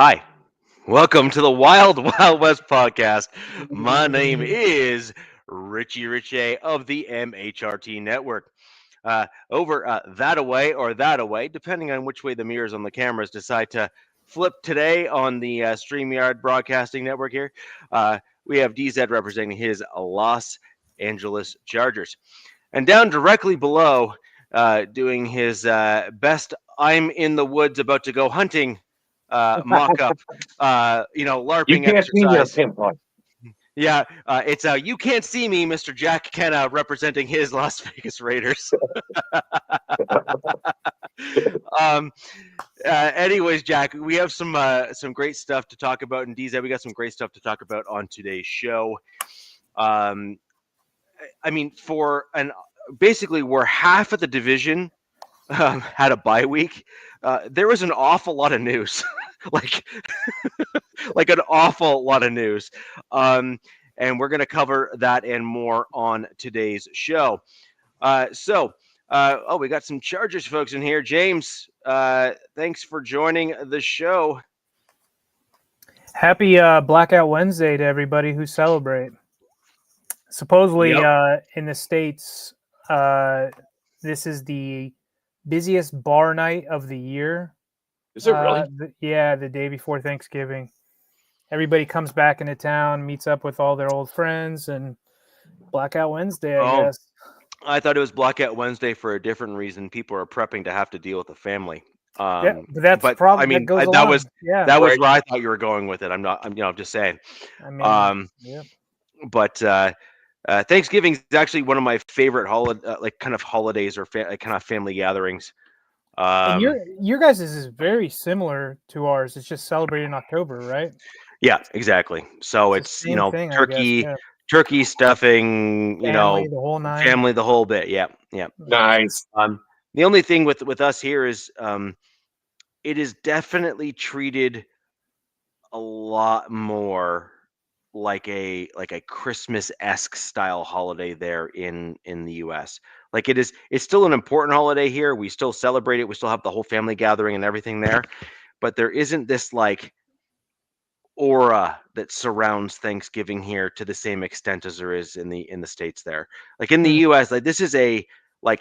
Hi, welcome to the Wild Wild West podcast. My name is Richie Richey of the MHRT Network. Over that away or that away, depending on which way the mirrors on the cameras decide to flip today on the StreamYard Broadcasting Network here, we have DZ representing his Los Angeles Chargers. And down directly below, doing his best I'm in the woods about to go hunting mock-up, LARPing You can't see me on exercise. pinpoint. Yeah, it's You Can't See Me, Mr. Jack Kenna, representing his Las Vegas Raiders. Anyways, Jack, we have some great stuff to talk about, and DZ, we got some great stuff to talk about on today's show. Basically, we're half of the division had a bye week. There was an awful lot of news, like an awful lot of news. And we're going to cover that and more on today's show. We got some Chargers folks in here. James, thanks for joining the show. Happy Blackout Wednesday to everybody who celebrate. Supposedly, in the States, this is the busiest bar night of the year. Is it really? The day before Thanksgiving. Everybody comes back into town, meets up with all their old friends, and Blackout Wednesday, I guess. I thought it was Blackout Wednesday for a different reason. People are prepping to have to deal with the family. But that's probably that was where I thought you were going with it. I'm just saying. Thanksgiving is actually one of my favorite holidays or kind of family gatherings. And your guys' is very similar to ours. It's just celebrated in October, right? Yeah, exactly. So it's turkey stuffing, family, the whole nine. Family, the whole bit. Yeah. Nice. The only thing with us here is it is definitely treated a lot more like a Christmas-esque style holiday there in the US. Like it's still an important holiday here. We still celebrate it. We still have the whole family gathering and everything there, but there isn't this like aura that surrounds Thanksgiving here to the same extent as there is in the States there. Like in the US, like this is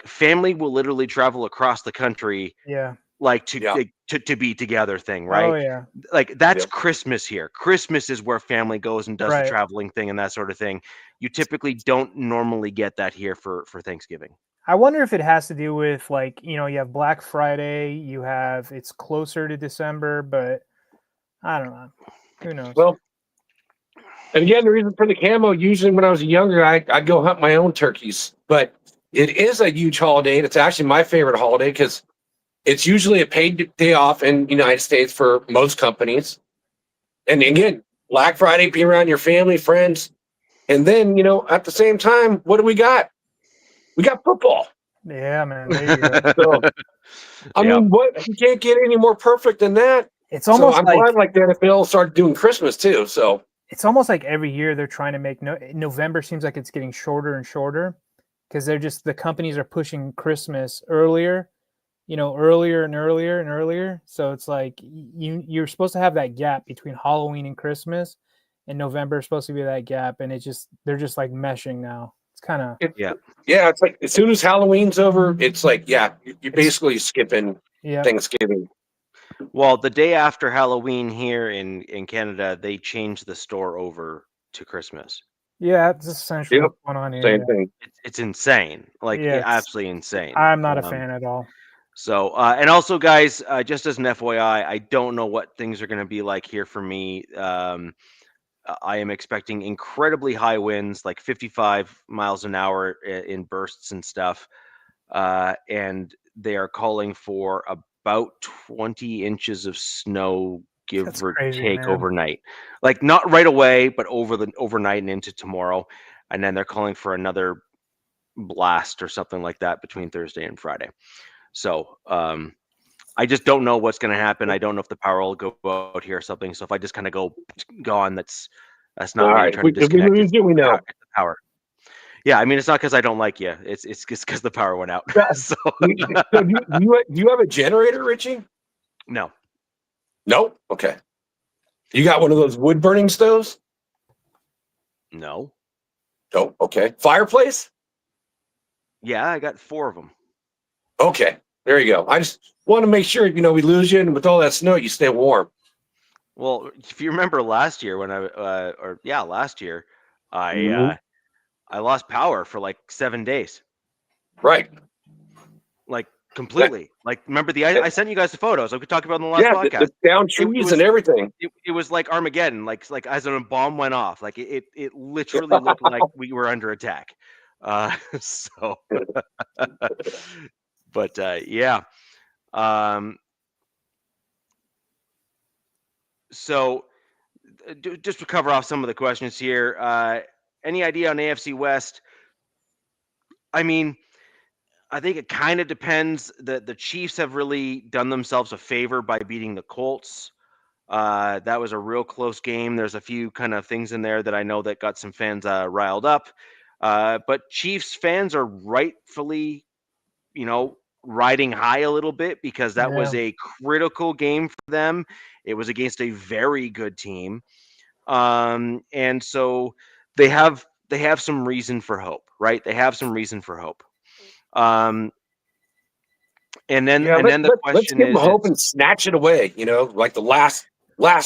family will literally travel across the country. Yeah. To be together thing, right? Oh yeah. Like that's Christmas here. Christmas is where family goes and does the traveling thing and that sort of thing. You typically don't normally get that here for Thanksgiving. I wonder if it has to do with you have Black Friday, it's closer to December, but I don't know. Who knows? Well, and again, the reason for the camo, usually when I was younger, I'd go hunt my own turkeys, but it is a huge holiday. And it's actually my favorite holiday because it's usually a paid day off in the United States for most companies. And again, Black Friday, be around your family, friends. And then, at the same time, what do we got? We got football. Yeah, man. There you go. I mean, what? You can't get any more perfect than that. It's almost I'm glad the NFL started doing Christmas too. So it's almost like every year they're trying to make November seems like it's getting shorter and shorter because the companies are pushing Christmas earlier. Earlier and earlier and earlier. So it's like you're supposed to have that gap between Halloween and Christmas, and November is supposed to be that gap, and they're just like meshing now. It's kind of It's like as soon as Halloween's over, it's like you're basically skipping Thanksgiving. Well, the day after Halloween here in Canada, they changed the store over to Christmas. Yeah, it's essentially what's going on here. Same thing. It's insane. Absolutely insane. I'm not a fan at all. So, and also, guys, just as an FYI, I don't know what things are going to be like here for me. I am expecting incredibly high winds, like 55 miles an hour in bursts and stuff. And they are calling for about 20 inches of snow, give or take, overnight. Like not right away, but overnight and into tomorrow. And then they're calling for another blast or something like that between Thursday and Friday. So I just don't know what's going to happen. I don't know if the power will go out here or something. So if I just kind of go gone, that's not all me right. trying to disconnect. If we lose it, we know. The power. Yeah, I mean, it's not because I don't like you. It's just because the power went out. So do you have a generator, Richie? No. Nope. Okay. You got one of those wood burning stoves? No. Oh, okay. Fireplace? Yeah, I got 4 of them. Okay, there you go. I just want to make sure, we lose you, and with all that snow, you stay warm. Well, if you remember last year when last year, I lost power for like 7 days. Right. Like completely. Like remember I sent you guys the photos. Like we talked about in the last Yeah, podcast. the down trees and everything. It was like Armageddon. Like as a bomb went off. Like it literally looked like we were under attack. So, but yeah. So just to cover off some of the questions here. Any idea on AFC West? I mean, I think it kind of depends. The Chiefs have really done themselves a favor by beating the Colts. That was a real close game. There's a few kind of things in there that I know that got some fans riled up. But Chiefs fans are rightfully, riding high a little bit because that was a critical game for them. It was against a very good team. And so they have some reason for hope, right? They have some reason for hope. And then the question let's give is, them hope and snatch it away. Like the last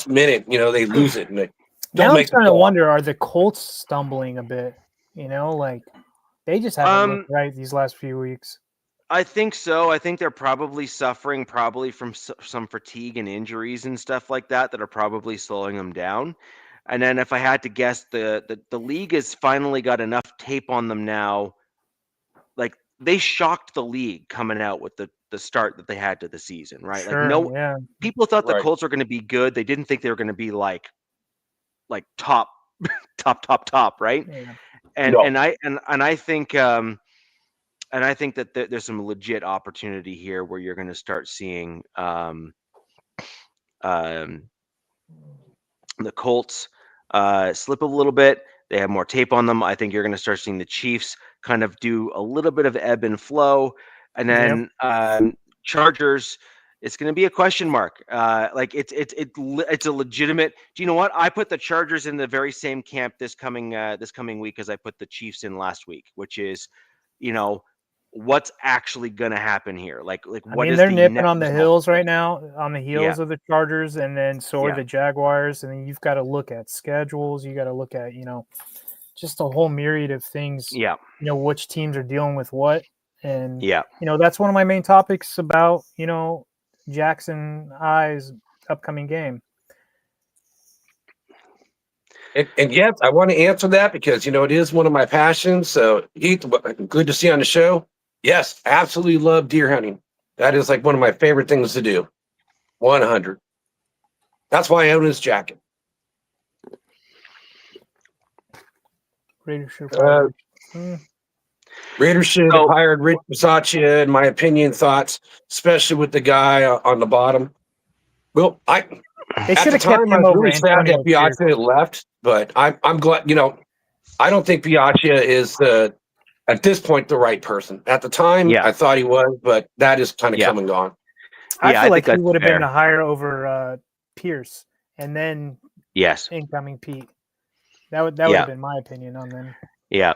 minute, they lose it and they don't I'm make. starting to wonder: are the Colts stumbling a bit? Like they just haven't looked right these last few weeks. I think so. I think they're probably suffering from some fatigue and injuries and stuff like that are probably slowing them down. And then if I had to guess, the league has finally got enough tape on them now. Like they shocked the league coming out with the start that they had to the season, right? Sure, people thought the Colts were going to be good. They didn't think they were going to be like top, right? Yeah. And I think that there's some legit opportunity here where you're going to start seeing the Colts slip a little bit. They have more tape on them. I think you're going to start seeing the Chiefs kind of do a little bit of ebb and flow. And then Chargers, it's going to be a question mark. It's a legitimate. Do you know what? I put the Chargers in the very same camp this coming week as I put the Chiefs in last week, which is, what's actually going to happen here? They're nipping on the hills right now, on the heels of the Chargers, and then so are the Jaguars. And then you've got to look at schedules. You got to look at, just a whole myriad of things. Yeah. Which teams are dealing with what. And, that's one of my main topics about, Jackson I's upcoming game. And yes, I want to answer that because, it is one of my passions. So, Heath, good to see you on the show. Yes, absolutely love deer hunting. That is like one of my favorite things to do. 100. That's why I own his jacket. Raiders should have hired Rich Bisaccia, in my opinion, thoughts, especially with the guy on the bottom. Well, they should have kept him over really sad that Bisaccia left, but I'm glad. I don't think Bisaccia is at this point the right person. At the time, I thought he was, but that is kind of come and gone. I feel like he would have been a hire over Pierce, and then incoming Pete. That would have been my opinion on them. Yeah.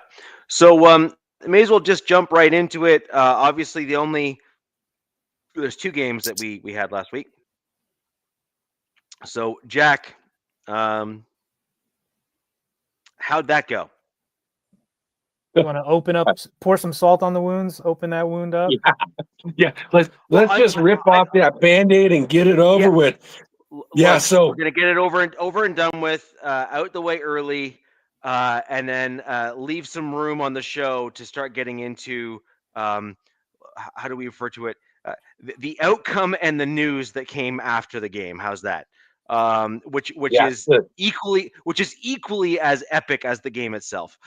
So may as well just jump right into it. Obviously, there's 2 games that we had last week. So Jack, how'd that go? You want to open up, pour some salt on the wounds, open that wound up? Yeah. Let's just rip off that Band-Aid and get it over with. Yeah, so we're gonna get it over and done with, out the way early, and then leave some room on the show to start getting into how do we refer to it? The outcome and the news that came after the game. How's that? Which is equally as epic as the game itself.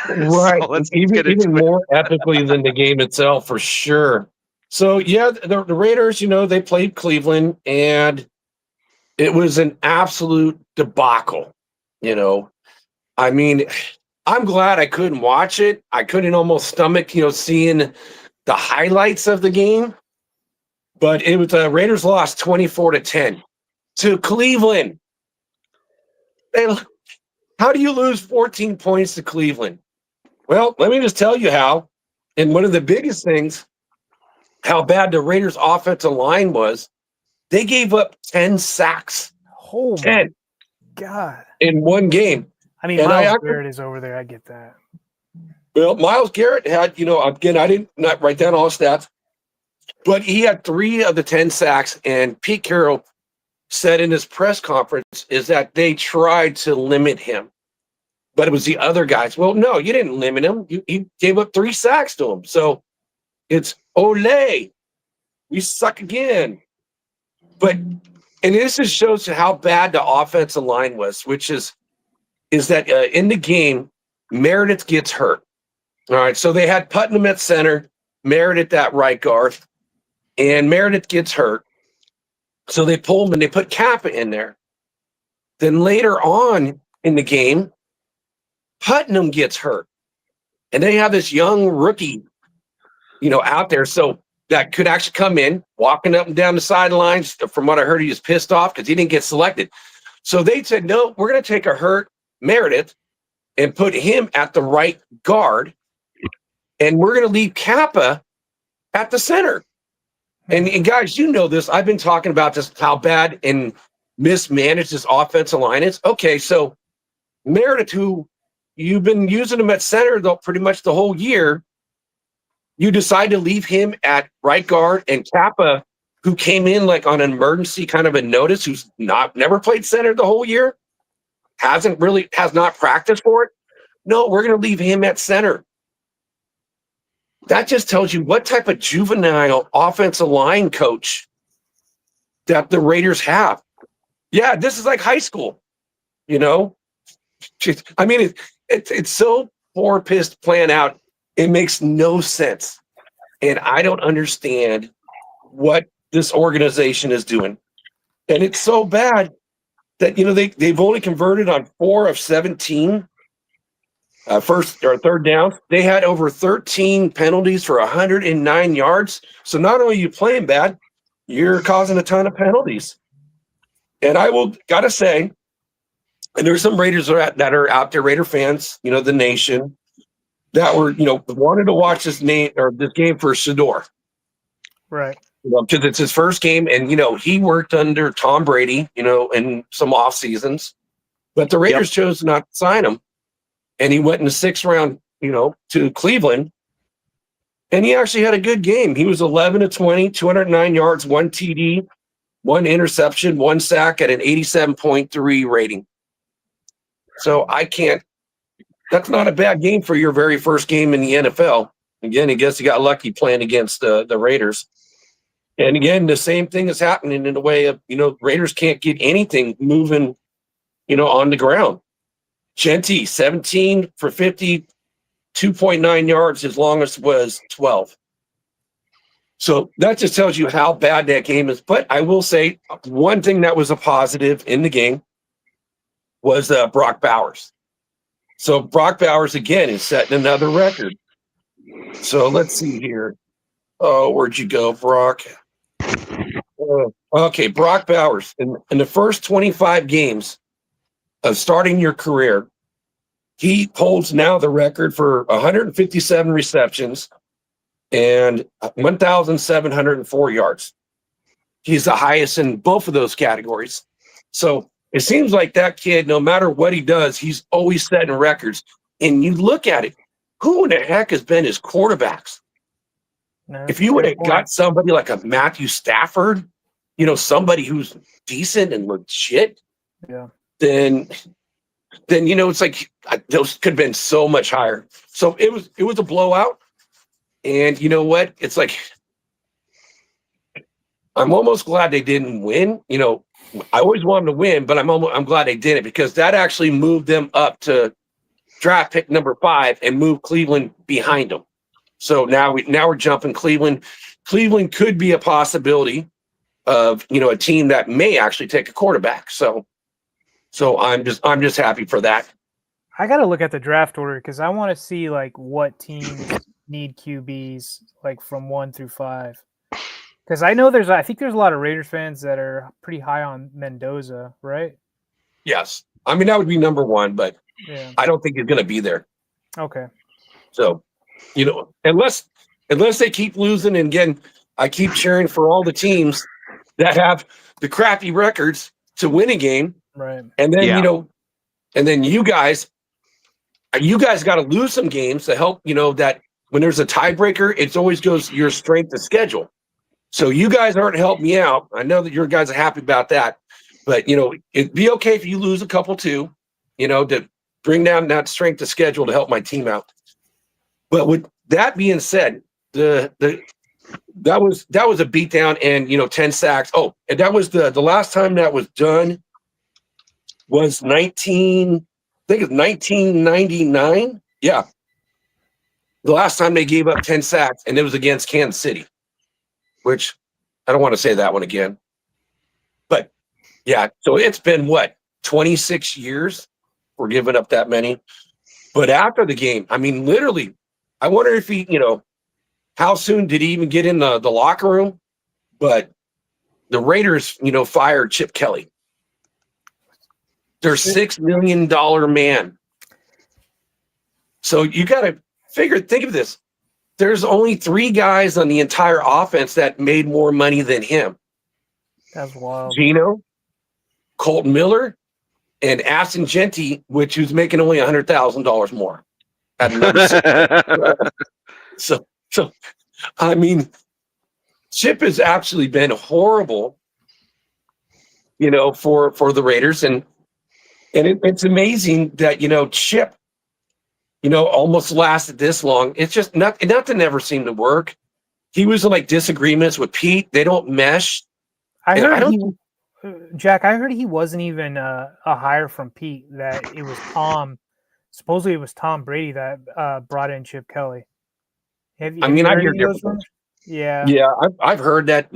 Right. So even more epically than the game itself, for sure. So the Raiders, they played Cleveland, and it was an absolute debacle. I mean, I'm glad I couldn't watch it. I couldn't almost stomach, seeing the highlights of the game. But it was Raiders lost 24-10 to Cleveland. How do you lose 14 points to Cleveland? Well, let me just tell you how. And one of the biggest things, how bad the Raiders' offensive line was, they gave up 10 sacks. Oh 10 my God. in one game. I mean, And Miles Garrett is over there. I get that. Well, Miles Garrett had, again, I didn't not write down all stats, but he had 3 of the 10 sacks. And Pete Carroll said in his press conference is that they tried to limit him, but it was the other guys. Well, no, you didn't limit him. You gave up 3 sacks to him. So it's ole, we suck again. But and this just shows you how bad the offensive line was, which is that in the game, Meredith gets hurt. All right, so they had Putnam at center, Meredith at right guard, and Meredith gets hurt. So they pull him and they put Kappa in there. Then later on in the game, Putnam gets hurt. And they have this young rookie, out there. So that could actually come in, walking up and down the sidelines. From what I heard, he was pissed off because he didn't get selected. So they said, no, we're going to take a hurt Meredith and put him at the right guard. And we're going to leave Kappa at the center. And guys, you know this. I've been talking about this, how bad and mismanaged this offensive line is. Okay, so Meredith, who you've been using him at center pretty much the whole year, you decide to leave him at right guard, and Kappa, who came in like on an emergency kind of a notice, who's never played center the whole year, has not practiced for it. No, we're going to leave him at center. That just tells you what type of juvenile offensive line coach that the Raiders have. Yeah, this is like high school, I mean, it's so poor pissed plan out. It makes no sense. And I don't understand what this organization is doing. And it's so bad that, they've only converted on 4 of 17 first or third downs. They had over 13 penalties for 109 yards. So not only are you playing bad, you're causing a ton of penalties. And I will gotta say, and there's some Raiders that are out there, Raider fans, the nation, that were, wanted to watch this game for Shador. Right. Because it's his first game, and he worked under Tom Brady, in some off seasons. But the Raiders chose not to sign him. And he went in the 6th round, to Cleveland. And he actually had a good game. He was 11 of 20, 209 yards, 1 TD, 1 interception, 1 sack at an 87.3 rating. So that's not a bad game for your very first game in the NFL. Again, I guess he got lucky playing against the Raiders. And again, the same thing is happening in the way of, Raiders can't get anything moving, on the ground. Genty, 17 for 50, 2.9 yards. His longest was 12. So that just tells you how bad that game is. But I will say one thing that was a positive in the game was Brock Bowers. So Brock Bowers, again, is setting another record. So let's see here. Oh, where'd you go, Brock? Okay, Brock Bowers. In the first 25 games of starting your career, he holds now the record for 157 receptions and 1,704 yards. He's the highest in both of those categories. So it seems like that kid, no matter what he does, he's always setting records. And you look at it, who in the heck has been his quarterbacks? No, If you would have got somebody like a Matthew Stafford, somebody who's decent and legit, then it's like those could have been so much higher. So it was a blowout. And you know what? It's like I'm almost glad they didn't win. I always wanted to win, but I'm glad they didn't, because that actually moved them up to draft pick number 5 and moved Cleveland behind them. So now we're jumping Cleveland. Cleveland could be a possibility of a team that may actually take a quarterback. So I'm just happy for that. I got to look at the draft order because I want to see like what teams need QBs like from 1 through 5. Because I think there's a lot of Raiders fans that are pretty high on Mendoza, right? Yes. I mean, that would be number one, but Yeah. I don't think he's going to be there. Okay. So, unless they keep losing, and again, I keep cheering for all the teams that have the crappy records to win a game, Right. and then Yeah. and then you guys got to lose some games to help. That when there's a tiebreaker, it always goes your strength of schedule. So you guys aren't helping me out. I know that your guys are happy about that, but it'd be okay if you lose a couple too, to bring down that strength of schedule to help my team out. But with that being said, that was a beatdown and 10 sacks. Oh, and that was the last time that was done was 1999. Yeah. The last time they gave up 10 sacks, and it was against Kansas City, which I don't want to say that one again. But yeah, so it's been 26 years for giving up that many. But after the game, I mean, literally, I wonder if he, how soon did he even get in the locker room? But the Raiders, fired Chip Kelly. Their $6 million man. So you got to think of this. There's only 3 guys on the entire offense that made more money than him. That's wild. Gino, Colton Miller, and Aston Genty, which was making only $100,000 more at number 6. So I mean, Chip has actually been horrible, for the Raiders, and it's amazing that Chip, almost lasted this long. It's just nothing ever seemed to work. He was in disagreements with Pete. They don't mesh. Jack, I heard he wasn't even a hire from Pete, that it was Tom. Supposedly it was Tom Brady that brought in Chip Kelly. I hear different. Yeah. I've heard that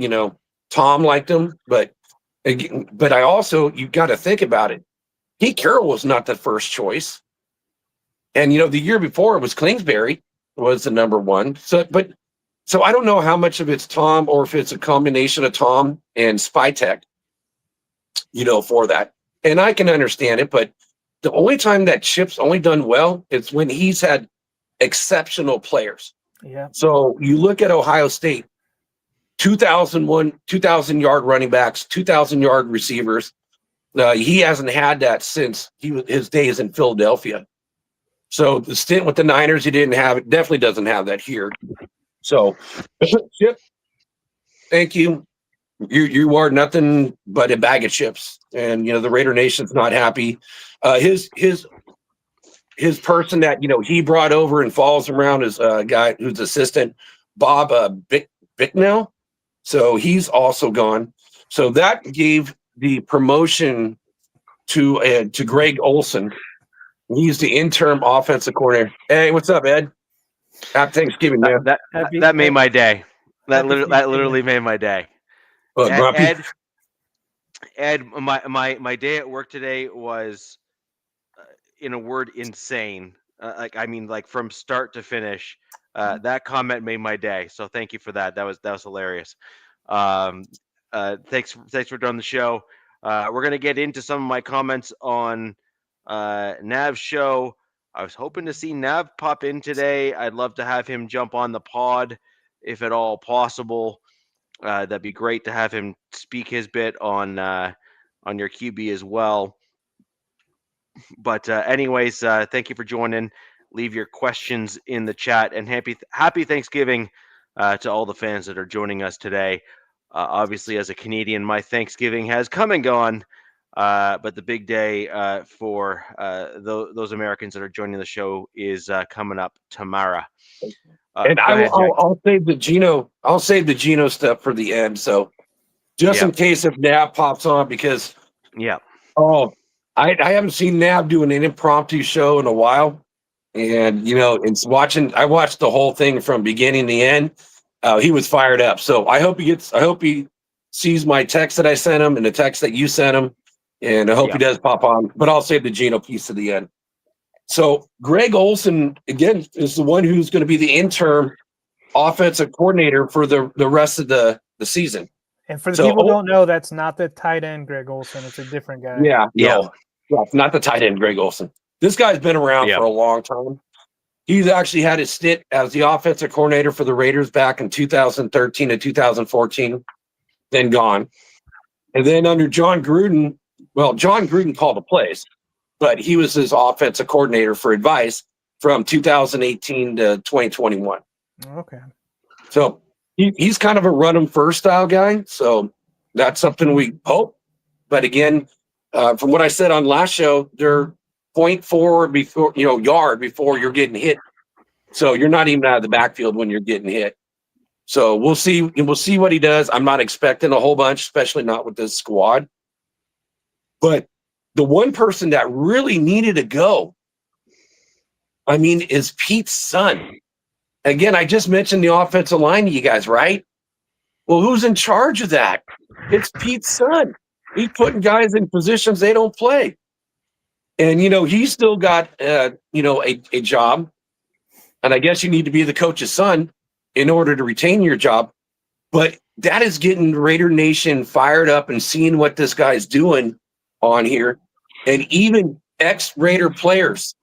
Tom liked him, but I also, you got to think about it. Pete Carroll was not the first choice, and the year before it was Kingsbury was the number one. So I don't know how much of it's Tom or if it's a combination of Tom and Spytek, for that. And I can understand it, but the only time that Chip's only done well is when he's had exceptional players. Yeah. So you look at Ohio State, 2,000-yard running backs, 2,000-yard receivers. He hasn't had that since his days in Philadelphia. So the stint with the Niners, he didn't have it. Definitely doesn't have that here. So, Chip, thank you. You are nothing but a bag of chips, and the Raider Nation's not happy. His person that he brought over and follows him around is a guy who's assistant, Bob Bicknell. So he's also gone. So that gave the promotion to Greg Olson. He's the interim offensive coordinator. Hey, what's up, Ed? Happy Thanksgiving, man. That made my day. That literally made my day. Ed, my day at work today was, in a word, insane. From start to finish. That comment made my day. So thank you for that. That was hilarious. Thanks for doing the show. We're gonna get into some of my comments on Nav's show. I was hoping to see Nav pop in today. I'd love to have him jump on the pod if at all possible. That'd be great to have him speak his bit on your QB as well. But anyways, thank you for joining. Leave your questions in the chat, and happy Thanksgiving to all the fans that are joining us today. Obviously, as a Canadian, my Thanksgiving has come and gone, but the big day for those Americans that are joining the show is coming up tomorrow. And I'll save the Geno. I'll save the Geno stuff for the end. So just in case if Nav pops on, because I haven't seen Nav doing an impromptu show in a while, and it's watching. I watched the whole thing from beginning to end. He was fired up. So I hope he sees my text that I sent him and the text that you sent him, and I hope he does pop on. But I'll save the Geno piece to the end. So Greg Olson, again, is the one who's going to be the interim offensive coordinator for the rest of the season. And for the people who don't know, that's not the tight end Greg Olson. It's a different guy. Yeah. Well, not the tight end, Greg Olsen. This guy's been around for a long time. He's actually had his stint as the offensive coordinator for the Raiders back in 2013 and 2014, then gone. And then under John Gruden, well, John Gruden called the plays, but he was his offensive coordinator for advice from 2018 to 2021. Okay. So he's kind of a run 'em first style guy. So that's something we hope. But again, from what I said on last show, they're 0.4 before, yard before you're getting hit. So you're not even out of the backfield when you're getting hit. So we'll see. We'll see what he does. I'm not expecting a whole bunch, especially not with this squad. But the one person that really needed to go, is Pete's son. Again, I just mentioned the offensive line to you guys, right? Well, who's in charge of that? It's Pete's son. He's putting guys in positions they don't play. And, he's still got, a job. And I guess you need to be the coach's son in order to retain your job. But that is getting Raider Nation fired up and seeing what this guy's doing on here. And even ex-Raider players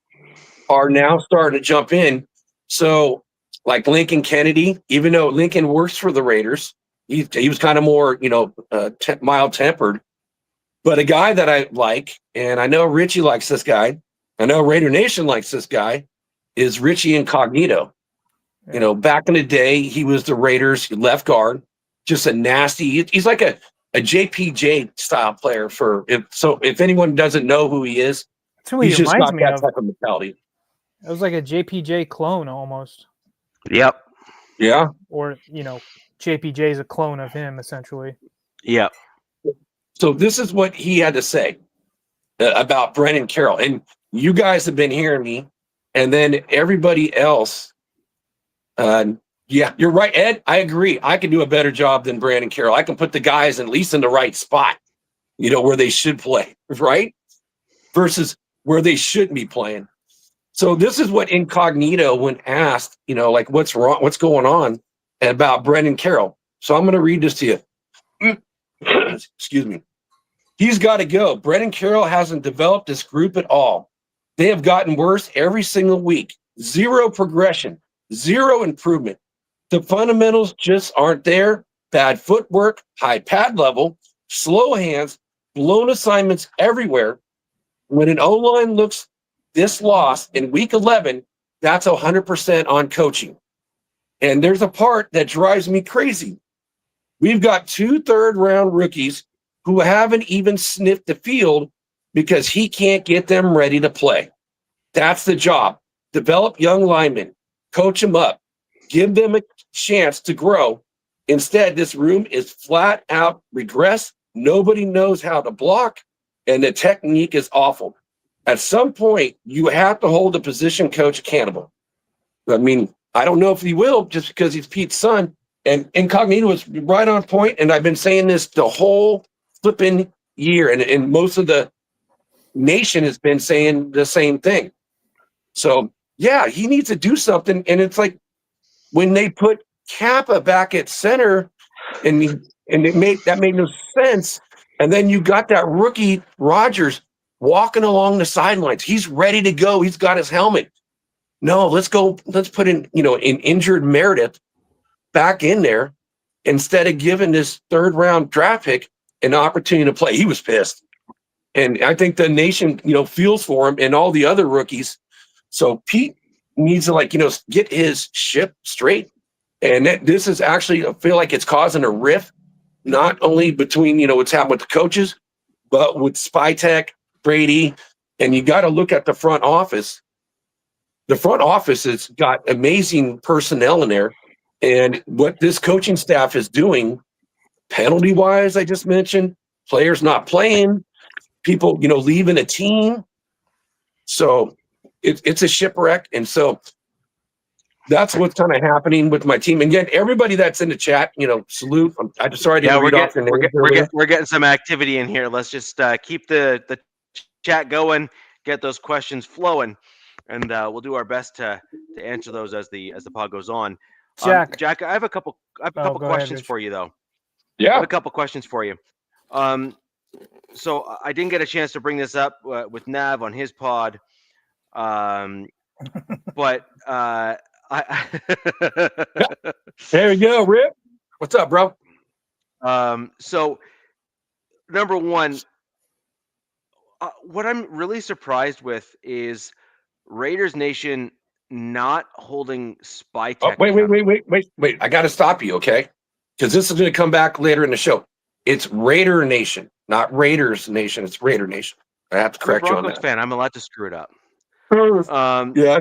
are now starting to jump in. So, like Lincoln Kennedy, even though Lincoln works for the Raiders, he was kind of more, mild-tempered. But a guy that I like, and I know Richie likes this guy, I know Raider Nation likes this guy, is Richie Incognito. Back in the day, he was the Raiders left guard, just a nasty. He's like a JPJ style player. If anyone doesn't know who he is, he's just got that type of mentality. It was like a JPJ clone almost. Yep. Yeah. Or JPJ is a clone of him essentially. Yep. So this is what he had to say about Brennan Carroll, and you guys have been hearing me. And then everybody else, you're right, Ed. I agree. I can do a better job than Brandon Carroll. I can put the guys at least in the right spot, where they should play, right? Versus where they shouldn't be playing. So this is what Incognito, when asked, what's wrong, what's going on about Brendan Carroll. So I'm going to read this to you. Excuse me. He's got to go. Brendan Carroll hasn't developed this group at all. They have gotten worse every single week. Zero progression, zero improvement. The fundamentals just aren't there. Bad footwork, high pad level, slow hands, blown assignments everywhere. When an O-line looks this lost in week 11, that's 100% on coaching. And there's a part that drives me crazy. We've got 2 third-round rookies who haven't even sniffed the field because he can't get them ready to play. That's the job. Develop young linemen, coach them up, give them a chance to grow. Instead, this room is flat out regress. Nobody knows how to block, and the technique is awful. At some point, you have to hold the position coach accountable. I don't know if he will, just because he's Pete's son. And Incognito is right on point, and I've been saying this the whole flipping year, and most of the nation has been saying the same thing. So, yeah, he needs to do something, and it's like when they put Kappa back at center, and it made no sense, and then you got that rookie Rodgers walking along the sidelines. He's ready to go. He's got his helmet. No, let's put in, an injured Meredith back in there instead of giving this 3rd-round draft pick an opportunity to play. He was pissed. And I think the nation, feels for him and all the other rookies. So Pete needs to get his ship straight. And this is actually, I feel like it's causing a rift, not only between, what's happened with the coaches, but with Spytek, Brady, and you got to look at the front office. The front office has got amazing personnel in there. And what this coaching staff is doing, penalty-wise, I just mentioned, players not playing, people, leaving a team. So it's a shipwreck. And so that's what's kind of happening with my team. And again, everybody that's in the chat, salute. I'm sorry to read off your names. We're getting some activity in here. Let's just keep the chat going, get those questions flowing, and we'll do our best to answer those as the pod goes on. Jack, I have a couple questions for you though. Yeah, I have a couple questions for you. So I didn't get a chance to bring this up with Nav on his pod, but There you go, Rip. What's up, bro? So number one, what I'm really surprised with is Raiders Nation not holding Spy Oh, Tech wait. accountable. I got to stop you, okay? Because this is going to come back later in the show. It's Raider Nation, not Raiders Nation. It's Raider Nation. I have to I'm a correct you on Broncos that. fan. I'm allowed to screw it up. Yeah.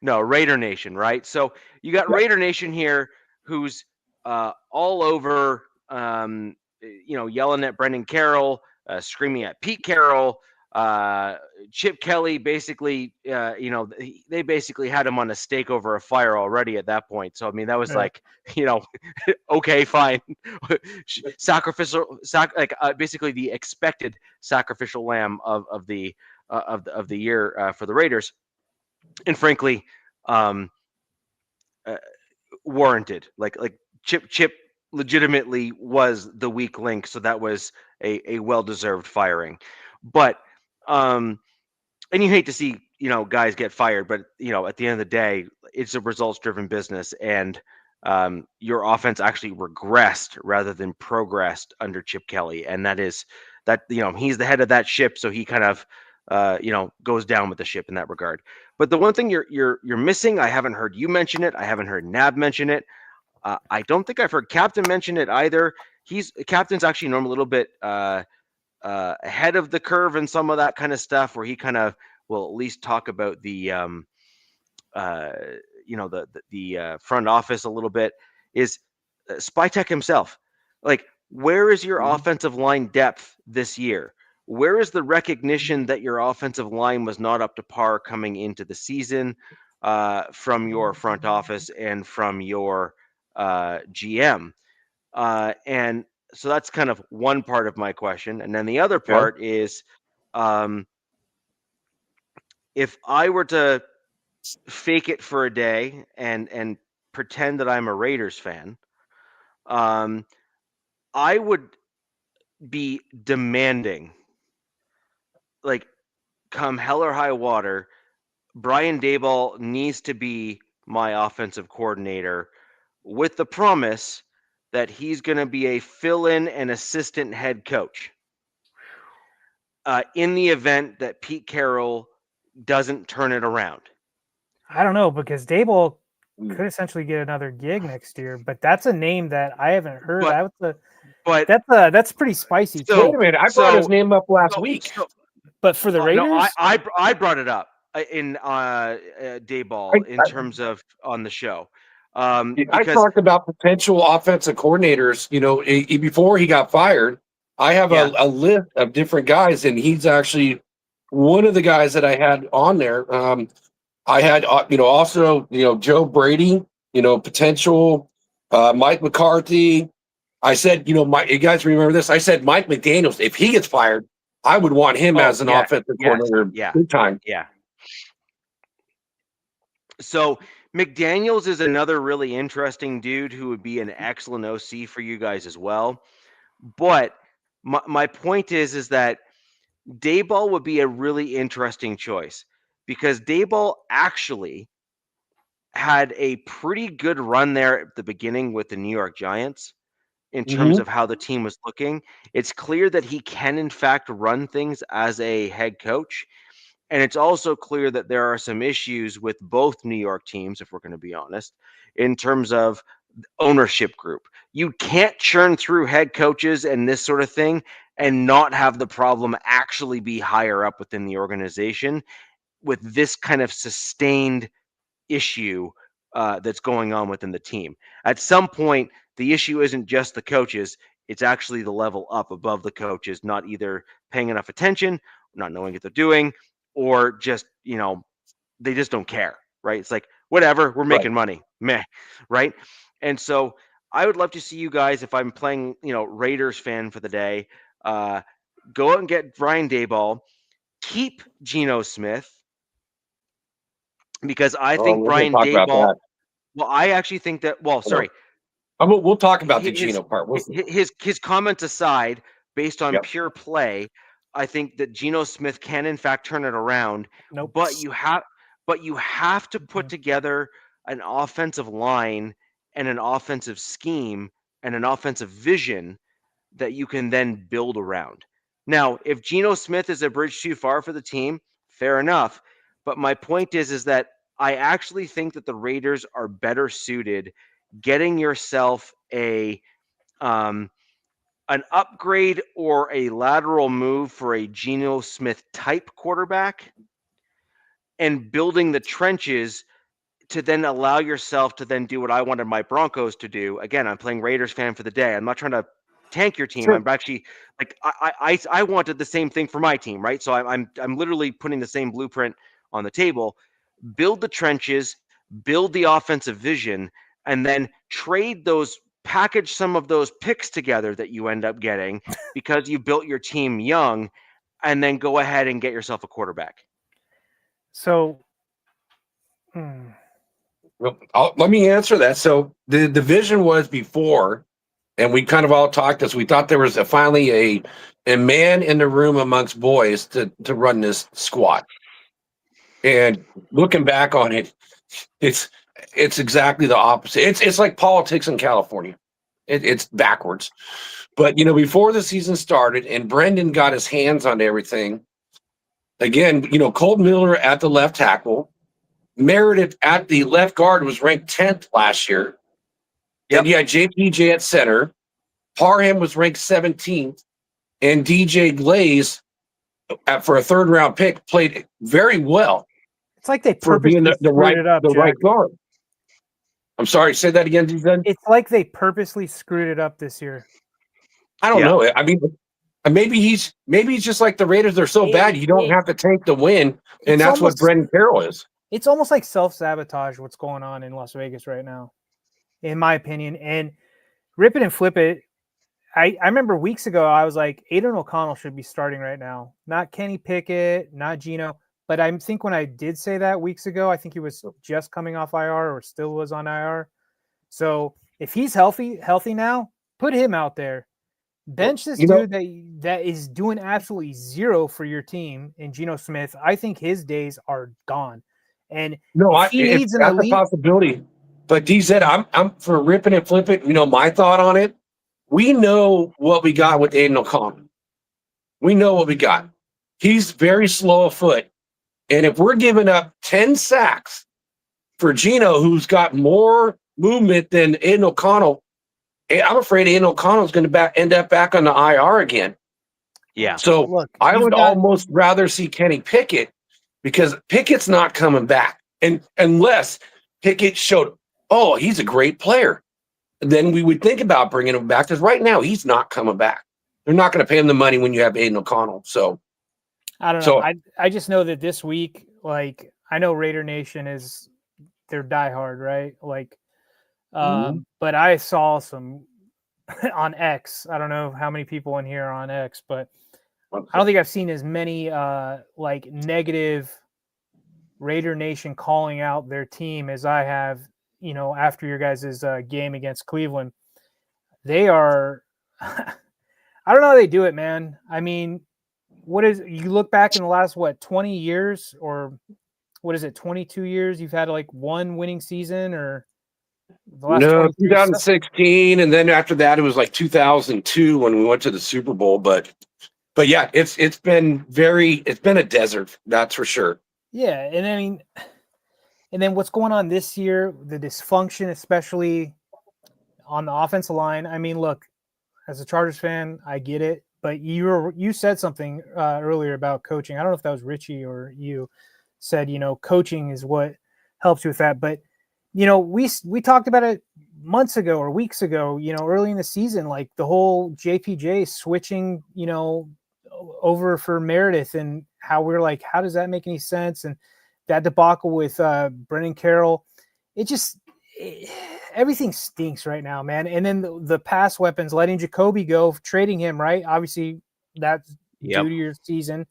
No, Raider Nation, right? So you got Raider Nation here, who's all over, yelling at Brendan Carroll, screaming at Pete Carroll. Chip Kelly basically, they basically had him on a stake over a fire already at that point. So I mean, that was like, okay, fine, basically the expected sacrificial lamb of the year for the Raiders, and frankly, warranted. Like Chip legitimately was the weak link, so that was a well-deserved firing. But and you hate to see guys get fired, but at the end of the day, it's a results-driven business, and your offense actually regressed rather than progressed under Chip Kelly, and he's the head of that ship, so he kind of goes down with the ship in that regard. But the one thing you're missing, I haven't heard you mention it, I haven't heard Nab mention it. I don't think I've heard Captain mention it either. Captain's actually normally a little bit ahead of the curve and some of that kind of stuff, where he kind of will at least talk about the front office a little bit. Is Spytek himself. Like, where is your offensive line depth this year? Where is the recognition that your offensive line was not up to par coming into the season from your front office and from your GM? And so that's kind of one part of my question. And then the other part is, if I were to fake it for a day and pretend that I'm a Raiders fan, I would be demanding, like, come hell or high water, Brian Daboll needs to be my offensive coordinator, with the promise that he's going to be a fill-in and assistant head coach in the event that Pete Carroll doesn't turn it around. I don't know, because Daboll could essentially get another gig next year, but that's a name that I haven't heard. That's pretty spicy. So, wait a minute, I brought his name up last week. But for the Raiders, no, I brought it up in Daboll in terms of on the show. I talked about potential offensive coordinators. Before he got fired, I have a list of different guys, and he's actually one of the guys that I had on there. I had, also, Joe Brady, potential, Mike McCarthy. I said, you guys remember this? I said Mike McDaniels, if he gets fired, I would want him as an offensive coordinator big time. Yeah. So McDaniels is another really interesting dude who would be an excellent OC for you guys as well. But my point is that Daboll would be a really interesting choice, because Daboll actually had a pretty good run there at the beginning with the New York Giants in terms of how the team was looking. It's clear that he can, in fact, run things as a head coach. And it's also clear that there are some issues with both New York teams, if we're going to be honest, in terms of ownership group. You can't churn through head coaches and this sort of thing and not have the problem actually be higher up within the organization with this kind of sustained issue that's going on within the team. At some point, the issue isn't just the coaches, it's actually the level up above the coaches, not either paying enough attention, not knowing what they're doing, or just, they just don't care, right? It's like, whatever, we're making money, meh, right? And so I would love to see you guys, if I'm playing, Raiders fan for the day, go out and get Brian Daboll, keep Geno Smith, because I think Brian Daboll. Well, I actually think that. Well, sorry, We'll talk about the his Geno part. his comments aside, based on Yep. pure play, I think that Geno Smith can in fact turn it around. Nope. But you have to put together an offensive line and an offensive scheme and an offensive vision that you can then build around. Now, if Geno Smith is a bridge too far for the team, fair enough. But my point is that I actually think that the Raiders are better suited getting yourself an upgrade or a lateral move for a Geno Smith type quarterback and building the trenches to then allow yourself to then do what I wanted my Broncos to do. Again, I'm playing Raiders fan for the day. I'm not trying to tank your team. Sure. I'm actually like I wanted the same thing for my team, right? So I'm literally putting the same blueprint on the table. Build the trenches, build the offensive vision, and then package some of those picks together that you end up getting because you built your team young, and then go ahead and get yourself a quarterback. So, Well, let me answer that. So the vision was before, and we kind of all talked as we thought there was finally a man in the room amongst boys to run this squad. And looking back on it, it's exactly the opposite. It's like politics in California. It's backwards. But before the season started and Brendan got his hands on everything, again, Colt Miller at the left tackle, Meredith at the left guard was ranked 10th last year. Yep. And you had JPJ at center. Parham was ranked 17th. And DJ Glaze, for a third-round pick, played very well. it's like they For being purposely screwed it up, the right Jack. guard. I'm sorry, say that again, DJ? It's like they purposely screwed it up this year. I don't know. I mean, maybe he's just like the Raiders. They're so bad, you don't have to tank the win, and that's what Brendan Carroll is. It's almost like self-sabotage what's going on in Las Vegas right now, in my opinion. And rip it and flip it. I remember weeks ago, I was like, Aiden O'Connell should be starting right now. Not Kenny Pickett, not Geno. But I think when I did say that weeks ago, I think he was just coming off IR or still was on IR. So if he's healthy now, put him out there. Bench this dude that is doing absolutely zero for your team in Geno Smith. I think his days are gone. And he needs that's a possibility. But DZ, I'm for ripping and flipping. My thought on it. We know what we got with Aiden O'Connell. We know what we got. He's very slow of foot. And if we're giving up 10 sacks for Geno, who's got more movement than Aiden O'Connell, I'm afraid Aiden O'Connell is going to end up back on the IR again. Yeah. So look, I would almost rather see Kenny Pickett because Pickett's not coming back. And unless Pickett showed, he's a great player, then we would think about bringing him back because right now he's not coming back. They're not going to pay him the money when you have Aiden O'Connell. So I don't know. I just know that this week, like, I know Raider Nation is they're diehard, right? Like, but I saw some on X. I don't know how many people in here are on X, but I don't think I've seen as many like negative Raider Nation calling out their team as I have, after your guys' game against Cleveland. They are, I don't know how they do it, man. I mean, you look back in the last, 20 years or what is it, 22 years? You've had like one winning season or the last 2016. And then after that, it was like 2002 when we went to the Super Bowl. But yeah, it's been a desert. That's for sure. Yeah. And I mean, and then what's going on this year, the dysfunction, especially on the offensive line. I mean, look, as a Chargers fan, I get it. But you said something earlier about coaching. I don't know if that was Richie or you said, coaching is what helps you with that. But, we talked about it months ago or weeks ago, early in the season, like the whole JPJ switching, over for Meredith and how we're like, how does that make any sense? And that debacle with Brendan Carroll, everything stinks right now, man. And then the pass weapons, letting Jacoby go, trading him, right? Obviously, that's due to your season.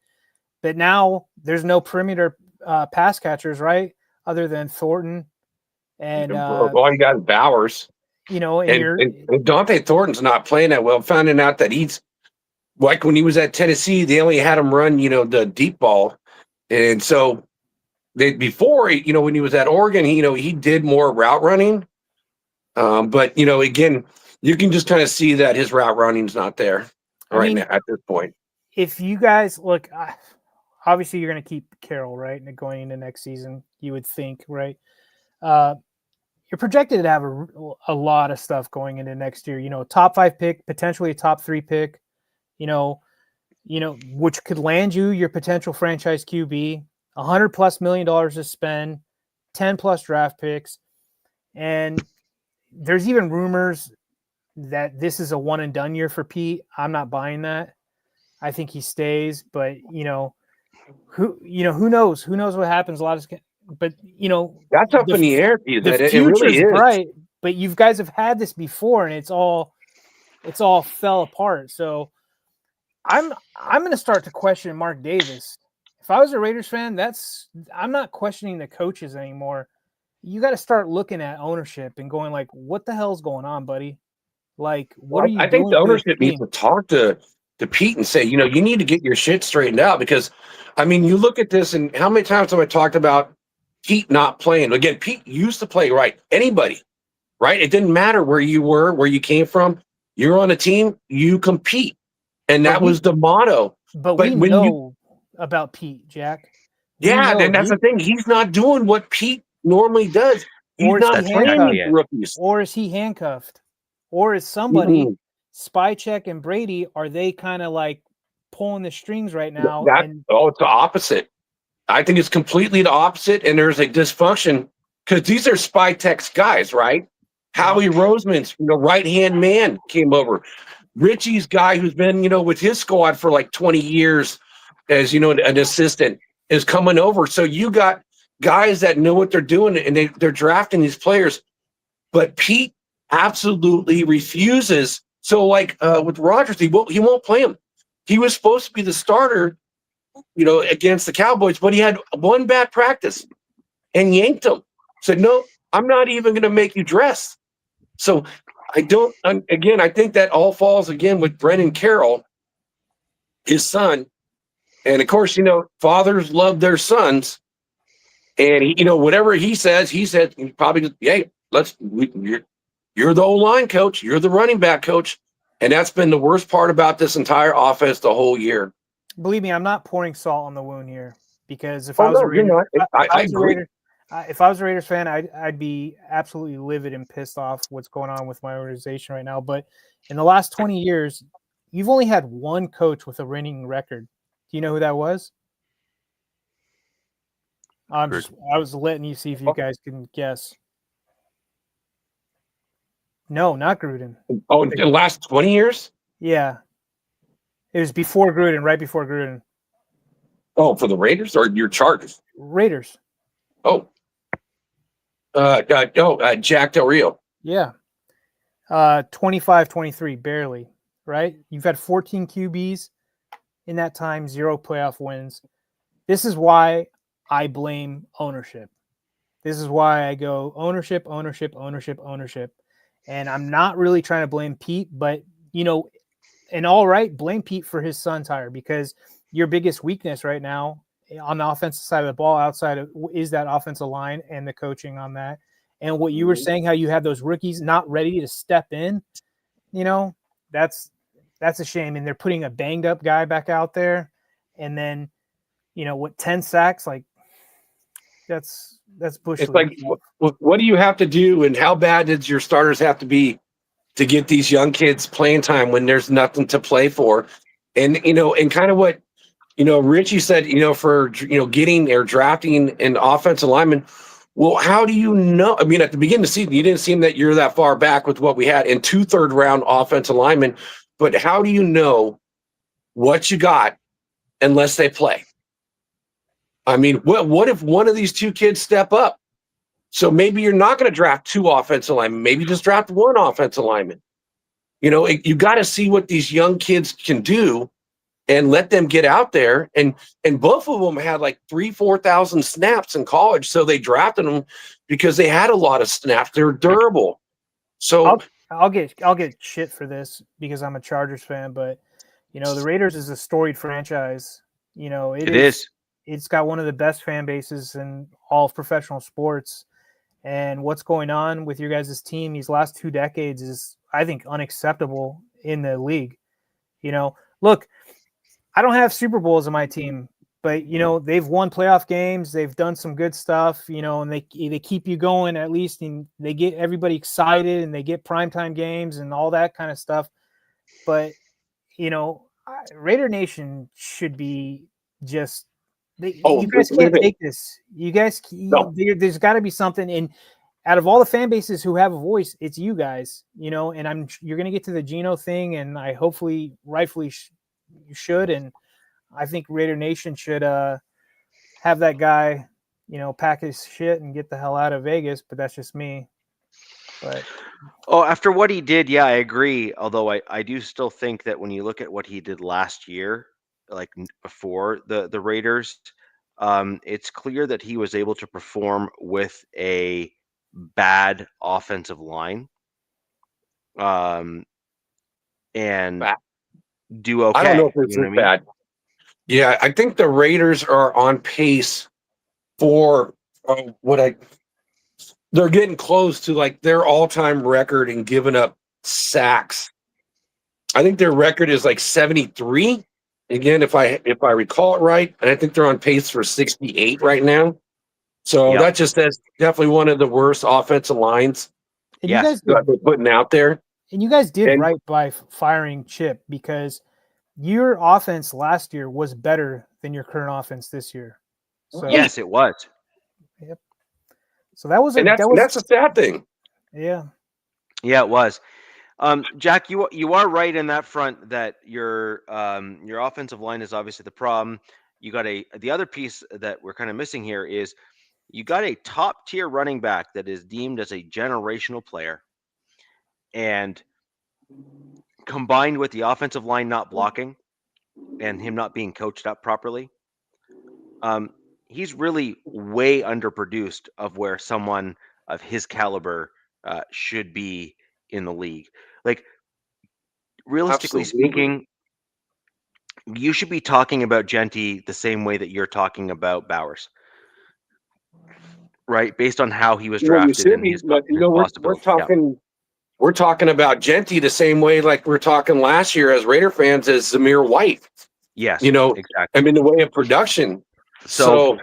But now there's no perimeter pass catchers, right? Other than Thornton. And all you got is Bowers. you know, and and Dante Thornton's not playing that well. Finding out that he's like when he was at Tennessee, they only had him run, the deep ball. And so before, when he was at Oregon, he did more route running. But, again, you can just kind of see that his route running's not there now at this point. If you guys look, obviously you're going to keep Carroll, right? And going into next season, you would think, right? You're projected to have a lot of stuff going into next year. Top 5 pick, potentially a top 3 pick. Which could land you your potential franchise QB, $100+ million to spend, 10+ draft picks, and there's even rumors that this is a one and done year for Pete. I'm not buying that. I think he stays, but who knows? Who knows what happens? But that's up in the air. The future is bright, but you guys have had this before, and it's all fell apart. So I'm going to start to question Mark Davis. If I was a Raiders fan, I'm not questioning the coaches anymore. You got to start looking at ownership and going like, what the hell's going on, buddy? Like, what are you doing? I think the ownership needs to talk to Pete and say, you need to get your shit straightened out, because, you look at this and how many times have I talked about Pete not playing? Again, Pete used to play right. Anybody, right? It didn't matter where you were, where you came from. You're on a team, you compete. And that was the motto. But we know about Pete, Jack. And that's the thing. He's not doing what Pete normally does. He's not playing rookies. Or is he handcuffed? Or is somebody, Spycheck and Brady, are they kind of like pulling the strings right now? It's the opposite. I think it's completely the opposite, and there's a dysfunction because these are Spycheck's guys, right? Howie Roseman's right-hand man came over. Richie's guy who's been, with his squad for like 20 years as, an assistant is coming over. So you got guys that know what they're doing, and they're drafting these players. But Pete absolutely refuses. So like with Rodgers, he won't play him. He was supposed to be the starter, against the Cowboys, but he had one bad practice and yanked him. Said, no, I'm not even going to make you dress. So I think that all falls again with Brennan Carroll, his son. And of course, fathers love their sons. And he, whatever he says, he probably just, hey, you're the O-line coach, you're the running back coach. And that's been the worst part about this entire offense the whole year. Believe me, I'm not pouring salt on the wound here, because if I was a Raiders fan, I'd be absolutely livid and pissed off what's going on with my organization right now. But in the last 20 years, you've only had one coach with a winning record. Do you know who that was? I was letting you see if you guys can guess. No, not Gruden. Oh, in the last 20 years? Yeah. It was before Gruden, right before Gruden. Oh, for the Raiders or your Chargers? Raiders. Oh. Jack Del Rio. Yeah. 25-23, barely, right? You've had 14 QBs in that time, 0 playoff wins. This is why I blame ownership. This is why I go ownership. And I'm not really trying to blame Pete, but, and all right, blame Pete for his son's hire, because your biggest weakness right now on the offensive side of the ball is that offensive line and the coaching on that. And what you were saying, how you have those rookies not ready to step in, that's a shame. And they're putting a banged up guy back out there. And then, 10 sacks, like that's bush. It's like, what do you have to do, and how bad did your starters have to be to get these young kids playing time when there's nothing to play for? And, and kind of what, Richie said, for, getting or drafting an offensive lineman. Well, how do you know? I mean, at the beginning of the season, you didn't seem that you're that far back with what we had in 2 third-round offensive linemen. But how do you know what you got unless they play? I mean, what if one of these 2 kids step up? So maybe you're not going to draft 2 offensive linemen. Maybe just draft 1 offensive lineman. You got to see what these young kids can do and let them get out there. And both of them had like 4,000 snaps in college. So they drafted them because they had a lot of snaps. They're durable. So I'll get shit for this because I'm a Chargers fan, but the Raiders is a storied franchise. It is. It's got one of the best fan bases in all of professional sports. And what's going on with your guys' team these last 2 decades is, I think, unacceptable in the league. Look, I don't have Super Bowls on my team, but they've won playoff games. They've done some good stuff, and they keep you going at least, and they get everybody excited, and they get primetime games and all that kind of stuff. But Raider Nation should be just. You guys can't take this. You guys, there's got to be something. And out of all the fan bases who have a voice, it's you guys. And you're going to get to the Geno thing, and I hopefully, rightfully, you should. And I think Raider Nation should have that guy, pack his shit and get the hell out of Vegas. But that's just me. But after what he did, yeah, I agree. Although I do still think that when you look at what he did last year, like before the Raiders, it's clear that he was able to perform with a bad offensive line, and do okay. I don't know if this is bad. Yeah, I think the Raiders are on pace for they're getting close to like their all-time record in giving up sacks. I think their record is like 73. Again, if I recall it right, and I think they're on pace for 68 right now. So that just says definitely one of the worst offensive lines that they're putting out there. And you guys did right by firing Chip, because your offense last year was better than your current offense this year. So yes, it was. Yep. So that's a sad thing. Yeah. Yeah, it was. Jack, you are right in that front that your offensive line is obviously the problem. You got the other piece that we're kind of missing here is you got a top tier running back that is deemed as a generational player, and combined with the offensive line not blocking and him not being coached up properly, he's really way underproduced of where someone of his caliber should be in the league. Like, realistically speaking, you should be talking about Genty the same way that you're talking about Bowers, right? Based on how he was drafted and his possibilities. We're talking about Genty the same way like we're talking last year as Raider fans as Zamir White. Yes, exactly. I mean, the way of production. So,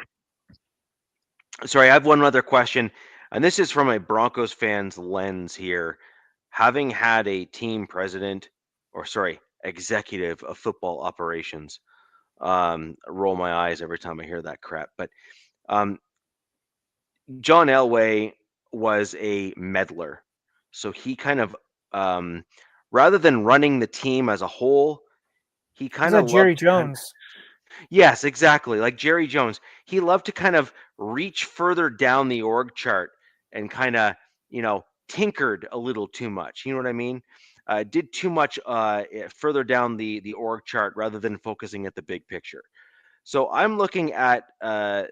sorry, I have one other question, and this is from a Broncos fan's lens here. Having had a team president, executive of football operations, roll my eyes every time I hear that crap. But John Elway was a meddler. So he kind of, rather than running the team as a whole, he kind of loved Jerry Jones. Yes, exactly. Like Jerry Jones. He loved to kind of reach further down the org chart and kind of, tinkered a little too much. You know what I mean? Did too much further down the org chart rather than focusing at the big picture. So I'm looking at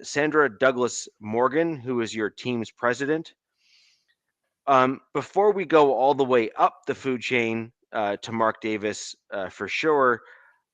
Sandra Douglas Morgan, who is your team's president. Before we go all the way up the food chain to Mark Davis for sure,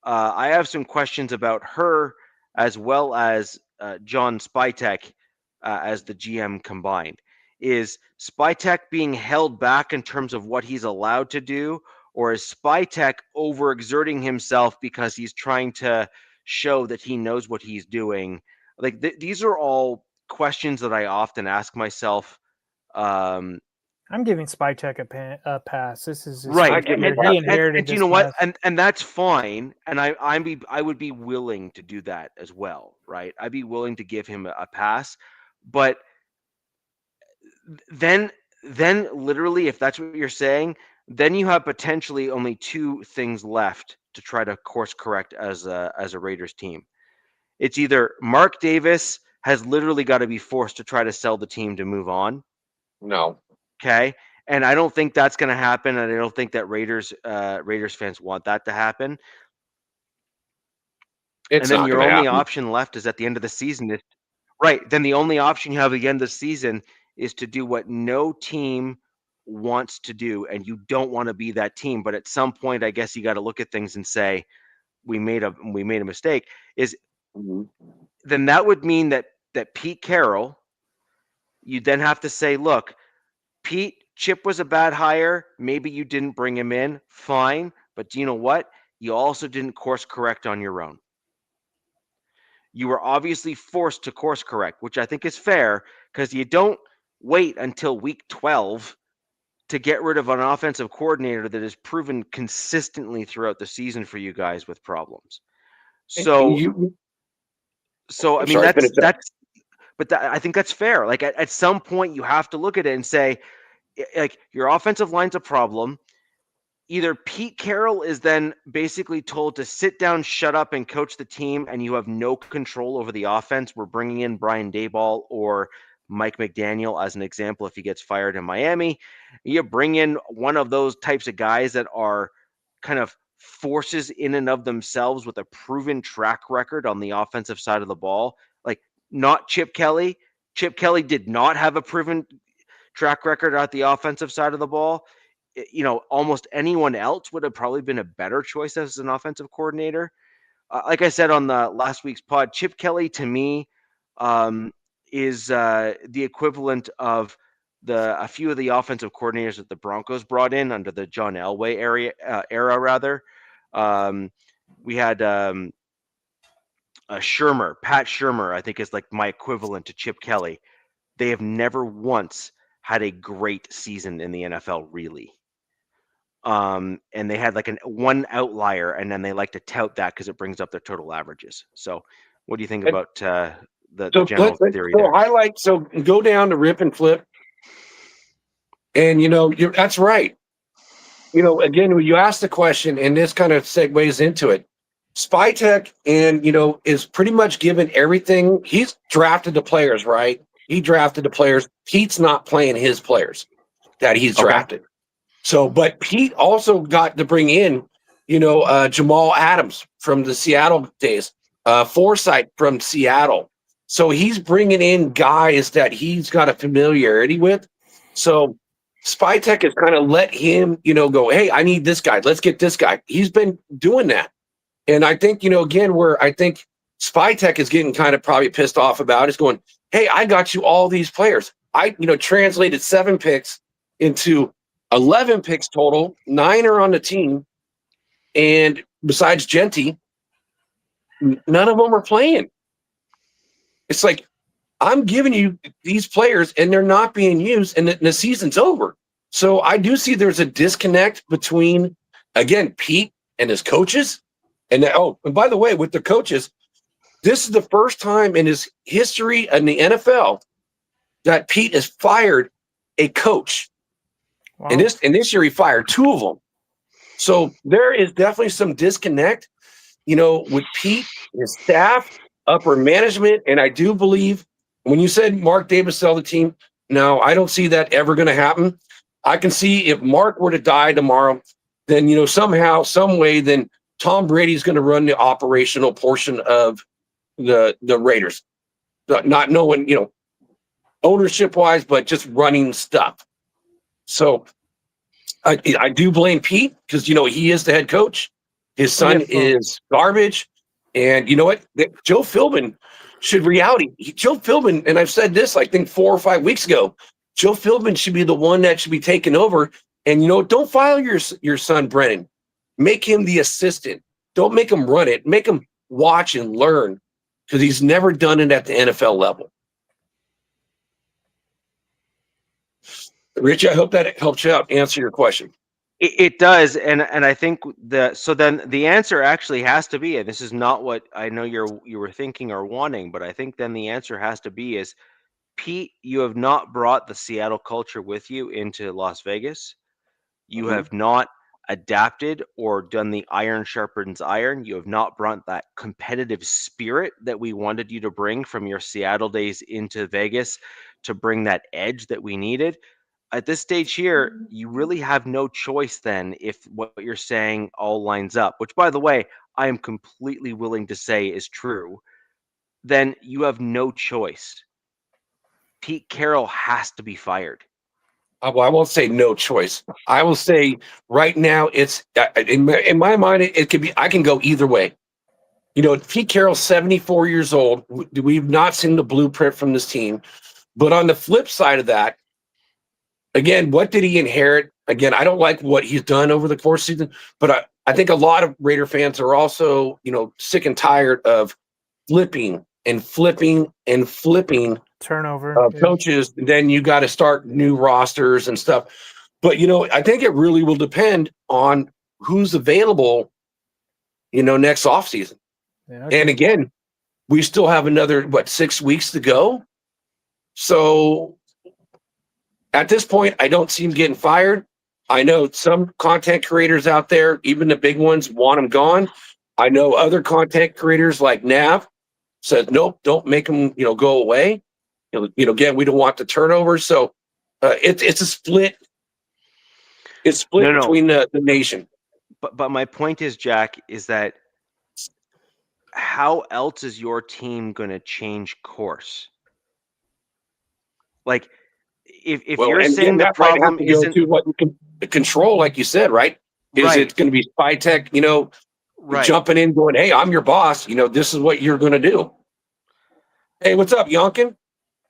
I have some questions about her as well as John Spytek as the GM combined. Is Spytek being held back in terms of what he's allowed to do, or is Spytek overexerting himself because he's trying to show that he knows what he's doing? Like these are all questions that I often ask myself. I'm giving Spytek a pass. This is right. He inherited and you know what? And that's fine. And I would be willing to do that as well, right? I'd be willing to give him a pass. But then literally, if that's what you're saying, then you have potentially only two things left to try to course correct as a Raiders team. It's either Mark Davis has literally got to be forced to try to sell the team to move on. No. Okay. And I don't think that's going to happen. And I don't think that Raiders fans want that to happen. And then your only option left is at the end of the season. Right. Then the only option you have at the end of the season is to do what no team wants to do, and you don't want to be that team. But at some point, I guess you got to look at things and say, we made a mistake. Then that would mean that Pete Carroll, you then have to say, look, Pete, Chip was a bad hire. Maybe you didn't bring him in. Fine. But do you know what? You also didn't course correct on your own. You were obviously forced to course correct, which I think is fair, because you don't wait until week 12 to get rid of an offensive coordinator that has proven consistently throughout the season for you guys with problems. So, I mean, I think that's fair. Like at some point, you have to look at it and say, like, your offensive line's a problem. Either Pete Carroll is then basically told to sit down, shut up, and coach the team, and you have no control over the offense. We're bringing in Brian Daboll or Mike McDaniel as an example if he gets fired in Miami. You bring in one of those types of guys that are kind of forces in and of themselves with a proven track record on the offensive side of the ball. Like, not Chip Kelly. Chip Kelly did not have a proven track record at the offensive side of the ball. Almost anyone else would have probably been a better choice as an offensive coordinator. Like I said on the last week's pod, Chip Kelly to me is the equivalent of a few of the offensive coordinators that the Broncos brought in under the John Elway era rather. We had Pat Shurmur, I think is like my equivalent to Chip Kelly. They have never once had a great season in the NFL, really. And they had like one outlier, and then they like to tout that because it brings up their total averages. So what do you think about the general theory there? So go down to rip and flip. And, that's right. Again, when you ask the question, and this kind of segues into it, Spytek is pretty much given everything. He's drafted the players, right? He drafted the players. Pete's not playing his players that he's drafted. So, but Pete also got to bring in, Jamal Adams from the Seattle days, Forsythe from Seattle. So he's bringing in guys that he's got a familiarity with. So Spytek has kind of let him, go, hey, I need this guy. Let's get this guy. He's been doing that. And I think, again, where I think Spytek is getting kind of probably pissed off about is going, hey, I got you all these players. I, translated 7 picks into 11 picks total. 9 are on the team. And besides Genty, none of them are playing. It's like, I'm giving you these players and they're not being used and the season's over. So I do see there's a disconnect between, again, Pete and his coaches. And by the way, with the coaches, this is the first time in his history in the NFL that Pete has fired a coach. Wow. And this year he fired 2 of them. So there is definitely some disconnect, with Pete, his staff, upper management. And I do believe when you said Mark Davis sell the team, no, I don't see that ever going to happen. I can see if Mark were to die tomorrow, then, somehow, some way, then Tom Brady's going to run the operational portion of the Raiders, not knowing, ownership wise, but just running stuff. So I do blame Pete because, he is the head coach. His son is garbage. And you know what? Joe Philbin should Joe Philbin, and I've said this, I think 4 or 5 weeks ago, Joe Philbin should be the one that should be taken over. And, don't fire your son, Brennan. Make him the assistant. Don't make him run it. Make him watch and learn because he's never done it at the NFL level. Rich, I hope that helps you out answer your question. It does, and I think then the answer actually has to be, and this is not what I know you were thinking or wanting, but I think then the answer has to be is, Pete, you have not brought the Seattle culture with you into Las Vegas. You have not adapted or done the iron sharpens iron. You have not brought that competitive spirit that we wanted you to bring from your Seattle days into Vegas to bring that edge that we needed. At this stage here, you really have no choice then if what you're saying all lines up, which, by the way, I am completely willing to say is true. Then you have no choice. Pete Carroll has to be fired. well, I won't say no choice. I will say right now it's in my mind it could be. I can go either way. You know, Pete Carroll's 74 years old. We've not seen the blueprint from this team. But on the flip side of that, again, what did he inherit? Again, I don't like what he's done over the course of the season, but I think a lot of Raider fans are also, you know, sick and tired of flipping and flipping and flipping Turnover. coaches. And then you got to start new rosters and stuff. But, you know, I think it really will depend on who's available, you know, next offseason. Yeah, okay. And again, we still have another, 6 weeks to go. So at this point, I don't see him getting fired. I know some content creators out there, even the big ones, want him gone. I know other content creators like Nav said, nope, don't make him, you know, go away. You know, again, we don't want the turnover. So it's a split. It's split between the nation. But my point is, Jack, is that how else is your team going to change course? Like, if you're saying the problem isn't to what you can control, like you said, right? Is it going to be spy tech, you know, jumping in, going, hey, I'm your boss. You know, this is what you're going to do. Hey, what's up, Yonkin?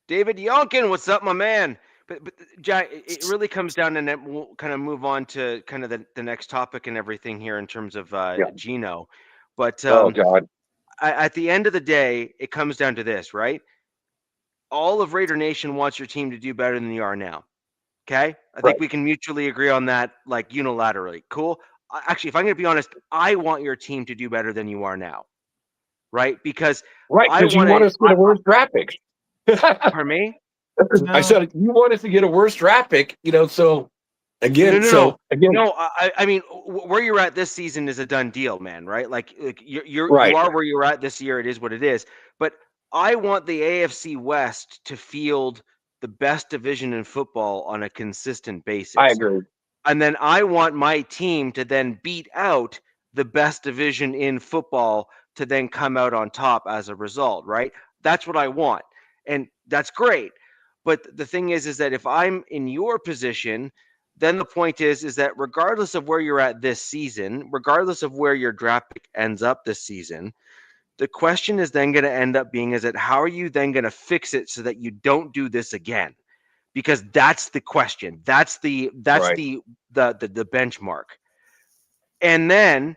David Yonkin, what's up, my man? But Jack, it really comes down, and then we'll kind of move on to kind of the next topic and everything here in terms of Gino. But oh God, at the end of the day, it comes down to this, right? All of Raider Nation wants your team to do better than you are now. Okay, I think we can mutually agree on that, like unilaterally. Cool. Actually, if I'm going to be honest, I want your team to do better than you are now, right? Because you want us to get a worse draft pick. Pardon me? I said you want us to get a worse draft pick, you know. So again, I mean, where you're at this season is a done deal, man. Right? Like you are where you're at this year. It is what it is. But I want the AFC West to field the best division in football on a consistent basis. I agree. And then I want my team to then beat out the best division in football to then come out on top as a result, right? That's what I want. And that's great. But the thing is that if I'm in your position, then the point is that regardless of where you're at this season, regardless of where your draft pick ends up this season, the question is then going to end up being, is that how are you then going to fix it so that you don't do this again? Because that's the question. That's the benchmark. And then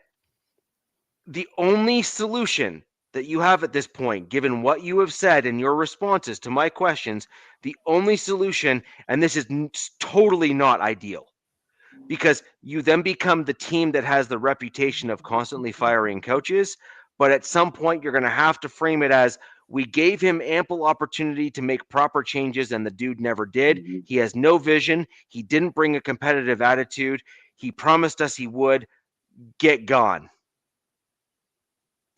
the only solution that you have at this point, given what you have said and your responses to my questions, the only solution, and this is totally not ideal, because you then become the team that has the reputation of constantly firing coaches. But at some point, you're going to have to frame it as, we gave him ample opportunity to make proper changes, and the dude never did. He has no vision. He didn't bring a competitive attitude. He promised us he would. Get gone.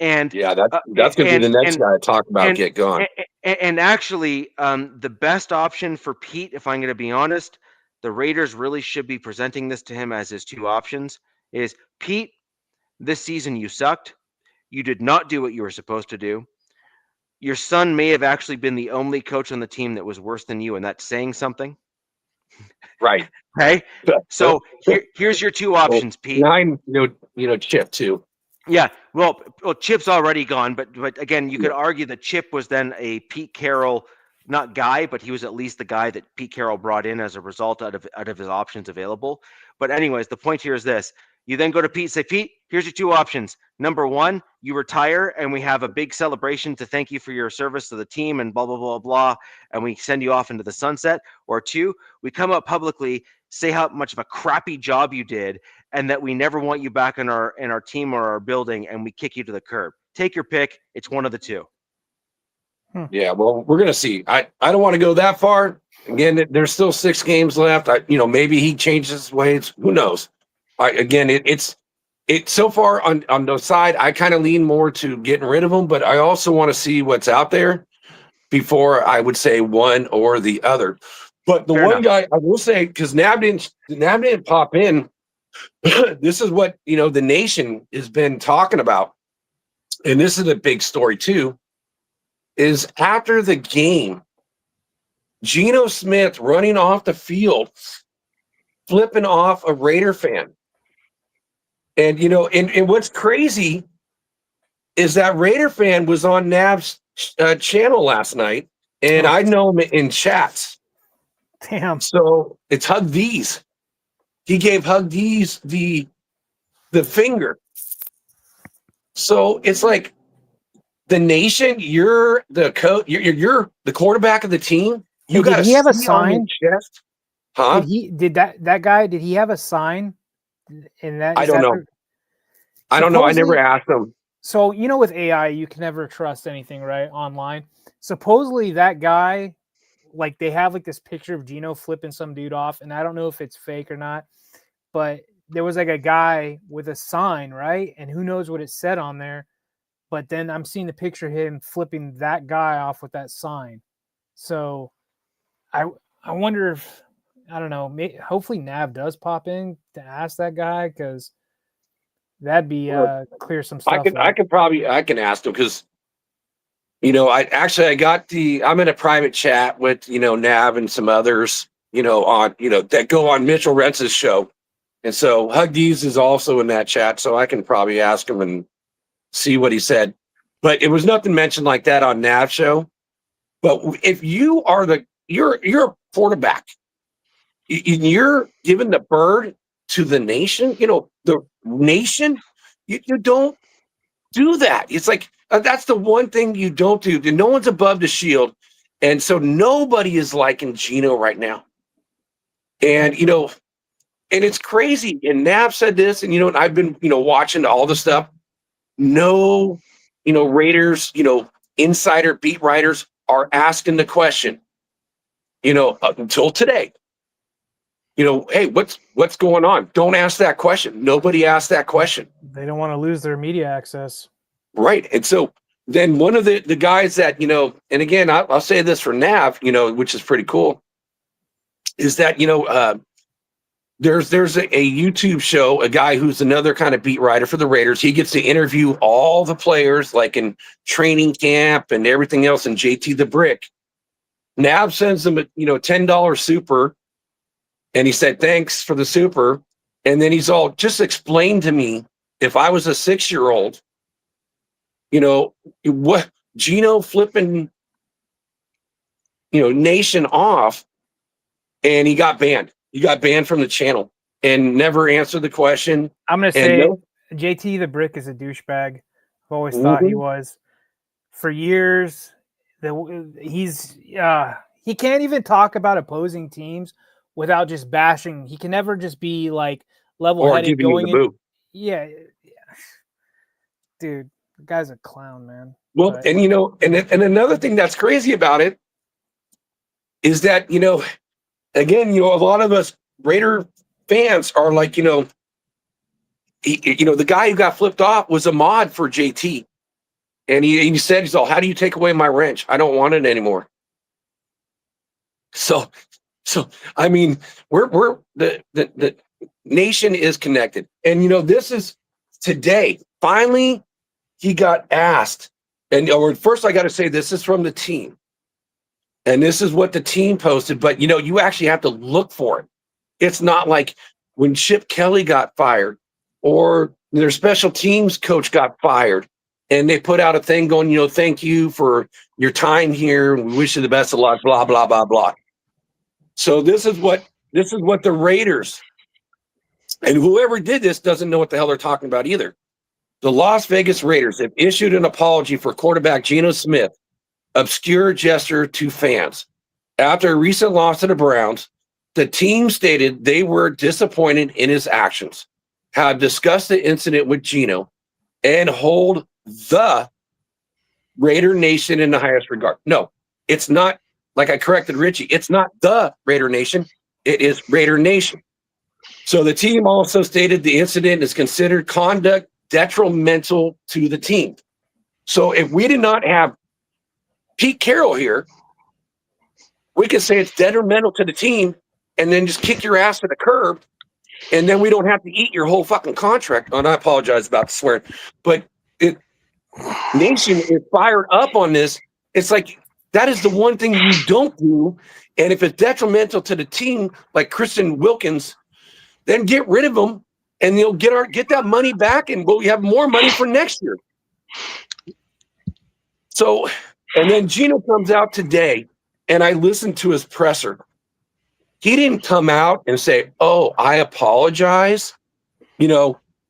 And yeah, that's going to be the next guy to talk about. Get gone. And actually, the best option for Pete, if I'm going to be honest, the Raiders really should be presenting this to him as his two options, is, Pete, this season you sucked. You did not do what you were supposed to do. Your son may have actually been the only coach on the team that was worse than you, and that's saying something. Right. Okay. So here's your two options, Pete. Chip too. Yeah. Well, Chip's already gone, but again, you could argue that Chip was then a Pete Carroll, not guy, but he was at least the guy that Pete Carroll brought in as a result out of his options available. But anyways, the point here is this. You then go to Pete and say, Pete, here's your two options. Number one, you retire and we have a big celebration to thank you for your service to the team and blah, blah, blah, blah, and we send you off into the sunset. Or two, we come out publicly, say how much of a crappy job you did and that we never want you back in our team or our building, and we kick you to the curb. Take your pick. It's one of the two. Yeah, well, we're going to see. I don't want to go that far. Again, there's still 6 games left. Maybe he changes his ways. Who knows? It's so far on the side, I kind of lean more to getting rid of him, but I also want to see what's out there before I would say one or the other. But the one guy I will say, because Nab didn't pop in, this is what the nation has been talking about, and this is a big story too. Is after the game, Geno Smith running off the field flipping off a Raider fan. And, you know, and what's crazy is that Raider fan was on Nav's channel last night, and I know him in chats. Damn. So it's Hug D's. He gave Hug D's the finger. So it's like the nation, you're the coach, you're the quarterback of the team. You got did he have a sign? Chest. Huh? Did that guy, did he have a sign in that? I don't know. I don't know. I never asked him. So, you know, with AI, you can never trust anything, right? Online. Supposedly that guy, like they have like this picture of Gino flipping some dude off, and I don't know if it's fake or not, but there was like a guy with a sign, right? And who knows what it said on there. But then I'm seeing the picture of him flipping that guy off with that sign. So I wonder if, I don't know, hopefully Nav does pop in to ask that guy, because that'd be clear some stuff. I can ask him, because, you know, I'm in a private chat with, you know, Nav and some others, you know, on, you know, that go on Mitchell Rentz's show. And so Hug D's is also in that chat, so I can probably ask him and see what he said. But it was nothing mentioned like that on Nav's show. But if you are you're a quarterback, you're giving the bird to the nation, you know, the nation, you don't do that. It's like, that's the one thing you don't do. No one's above the shield. And so nobody is liking Gino right now. And, you know, and it's crazy. And Nav said this, and, you know, I've been, you know, watching all the stuff. No, you know, Raiders, you know, insider beat writers are asking the question, you know, until today, you know, hey, what's going on? Don't ask that question. Nobody asked that question. They don't want to lose their media access. Right. And so then one of the guys that, you know, and again, I'll say this for Nav, you know, which is pretty cool, is that, you know, there's a YouTube show, a guy who's another kind of beat writer for the Raiders. He gets to interview all the players, like in training camp and everything else, and JT the Brick. Nav sends him a, you know, $10 super, and he said, thanks for the super. And then he's all, just explain to me, if I was a 6-year-old, you know, what Gino flipping, you know, nation off, and he got banned. He got banned from the channel and never answered the question. I'm going to say JT the Brick is a douchebag. I've always thought he was. For years, he can't even talk about opposing teams without just bashing. He can never just be like level-headed going in. Yeah. Dude, the guy's a clown, man. Well, but, and you know, and another thing that's crazy about it is that, you know, again, you know, a lot of us Raider fans are like, you know, the guy who got flipped off was a mod for JT. And he said, he's all, how do you take away my wrench? I don't want it anymore. So I mean, we're the nation is connected. And, you know, this is today. Finally, he got asked. And first, I got to say, this is from the team. And this is what the team posted. But, you know, you actually have to look for it. It's not like when Chip Kelly got fired or their special teams coach got fired and they put out a thing going, you know, thank you for your time here. We wish you the best of luck, blah, blah, blah, blah. So this is what the Raiders, and whoever did this doesn't know what the hell they're talking about either. The Las Vegas Raiders have issued an apology for quarterback Geno Smith, obscure gesture to fans. After a recent loss to the Browns, the team stated they were disappointed in his actions, have discussed the incident with Geno, and hold the Raider Nation in the highest regard. No, it's not, like I corrected Richie, it's not the Raider Nation, it is Raider Nation. So the team also stated the incident is considered conduct detrimental to the team. So if we did not have Pete Carroll here, we could say it's detrimental to the team and then just kick your ass to the curb, and then we don't have to eat your whole fucking contract. Oh, and I apologize about swearing, but Nation is fired up on this. It's like, that is the one thing you don't do. And if it's detrimental to the team, like Kristen Wilkins, then get rid of them, and you'll get that money back, and we'll have more money for next year. So, and then Gino comes out today, and I listened to his presser. He didn't come out and say, "Oh, I apologize."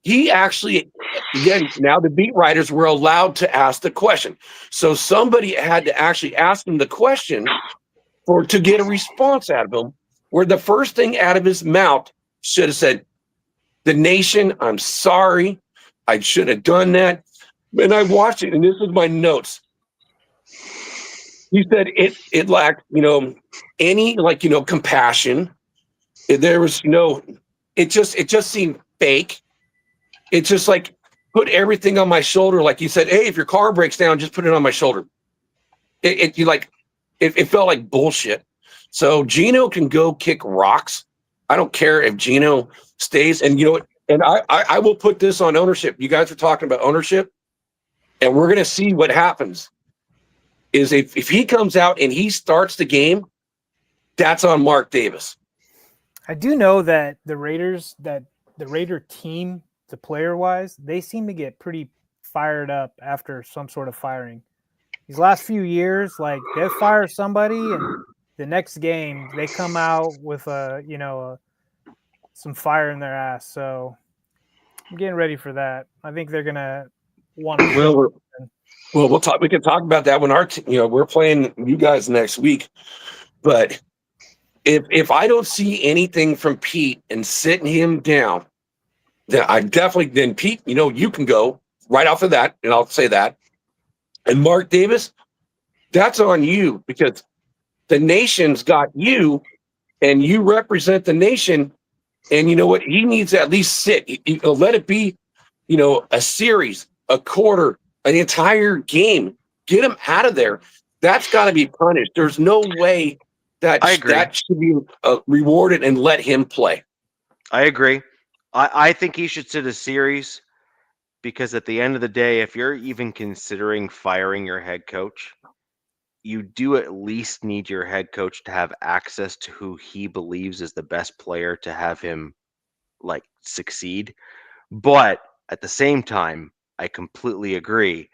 He actually, again, now the beat writers were allowed to ask the question. So somebody had to actually ask him the question to get a response out of him, where the first thing out of his mouth should have said, "The nation, I'm sorry. I should have done that." And I watched it, and this is my notes. He said it lacked, any compassion. There was it just seemed fake. It's just like, put everything on my shoulder. Like you said, hey, if your car breaks down, just put it on my shoulder. It felt like bullshit. So Gino can go kick rocks. I don't care if Gino stays. And and I will put this on ownership. You guys are talking about ownership, and we're gonna see what happens. Is if he comes out and he starts the game, that's on Mark Davis. I do know that the Raider team, the player wise, they seem to get pretty fired up after some sort of firing. These last few years, like, they fire somebody and the next game they come out with some fire in their ass. So I'm getting ready for that. I think they're gonna want to. Well, we can talk about that when we're playing you guys next week. But if I don't see anything from Pete and sitting him down, then Pete, you can go right off of that, and I'll say that. And Mark Davis, that's on you, because the nation's got you, and you represent the nation. And you know what? He needs to at least sit. Let it be, a series, a quarter, an entire game. Get him out of there. That's got to be punished. There's no way that should be rewarded and let him play. I agree. I think he should sit a series, because at the end of the day, if you're even considering firing your head coach, you do at least need your head coach to have access to who he believes is the best player to have him succeed. But at the same time, I completely agree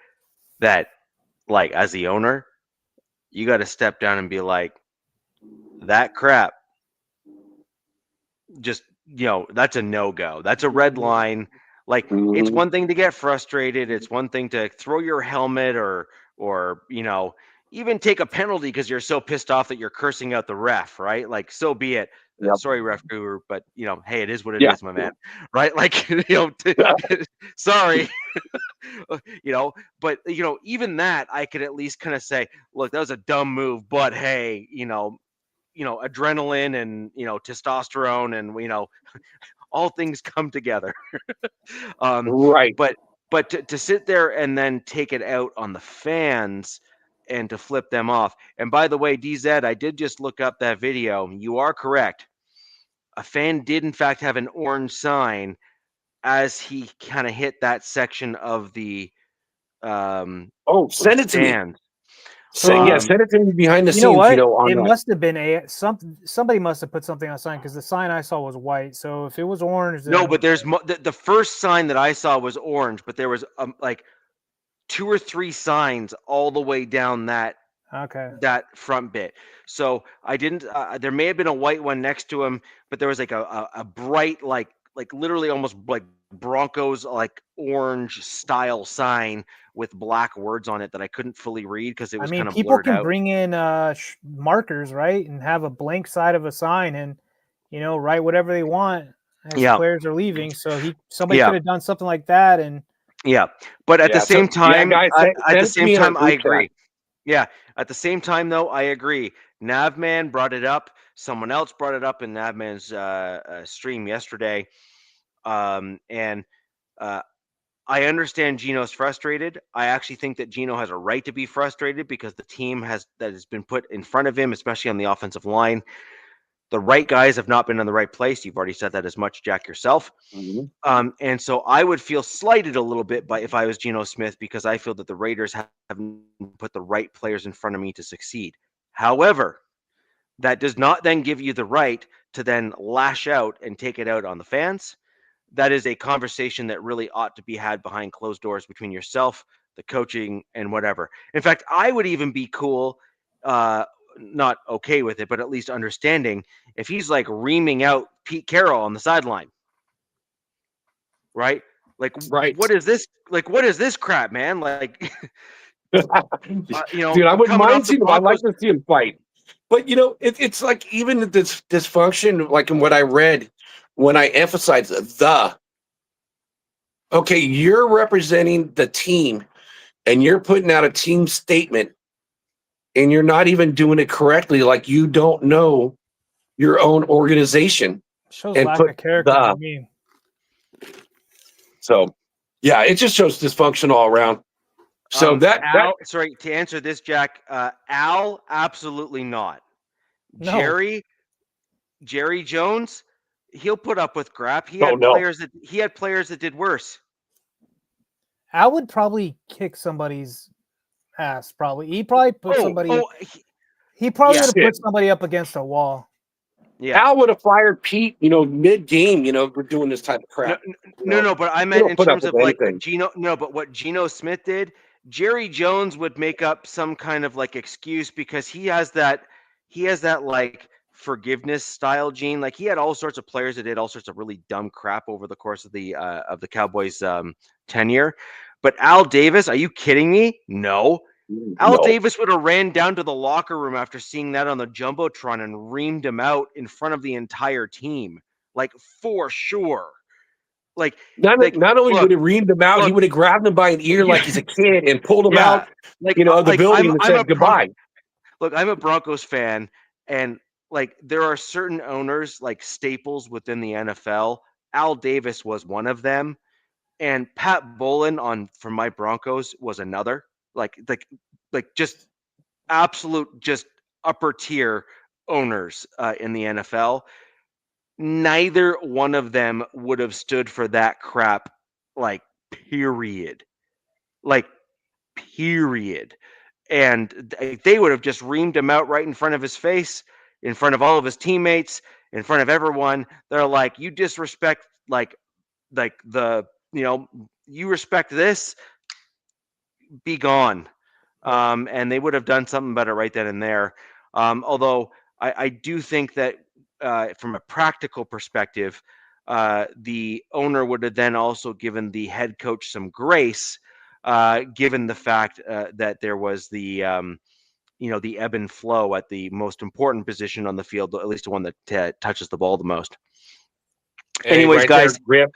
that, as the owner, you got to step down and be like, that crap, just, that's a no-go. That's a red line. It's one thing to get frustrated. It's one thing to throw your helmet or even take a penalty because you're so pissed off that you're cursing out the ref, right? So be it. Yep. Sorry, ref guru, but hey, it is what it is, my man. Right? Sorry. But even that, I could at least kind of say, look, that was a dumb move, but hey, adrenaline and testosterone and all things come together. Right. But to sit there and then take it out on the fans and to flip them off. And by the way, DZ, I did just look up that video. You are correct. A fan did in fact have an orange sign as he kind of hit that section of the send it to me. Send it to me behind the scenes. It must have been somebody must have put something on sign, because the sign I saw was white. So if it was orange, no. But there's the first sign that I saw was orange, but there was 2 or 3 signs all the way down that front bit. So I didn't. There may have been a white one next to him, but there was a bright literally almost like Broncos orange style sign with black words on it that I couldn't fully read because it was kind of blurred out. People can bring in markers, right, and have a blank side of a sign and write whatever they want as players are leaving. So somebody could have done something like that. And but at the same time, guys, I agree. Yeah, at the same time though, I agree. Navman brought it up. Someone else brought it up in Navman's stream yesterday. I understand Gino's frustrated. I actually think that Gino has a right to be frustrated because the team that has been put in front of him, especially on the offensive line, the right guys have not been in the right place. You've already said that as much, Jack, yourself. Mm-hmm. And so I would feel slighted a little bit if I was Geno Smith, because I feel that the Raiders haven't put the right players in front of me to succeed. However, that does not then give you the right to then lash out and take it out on the fans. That is a conversation that really ought to be had behind closed doors between yourself, the coaching, and whatever. In fact, I would even be cool, not okay with it, but at least understanding if he's like reaming out Pete Carroll on the sideline, right? Like, Right. what is this? Like, what is this crap, man? Like, Dude, I wouldn't mind seeing him. I'd like to see him fight. But, it's like even this dysfunction, like in what I read, when I emphasize okay, you're representing the team and you're putting out a team statement and you're not even doing it correctly. Like you don't know your own organization. Shows lack of character to me. So, yeah, it just shows dysfunction all around. So sorry, to answer this, Jack, Al, absolutely not. No. Jerry Jones, he'll put up with crap. He had players that did worse. Al would probably kick somebody's ass. Probably he probably put somebody. He probably would have put somebody up against a wall. Yeah, Al would have fired Pete. Mid game. We're doing this type of crap. No, but I meant in terms of like Geno. No, but what Geno Smith did, Jerry Jones would make up some kind of like excuse because he has that like forgiveness style gene. Like he had all sorts of players that did all sorts of really dumb crap over the course of the Cowboys tenure. But Al Davis, are you kidding me? No. Al Davis would have ran down to the locker room after seeing that on the Jumbotron and reamed him out in front of the entire team, like for sure. Like not only would he reamed him out, he would have grabbed him by an ear like he's a kid and pulled him out, like of the building and said goodbye. Look, I'm a Broncos fan, and like there are certain owners like staples within the NFL. Al Davis was one of them, and Pat Bowlen from my Broncos was another. Like just absolute, just upper tier owners in the NFL. Neither one of them would have stood for that crap, like period. And they would have just reamed him out right in front of his face, in front of all of his teammates, in front of everyone. They're like, you disrespect, you respect this, be gone. And they would have done something about it right then and there. Although I do think that from a practical perspective, the owner would have then also given the head coach some grace, given the fact that there was the ebb and flow at the most important position on the field, at least the one that touches the ball the most. Anyways, right guys, there,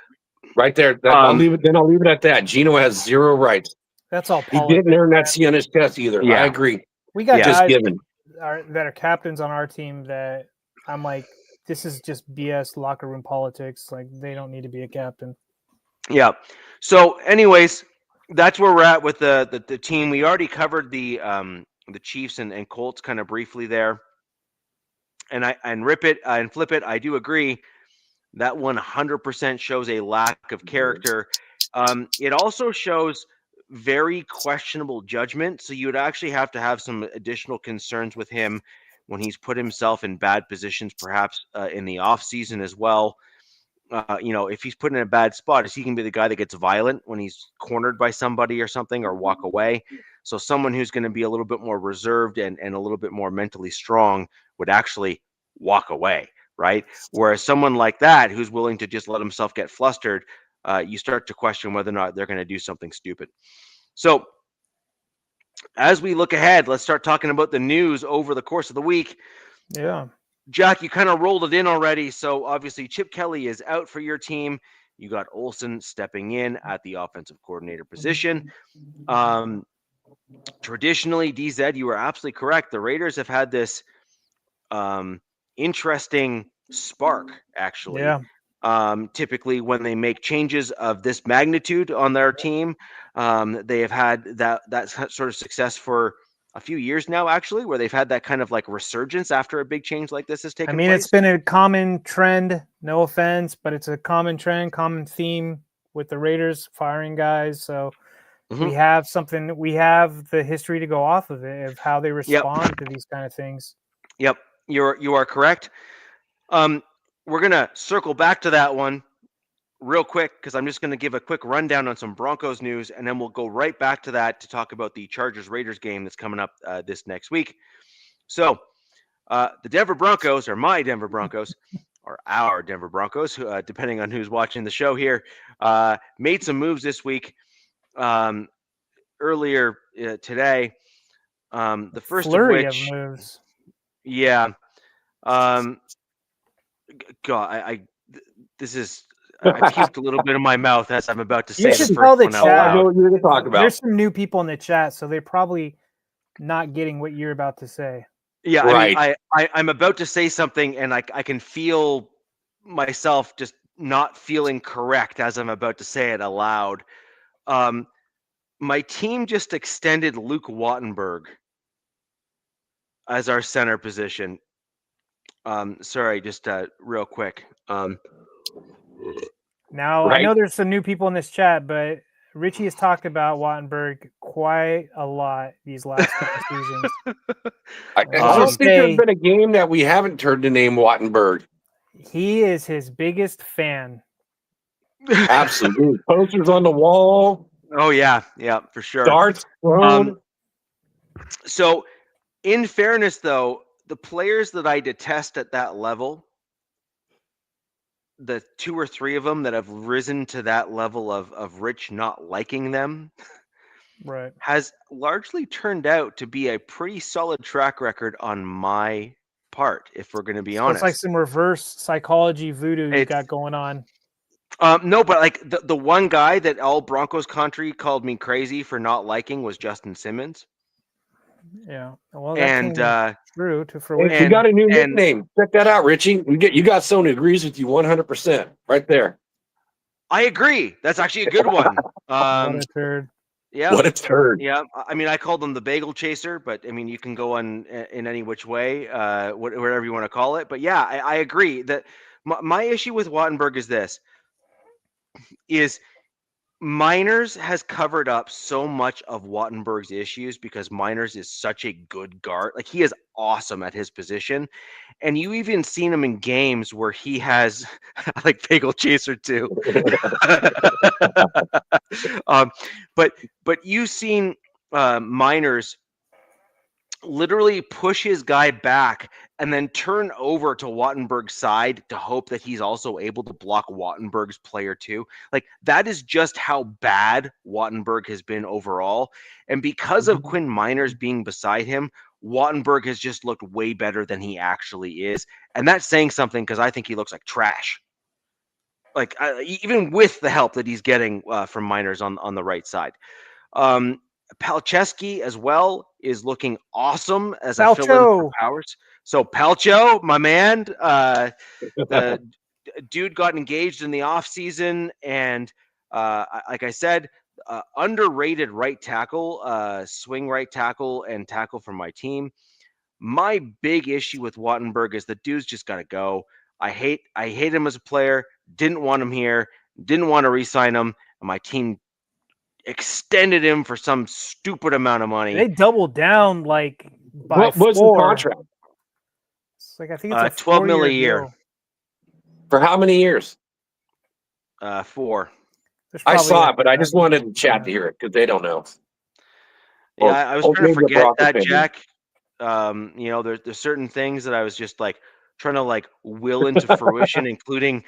right there. I'll leave it at that. Geno has zero rights. That's all. He didn't earn that C on his chest either. Yeah. I agree. We got guys that are captains on our team that I'm like, this is just BS locker room politics. Like they don't need to be a captain. Yeah. So, anyways, that's where we're at with the team. We already covered the Chiefs and Colts kind of briefly there. And rip it and flip it. I do agree that 100% shows a lack of character. It also shows very questionable judgment. So you would actually have to have some additional concerns with him when he's put himself in bad positions, perhaps in the off season as well. If he's put in a bad spot, is he going to be the guy that gets violent when he's cornered by somebody or something, or walk away? So someone who's going to be a little bit more reserved and a little bit more mentally strong would actually walk away, right? Whereas someone like that, who's willing to just let himself get flustered, you start to question whether or not they're going to do something stupid. So as we look ahead, let's start talking about the news over the course of the week. Yeah. Jack, you kind of rolled it in already. So obviously Chip Kelly is out for your team. You got Olsen stepping in at the offensive coordinator position. Traditionally, DZ, you were absolutely correct. The Raiders have had this interesting spark, actually. Yeah. Typically, when they make changes of this magnitude on their team, they have had that sort of success for a few years now, actually, where they've had that kind of like resurgence after a big change like this has taken place. It's been a common trend, no offense, but it's a common trend, common theme with the Raiders firing guys. So we have the history to go off of it, of how they respond to these kind of things. Yep. You are correct. We're gonna circle back to that one real quick because I'm just gonna give a quick rundown on some Broncos news, and then we'll go right back to that to talk about the Chargers Raiders game that's coming up this next week. So the Denver Broncos, or my Denver Broncos, or our Denver Broncos, depending on who's watching the show here, made some moves this week. Earlier today, the first Flurry of which, of moves. yeah, God, this is. I puked a little bit in my mouth as I'm about to say You the should first tell the one out Oh, I know loud. what you're going to talk about. There's some new people in the chat, so they're probably not getting what you're about to say. Yeah, Right. I mean, I'm about to say something, and I can feel myself just not feeling correct as I'm about to say it aloud. My team just extended Luke Wattenberg as our center position. Sorry, just real quick. Now, I Right. know there's some new people in this chat, but Richie has talked about Wattenberg quite a lot these last couple seasons. I don't think there's been a game that we haven't heard the name Wattenberg. He is his biggest fan. Absolutely. Posters on the wall. Oh yeah, for sure. Darts thrown. So, in fairness, though, the players that I detest at that level, the 2 or 3 of them that have risen to that level of Rich not liking them, right, has largely turned out to be a pretty solid track record on my part, if we're going to be honest. It's like some reverse psychology voodoo you got going on. No, but like the one guy that all Broncos country called me crazy for not liking was Justin Simmons. Yeah, well, that came true to fruition. We got a new nickname. Check that out, Richie. You got someone who agrees with you 100% right there. I agree. That's actually a good one. What a turd. Yeah. What a turd. Yeah. I mean, I called him the bagel chaser, but I mean, you can go on in any which way, whatever you want to call it. But yeah, I agree that my issue with Wattenberg is this: Miners has covered up so much of Wattenberg's issues because Miners is such a good guard. Like, he is awesome at his position. And you even seen him in games where he has like bagel chaser too. But you've seen Miners literally push his guy back and then turn over to Wattenberg's side to hope that he's also able to block Wattenberg's player too. Like, that is just how bad Wattenberg has been overall. And because of Quinn Miners being beside him, Wattenberg has just looked way better than he actually is. And that's saying something because I think he looks like trash. Like, even with the help that he's getting from Miners on the right side. Palczewski as well is looking awesome as a fill-in for Powers. So Palcho, my man, the dude got engaged in the offseason, and like I said, underrated right tackle, swing right tackle, and tackle for my team. My big issue with Wattenberg is the dude's just got to go. I hate him as a player. Didn't want him here. Didn't want to re-sign him. And my team extended him for some stupid amount of money. They doubled down like by what was the contract? It's like, I think it's a 12 mil a year. Deal. For how many years? 4. I saw it, but I just wanted to chat to hear it because they don't know. Yeah, I was trying to forget that, Jack. You know, there's certain things that I was just like trying to like will into fruition, including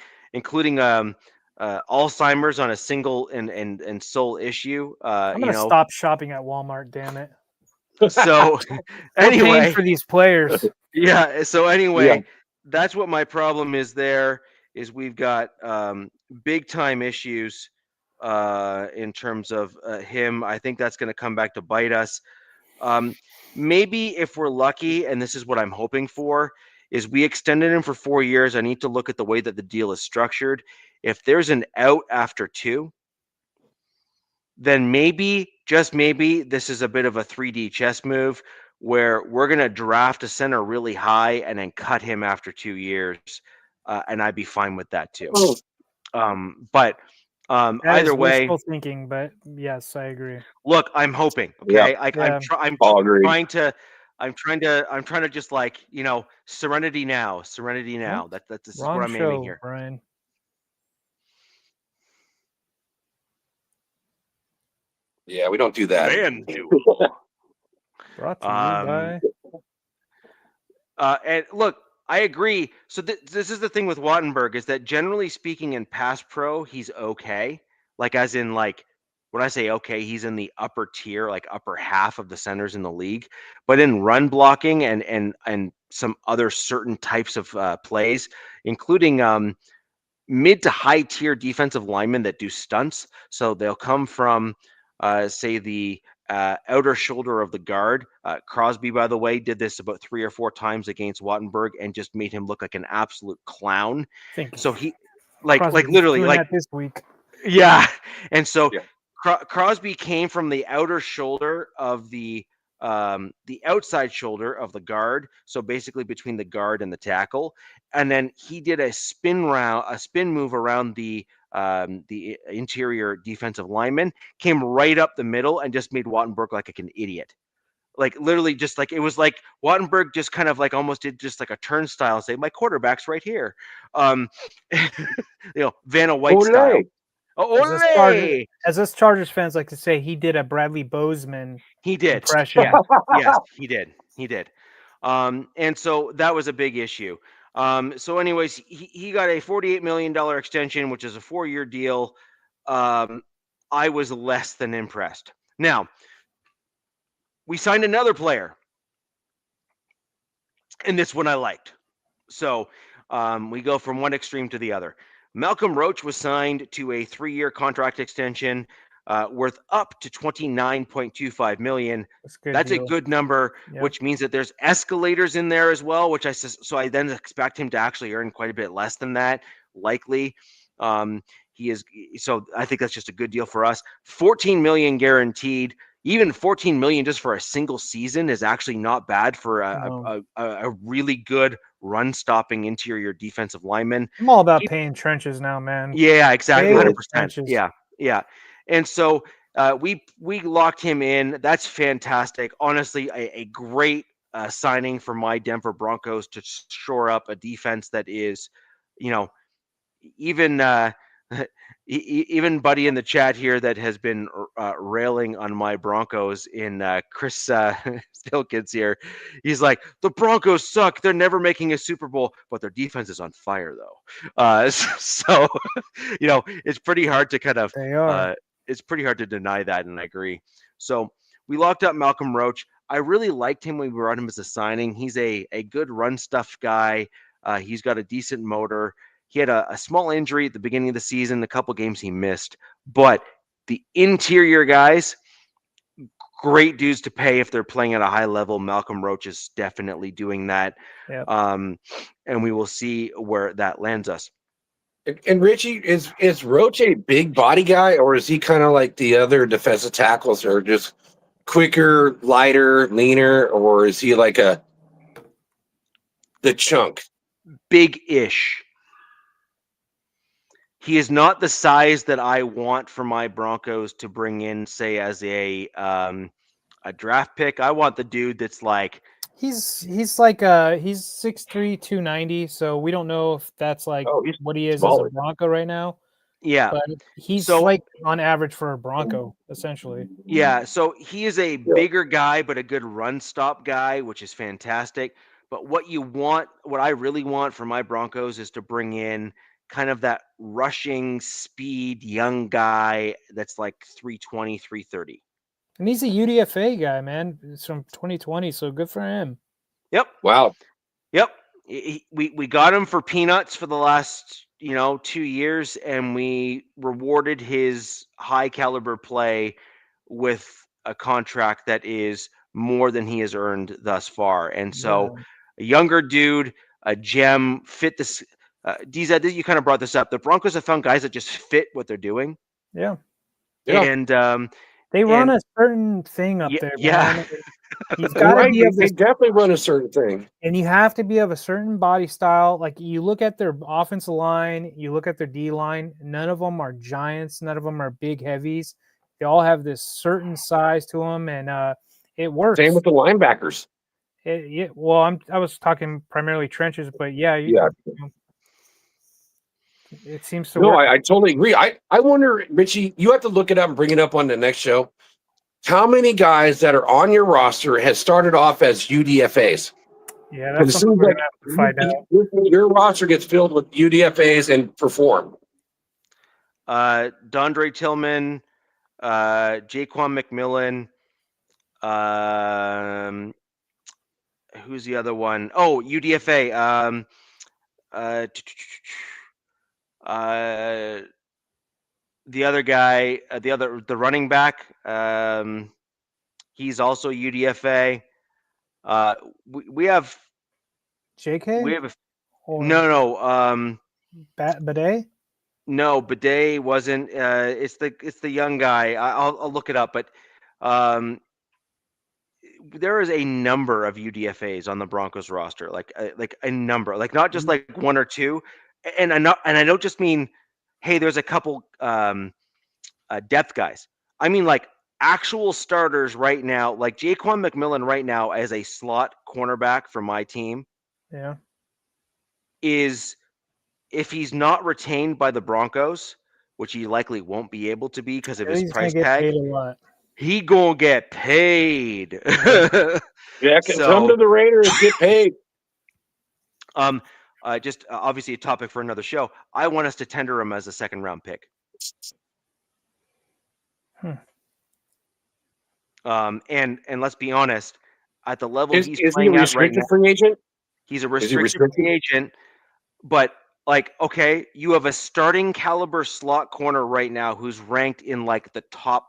Alzheimer's on a single and sole issue. I'm gonna stop shopping at Walmart. Damn it. So anyway, for these players. Yeah. So anyway, that's what my problem is. There is we've got big time issues in terms of him. I think that's going to come back to bite us. Maybe if we're lucky, and this is what I'm hoping for, is we extended him for 4 years. I need to look at the way that the deal is structured. If there's an out after 2, then maybe, just maybe, this is a bit of a 3D chess move where we're going to draft a center really high and then cut him after 2 years. And I'd be fine with that too. But either way, wishful thinking, but yes, I agree. Look, I'm hoping. Okay, I'm I'm trying to just like, serenity now. Well, This is wrong what I'm aiming show, here. Brian. Yeah, we don't do that. Brought to you by. And look, I agree. So this is the thing with Wattenberg is that generally speaking in pass pro, he's okay. Like as in like when I say okay, he's in the upper tier, like upper half of the centers in the league. But in run blocking and some other certain types of plays, including mid to high tier defensive linemen that do stunts. So they'll come from, say, the outer shoulder of the guard. Crosby, by the way, did this about 3 or 4 times against Wattenberg and just made him look like an absolute clown. So he, like literally, doing like that this week. yeah. And so Yeah. Crosby came from the outer shoulder of the outside shoulder of the guard, so basically between the guard and the tackle, and then he did a spin move around the interior defensive lineman, came right up the middle and just made Wattenberg like an idiot. Like literally just like it was like Wattenberg just kind of like almost did just like a turnstile and say, my quarterback's right here. Vanna White Ole. style. As us Chargers fans like to say, he did a Bradley Bozeman He did. impression. Yeah. Yes, he did. He did. And so that was a big issue. So anyways, he got a $48 million extension, which is a 4-year deal. I was less than impressed. Now, we signed another player, and this one I liked. So we go from one extreme to the other. Malcolm Roach was signed to a 3-year contract extension worth up to $29.25 million. That's a good number, which means that there's escalators in there as well, so I then expect him to actually earn quite a bit less than that, likely. He is, so I think that's just a good deal for us. $14 million guaranteed. Even $14 million just for a single season is actually not bad for a really good run-stopping interior defensive lineman. I'm all about paying trenches now, man. Yeah, exactly, 100%. Trenches. Yeah. And so we locked him in. That's fantastic. Honestly, a great signing for my Denver Broncos to shore up a defense that is, even even buddy in the chat here that has been railing on my Broncos in Chris Stilkins here. He's like, the Broncos suck. They're never making a Super Bowl, but their defense is on fire though. So, it's pretty hard to kind of, it's pretty hard to deny that. And I agree. So we locked up Malcolm Roach. I really liked him when we brought him as a signing. He's a good run stuff guy. He's got a decent motor. He had a small injury at the beginning of the season, a couple games he missed. But the interior guys, great dues to pay if they're playing at a high level. Malcolm Roach is definitely doing that. Yep. And we will see where that lands us. And Richie, is Roach a big body guy, or is he kind of like the other defensive tackles, or just quicker, lighter, leaner, or is he like the chunk? Big-ish. He is not the size that I want for my Broncos to bring in, say, as a draft pick. I want the dude that's like he's like he's 6'3", 290. So we don't know if that's like what he is smaller as a Bronco right now. Yeah, but he's like on average for a Bronco, essentially. Yeah, so he is a bigger guy, but a good run stop guy, which is fantastic. But what I really want for my Broncos is to bring in kind of that rushing speed young guy that's like 320, 330. And he's a UDFA guy, man. It's from 2020, so good for him. Yep. Wow. Yep. We got him for peanuts for the last 2 years, and we rewarded his high caliber play with a contract that is more than he has earned thus far. And so a younger dude, a gem, fit this. DZ, you kind of brought this up. The Broncos have found guys that just fit what they're doing. Yeah. And they run a certain thing up there. Yeah. Man. He's got to be of they definitely run a certain thing. And you have to be of a certain body style. Like you look at their offensive line, you look at their D line, none of them are giants, none of them are big heavies. They all have this certain size to them, and it works. Same with the linebackers. Yeah, well, I was talking primarily trenches, but yeah, it seems to No, work. I totally agree. I wonder, Richie, you have to look it up and bring it up on the next show. How many guys that are on your roster has started off as UDFAs? Yeah, Because that's it something seems we're like gonna have to find out. your roster gets filled with UDFAs and perform. Dondre Tillman, Jaquan McMillan. Who's the other one? Oh, UDFA. Uh, the other guy, the running back. He's also UDFA. We have JK a or no. Bidet? No, Bidet wasn't. It's the young guy. I'll look it up, but um, there is a number of UDFAs on the Broncos roster, like a number, like not just like one or two, and I don't just mean, hey, there's a couple depth guys. I mean like actual starters right now, like Jaquan McMillan right now as a slot cornerback for my team Yeah, is, if he's not retained by the Broncos, which he likely won't be able to be because of his he's gonna price get tag, paid a lot. he gonna get paid. Yeah, come to So the Raiders, get paid. just obviously a topic for another show. I want us to tender him as a second round pick. And let's be honest, at the level Is he's he a playing at right restricted now, free agent? he's a Is he restricted restricted? free agent. But like, okay, you have a starting caliber slot corner right now who's ranked in like the top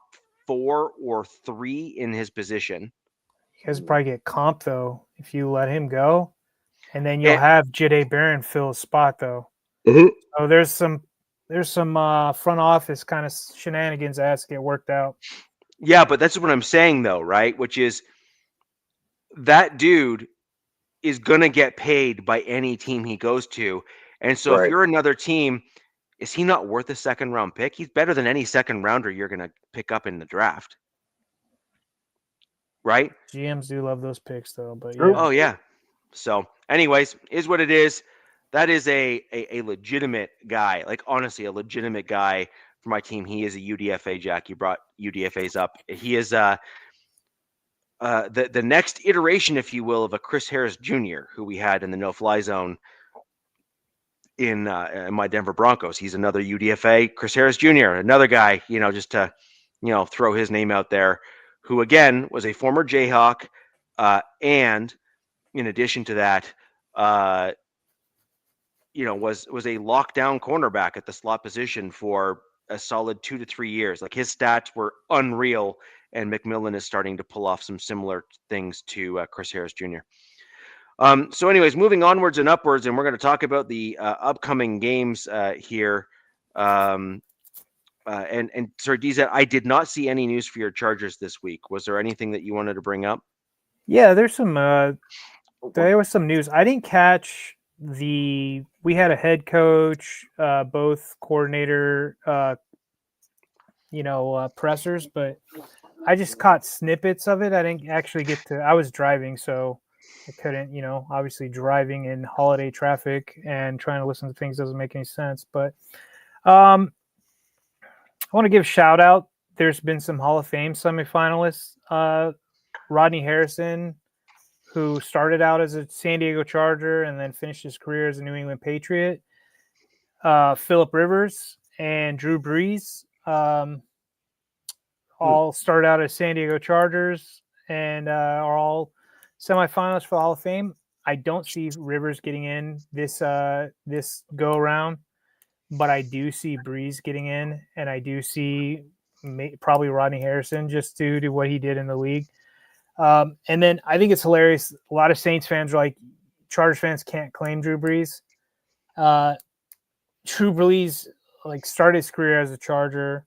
4 or 3 in his position. You guys probably get comp though if you let him go, and then you'll And, have Jide Barron fill his spot though. Mhm. So there's some front office kind of shenanigans that has to get worked out. yeah, but that's what I'm saying though, right? Which is that dude is going to get paid by any team he goes to. And so if Right. you're another team, is he not worth a second round pick? He's better than any second rounder you're going to pick up in the draft. Right? GMs do love those picks though, but True. yeah. Oh yeah. So anyways, is what it is. That is a legitimate guy. Like honestly, a legitimate guy for my team. He is a UDFA, Jack. You brought UDFAs up. He is the next iteration, if you will, of a Chris Harris Jr., who we had in the no-fly zone in my Denver Broncos. He's another UDFA, Chris Harris Jr., another guy, just to, throw his name out there, who again was a former Jayhawk, and in addition to that, was a lockdown cornerback at the slot position for a solid 2 to 3 years. Like his stats were unreal, and McMillan is starting to pull off some similar things to Chris Harris Jr. So anyways, moving onwards and upwards, and we're going to talk about the upcoming games here. And sorry, DZ, I did not see any news for your Chargers this week. Was there anything that you wanted to bring up? Yeah, there's some there was some news. I didn't catch we had a head coach, both coordinator pressers, but I just caught snippets of it. I didn't actually get to, I was driving, so I couldn't, obviously driving in holiday traffic and trying to listen to things doesn't make any sense. But I want to give a shout out. There's been some Hall of Fame semifinalists. Rodney Harrison, who started out as a San Diego Charger and then finished his career as a New England Patriot. Phillip Rivers and Drew Brees all started out as San Diego Chargers and are all semifinalists for the Hall of Fame. I don't see Rivers getting in this go around, but I do see Brees getting in, and I do see probably Rodney Harrison just due to what he did in the league. And then I think it's hilarious. A lot of Saints fans are like, Chargers fans can't claim Drew Brees. Drew Brees started his career as a Charger.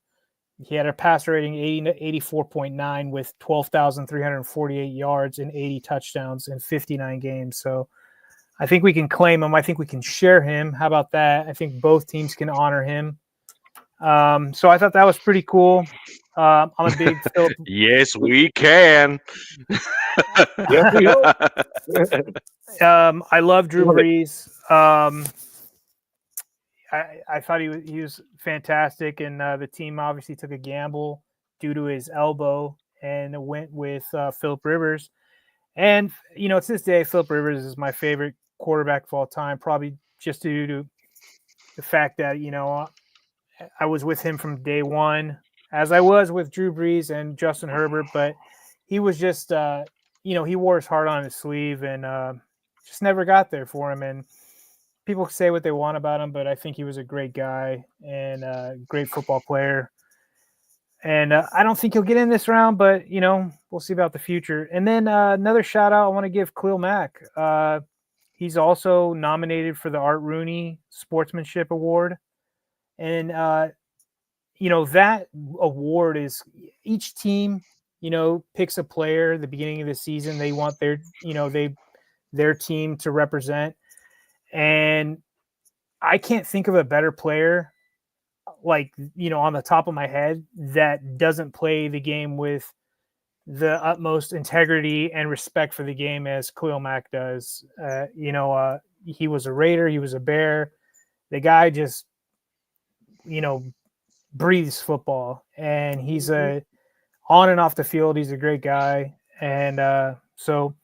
He had a passer rating 84.9 with 12,348 yards and 80 touchdowns in 59 games. So I think we can claim him. I think we can share him. How about that? I think both teams can honor him. So I thought that was pretty cool. I'm a big Philip. Yes, we can. Yes, we hope. I love Drew Love it. Brees. I thought he was fantastic, and the team obviously took a gamble due to his elbow and went with Philip Rivers. And to this day, Philip Rivers is my favorite quarterback of all time, probably just due to the fact that I was with him from day one, as I was with Drew Brees and Justin Herbert. But he was just, he wore his heart on his sleeve, and just never got there for him. And people say what they want about him, but I think he was a great guy and a great football player. And I don't think he'll get in this round, but we'll see about the future. And then another shout out I want to give Khalil Mack. He's also nominated for the Art Rooney Sportsmanship Award, and that award is each team picks a player at the beginning of the season they want their team to represent, and I can't think of a better player on the top of my head that doesn't play the game with the utmost integrity and respect for the game as Khalil Mack does. He was a Raider, he was a Bear. The guy just, breathes football, and he's on and off the field. He's a great guy. And so,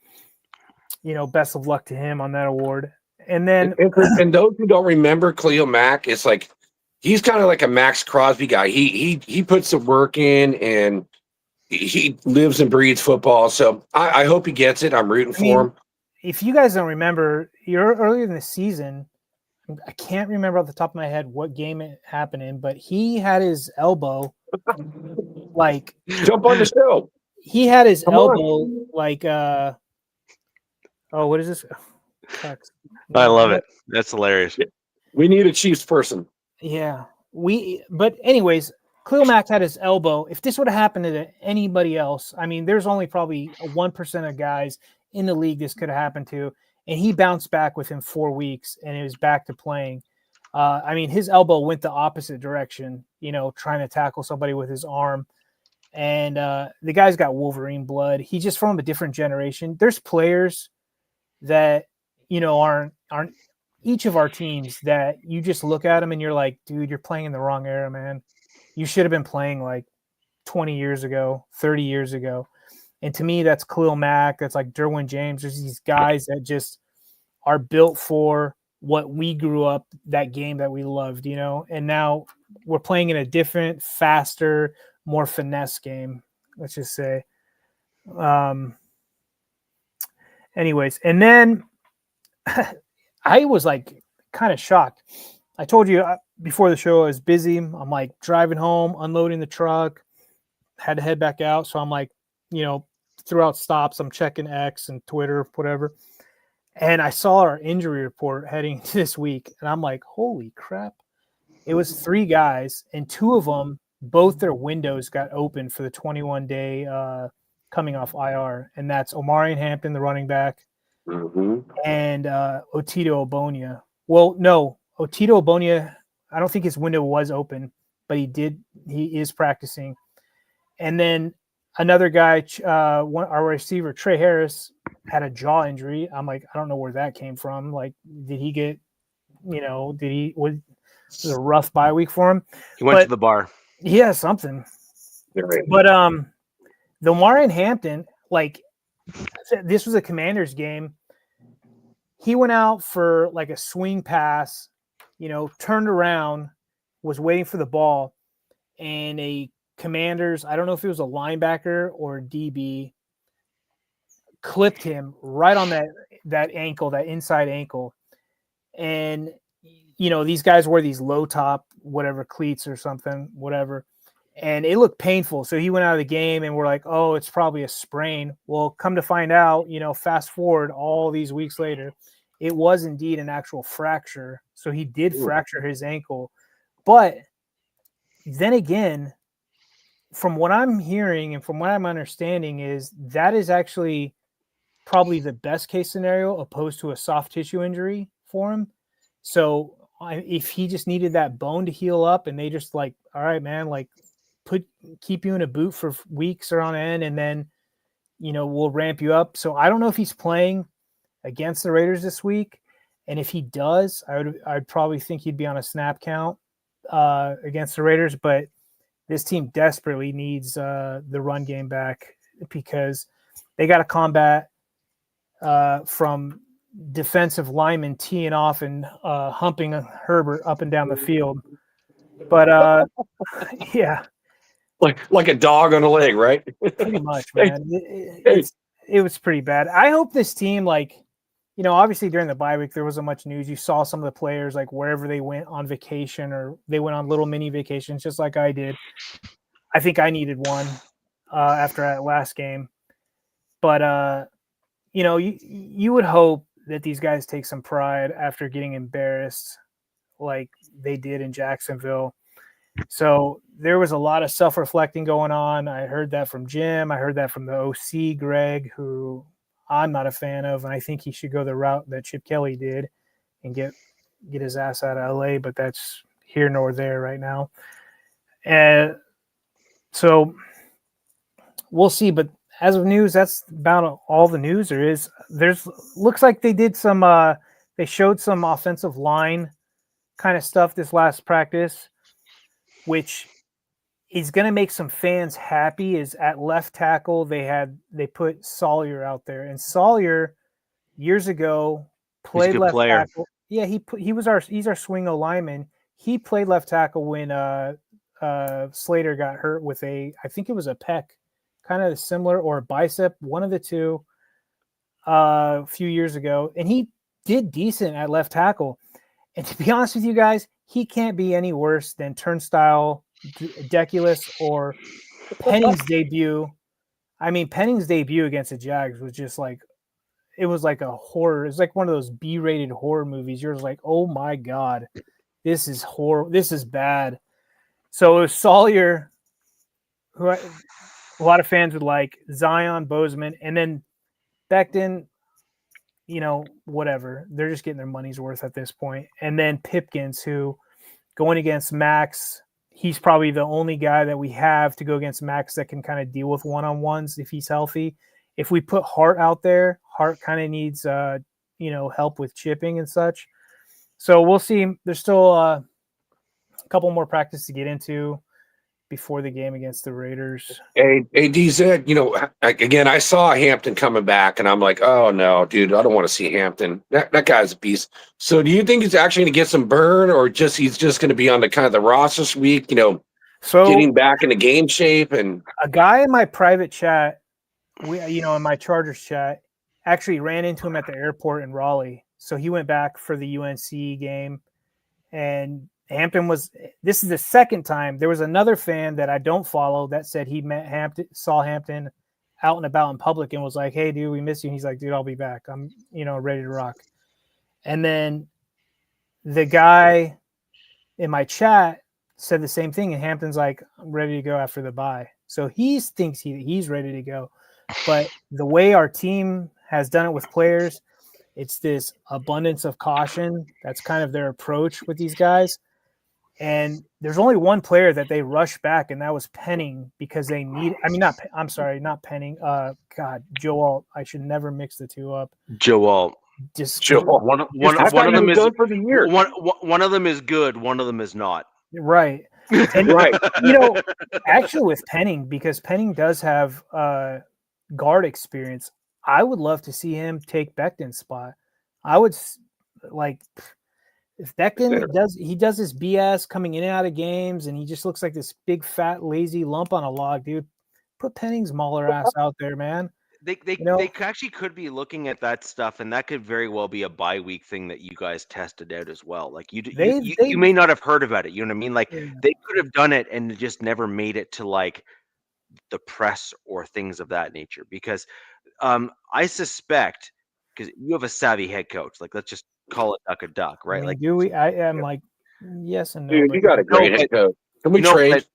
best of luck to him on that award. And then, and those who don't remember Khalil Mack, it's like he's kind of like a Max Crosby guy. He puts the work in, and he lives and breathes football. So I hope he gets it. I'm rooting for him. If you guys don't remember, earlier in the season, I can't remember off the top of my head what game it happened in, but he had his elbow jump on the show. He had his elbow what is this? I love it. That's hilarious. We need a Chiefs person. Yeah. But anyways, Khalil Mack had his elbow. If this would have happened to anybody else, I mean, there's only probably 1% of guys in the league this could have happened to. And he bounced back within 4 weeks, and he was back to playing. His elbow went the opposite direction, trying to tackle somebody with his arm. And the guy's got Wolverine blood. He's just from a different generation. There's players that, aren't each of our teams that you just look at them and you're like, dude, you're playing in the wrong era, man. You should have been playing like 20 years ago, 30 years ago. And to me, that's Khalil Mack. That's like Derwin James. There's these guys that just are built for what we grew up, that game that we loved, and now we're playing in a different, faster, more finesse game, let's just say. Anyways, and then I was kind of shocked. I told you before the show I was busy. I'm driving home, unloading the truck, had to head back out. So I'm throughout stops, I'm checking X and Twitter, whatever. And I saw our injury report heading into this week. And I'm like, holy crap. It was 3 guys, and 2 of them, both their windows got open for the 21-day coming off IR. And that's Omarion Hampton, the running back, and Otito Ogbonnia. Well, no, Otito Ogbonnia, I don't think his window was open, but he is practicing. And then another guy, our receiver, Trey Harris, had a jaw injury. I'm like, I don't know where that came from. Did he get, was it a rough bye week for him? He went to the bar. Yeah, something. But the Omarion Hampton, this was a Commanders game. He went out for a swing pass, turned around, was waiting for the ball, and a Commanders, I don't know if it was a linebacker or a DB, clipped him right on that ankle, that inside ankle. And, these guys wear these low top, whatever, cleats or something, whatever. And it looked painful. So he went out of the game, and we're like, oh, it's probably a sprain. Well, come to find out, fast forward all these weeks later, it was indeed an actual fracture. So he did fracture his ankle. But then again, from what I'm hearing and from what I'm understanding is that is actually probably the best case scenario opposed to a soft tissue injury for him. So if he just needed that bone to heal up, and they just like, all right, man, like keep you in a boot for weeks or on end, and then we'll ramp you up. So I don't know if he's playing against the Raiders this week, and if he does, I'd probably think he'd be on a snap count against the Raiders. But this team desperately needs the run game back, because they got to combat from defensive linemen teeing off and humping Herbert up and down the field. But yeah, like a dog on a leg, right? Pretty much, man. It was pretty bad. I hope this team, like, obviously during the bye week there wasn't much news. You saw some of the players like wherever they went on vacation, or they went on little mini vacations, just like I did. I think I needed one after that last game. But you would hope that these guys take some pride after getting embarrassed like they did in Jacksonville. So there was a lot of self-reflecting going on. I heard that from Jim. I heard that from the OC, Greg, who I'm not a fan of, and I think he should go the route that Chip Kelly did and get his ass out of LA, but that's here nor there right now. And so we'll see. But as of news, that's about all the news there is. Looks like they did some they showed some offensive line kind of stuff this last practice, which is going to make some fans happy. Is at left tackle they put Sawyer out there, and Sawyer years ago played left tackle. Yeah, he's our swing lineman. He played left tackle when Slater got hurt with I think it was a pec, kind of similar, or a bicep, one of the two, a few years ago, and he did decent at left tackle. And to be honest with you guys, he can't be any worse than Turnstile, Deculus, or Penning's debut. I mean, Penning's debut against the Jags was just like, it was like a horror. It's like one of those B-rated horror movies. You're just like, oh my God, this is horror. This is bad. So it was Sawyer, who a lot of fans would like, Zion, Bozeman, and then Becton, whatever. They're just getting their money's worth at this point. And then Pipkins, who going against Max, he's probably the only guy that we have to go against Max that can kind of deal with one-on-ones if he's healthy. If we put Hart out there, Hart kind of needs, help with chipping and such. So we'll see. There's still a couple more practice to get into before the game against the Raiders. Hey, DZ, again, I saw Hampton coming back, and I'm like, oh no, dude, I don't want to see Hampton. That guy's a beast. So do you think he's actually going to get some burn, or he's just going to be on the kind of the roster this week, so getting back into game shape? And a guy in my private chat, in my Chargers chat, actually ran into him at the airport in Raleigh. So he went back for the UNC game, and Hampton this is the second time. There was another fan that I don't follow that said he saw Hampton out and about in public and was like, hey, dude, we miss you. And he's like, dude, I'll be back. I'm, ready to rock. And then the guy in my chat said the same thing. And Hampton's like, I'm ready to go after the bye. So he thinks he's ready to go. But the way our team has done it with players, it's this abundance of caution. That's kind of their approach with these guys. And there's only one player that they rushed back, and that was Penning, because they need. I mean, not Penning. God, Joe Alt. I should never mix the two up. Joe Alt. Just Joe Alt. One of them is done for the year. One of them is good. One of them is not. Right. And right. Actually, with Penning, because Penning does have guard experience, I would love to see him take Becton's spot. I would like. If Becton does this BS coming in and out of games, and he just looks like this big, fat, lazy lump on a log, dude, put Penning's mauler ass out there, man. They actually could be looking at that stuff, and that could very well be a bye week thing that you guys tested out as well. Like you may not have heard about it. You know what I mean? Like they could have done it and just never made it to like the press or things of that nature. Because I suspect, because you have a savvy head coach, like let's just call it duck a duck, right? I mean, like, do we? I am like, yes and no. Dude, you got a great head coach. Can we trade?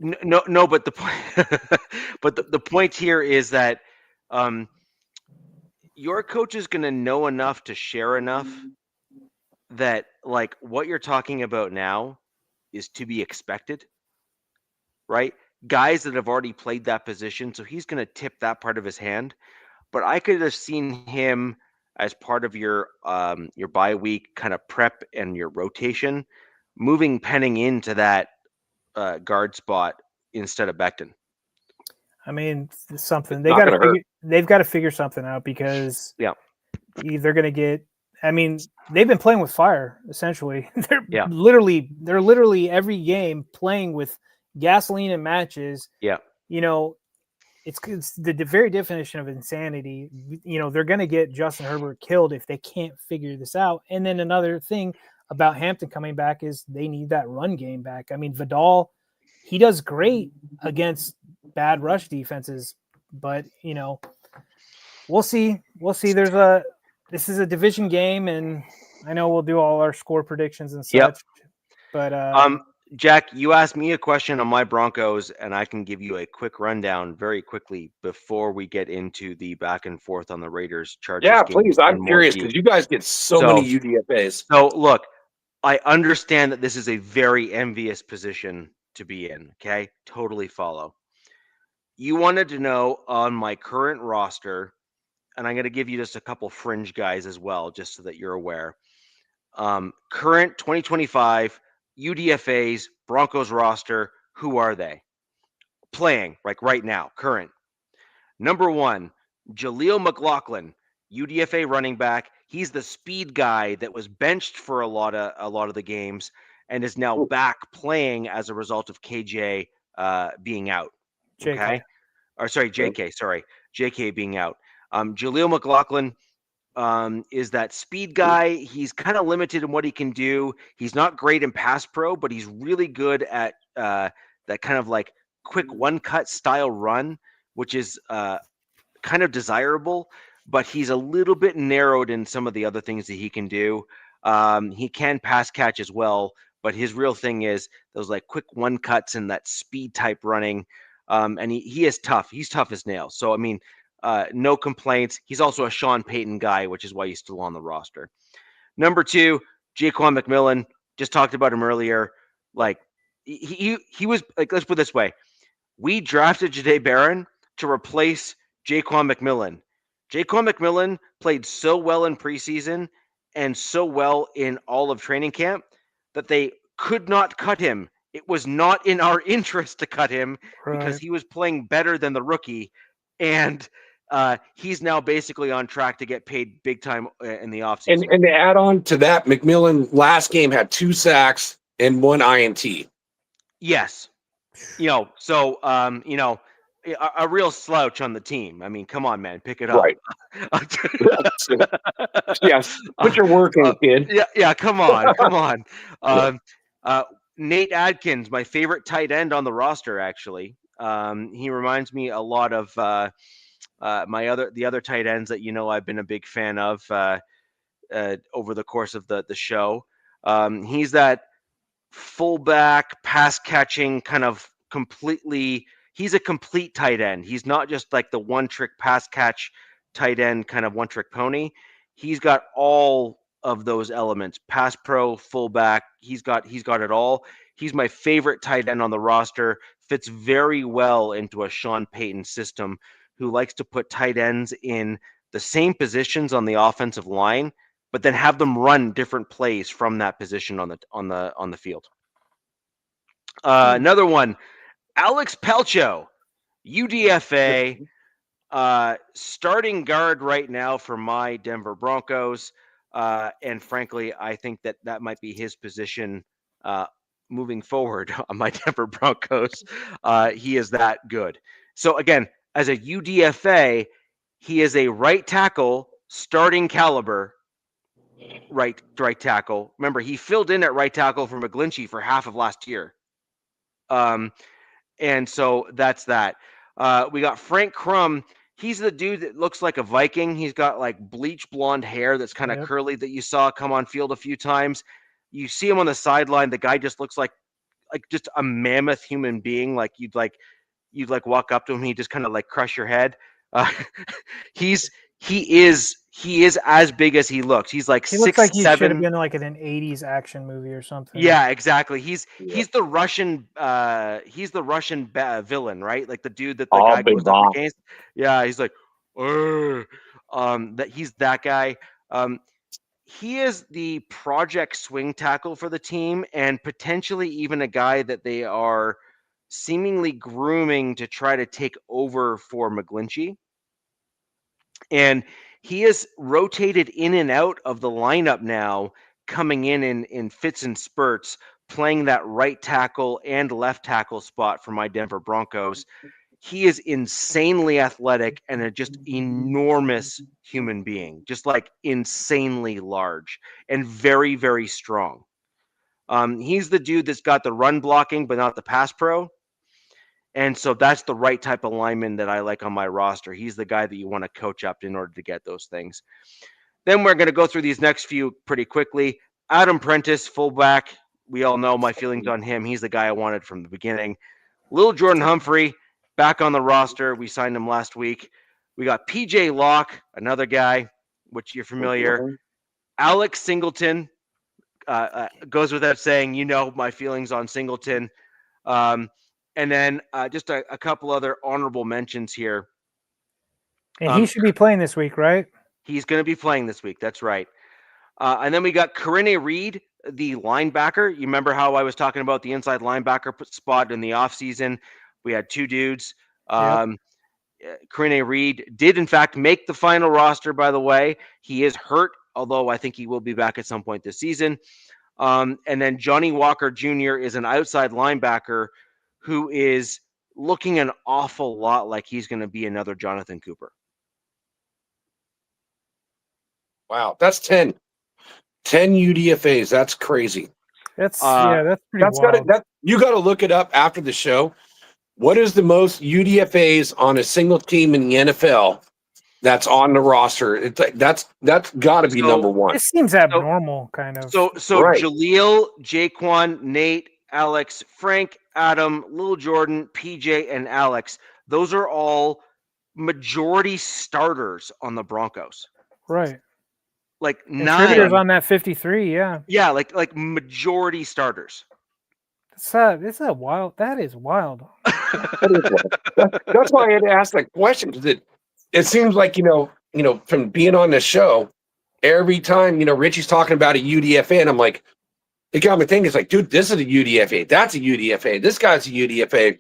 No, but the point, but the point here is that your coach is going to know enough to share enough that like what you're talking about now is to be expected, right? Guys that have already played that position, so he's going to tip that part of his hand. But I could have seen him as part of your bye week kind of prep and your rotation, moving Penning into that guard spot instead of Becton. I mean, something It's they not got to gonna hurt. figure. They've got to figure something out because Yeah. they're going to get. I mean, they've been playing with fire essentially. They're Yeah. literally every game playing with gasoline and matches. Yeah. You know, it's the very definition of insanity. You know, they're going to get Justin Herbert killed if they can't figure this out. And then another thing about Hampton coming back is they need that run game back. I mean, Vidal, he does great against bad rush defenses, but you know, we'll see. We'll see. This is a division game, and I know we'll do all our score predictions and such. Yep. But Jack, you asked me a question on my Broncos, and I can give you a quick rundown very quickly before we get into the back and forth on the Raiders Chargers Yeah, game. please. I'm curious because you guys get so many UDFAs. So look, I understand that this is a very envious position to be in. Okay, totally follow. You wanted to know on my current roster, and I'm going to give you just a couple fringe guys as well, just so that you're aware. Current 2025 UDFAs Broncos roster. Who are they playing like right now? Current number one, Jaleel McLaughlin, UDFA running back. He's the speed guy that was benched for a lot of the games and is now back playing as a result of KJ being out. JK. Okay, or sorry, JK. Sorry, JK being out. Jaleel McLaughlin is that speed guy. He's kind of limited in what he can do. He's not great in pass pro, but he's really good at that kind of like quick one cut style run, which is kind of desirable, but he's a little bit narrowed in some of the other things that he can do. He can pass catch as well, but his real thing is those like quick one cuts and that speed type running. And he is tough. He's tough as nails. So, I mean, no complaints. He's also a Sean Payton guy, which is why he's still on the roster. Number two, Jaquan McMillan. Just talked about him earlier. Like he was like, let's put it this way. We drafted Jahdae Barron to replace Jaquan McMillan. Jaquan McMillan played so well in preseason and so well in all of training camp that they could not cut him. It was not in our interest to cut him because he was playing better than the rookie. And he's now basically on track to get paid big time in the offseason. And to add on to that, McMillan last game had 2 sacks and 1 INT. Yes. You know, so, you know, a real slouch on the team. I mean, come on, man, pick it up. Right. Yes. Put your work in, kid. Yeah, come on. Nate Adkins, my favorite tight end on the roster, actually. He reminds me a lot of the other tight ends that I've been a big fan of over the course of the show. He's that fullback, pass catching kind of completely. He's a complete tight end. He's not just like the one trick pass catch tight end, kind of one trick pony. He's got all of those elements: pass pro, fullback. He's got it all. He's my favorite tight end on the roster. Fits very well into a Sean Payton system, who likes to put tight ends in the same positions on the offensive line, but then have them run different plays from that position on the field. Another one, Alex Pelcho, UDFA, starting guard right now for my Denver Broncos. And frankly, I think that might be his position moving forward on my Denver Broncos. He is that good. So again, as a UDFA, he is a right tackle, starting caliber, right tackle. Remember, he filled in at right tackle for McGlinchey for half of last year. And so that's that. We got Frank Crum. He's the dude that looks like a Viking. He's got like bleach blonde hair that's kind of curly that you saw come on field a few times. You see him on the sideline. The guy just looks like just a mammoth human being. Like you'd walk up to him. He just kind of like crush your head. He is he is as big as he looks. He's like He looks 6'7". like he should have been like in an '80s action movie or something. Yeah, exactly. He's Yeah. the Russian villain, right? Like the dude that the Oh, guy big goes up bomb. against. Yeah, he's like, "Urgh." That he's that guy. He is the project swing tackle for the team, and potentially even a guy that they are seemingly grooming to try to take over for McGlinchey. And he is rotated in and out of the lineup now, coming in fits and spurts, playing that right tackle and left tackle spot for my Denver Broncos. He is insanely athletic and a just enormous human being, just like insanely large and very, very strong. He's the dude that's got the run blocking, but not the pass pro. And so that's the right type of lineman that I like on my roster. He's the guy that you want to coach up in order to get those things. Then we're going to go through these next few pretty quickly. Adam Prentice, fullback. We all know my feelings on him. He's the guy I wanted from the beginning. Little Jordan Humphrey, back on the roster. We signed him last week. We got PJ Locke, another guy, which you're familiar. Alex Singleton, goes without saying, my feelings on Singleton. And then just a couple other honorable mentions here. And he should be playing this week, right? He's going to be playing this week. That's right. And then we got Corinne Reed, the linebacker. You remember how I was talking about the inside linebacker spot in the offseason? We had two dudes. Corinne Reed did, in fact, make the final roster, by the way. He is hurt, although I think he will be back at some point this season. And then Johnny Walker Jr. is an outside linebacker who is looking an awful lot like he's going to be another Jonathan Cooper. Wow, that's 10 UDFAs. That's crazy. That's pretty wild. You got to look it up after the show. What is the most UDFAs on a single team in the NFL that's on the roster? It's like that's got to be number one. This seems abnormal, kind of. So right. Jaleel, Jaquan, Nate, Alex, Frank, Adam, Lil Jordan, PJ, and Alex. Those are all majority starters on the Broncos. Right. Like contributors on that 53, yeah. Yeah, like majority starters. It's a wild. That is wild. That's why I had to ask that question, because it seems like from being on this show, every time Richie's talking about a UDFA, and I'm like, it got me thinking. It's like, dude, this is a UDFA. That's a UDFA. This guy's a UDFA.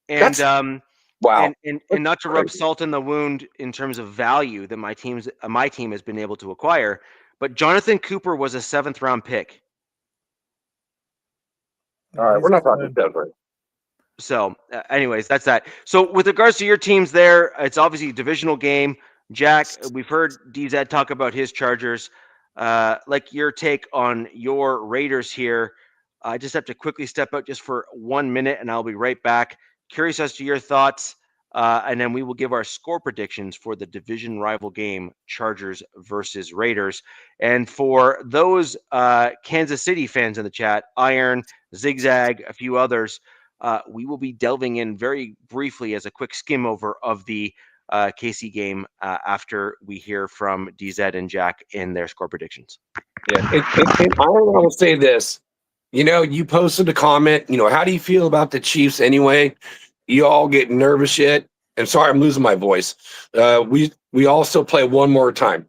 And wow. And not to rub salt in the wound in terms of value that my team has been able to acquire, but Jonathan Cooper was a 7th round pick. All right, we're not talking Denver. So, anyways, that's that. So, with regards to your teams there, it's obviously a divisional game. Jack, we've heard DZ talk about his Chargers. Like your take on your Raiders here. I just have to quickly step out just for 1 minute, and I'll be right back. Curious as to your thoughts, and then we will give our score predictions for the division rival game, Chargers versus Raiders. And for those Kansas City fans in the chat, Iron, Zigzag, a few others, we will be delving in very briefly as a quick skim over of the KC game after we hear from DZ and Jack in their score predictions. Yeah, I will say this. You posted a comment. How do you feel about the Chiefs anyway? You all get nervous yet? And sorry, I'm losing my voice. We all still play one more time.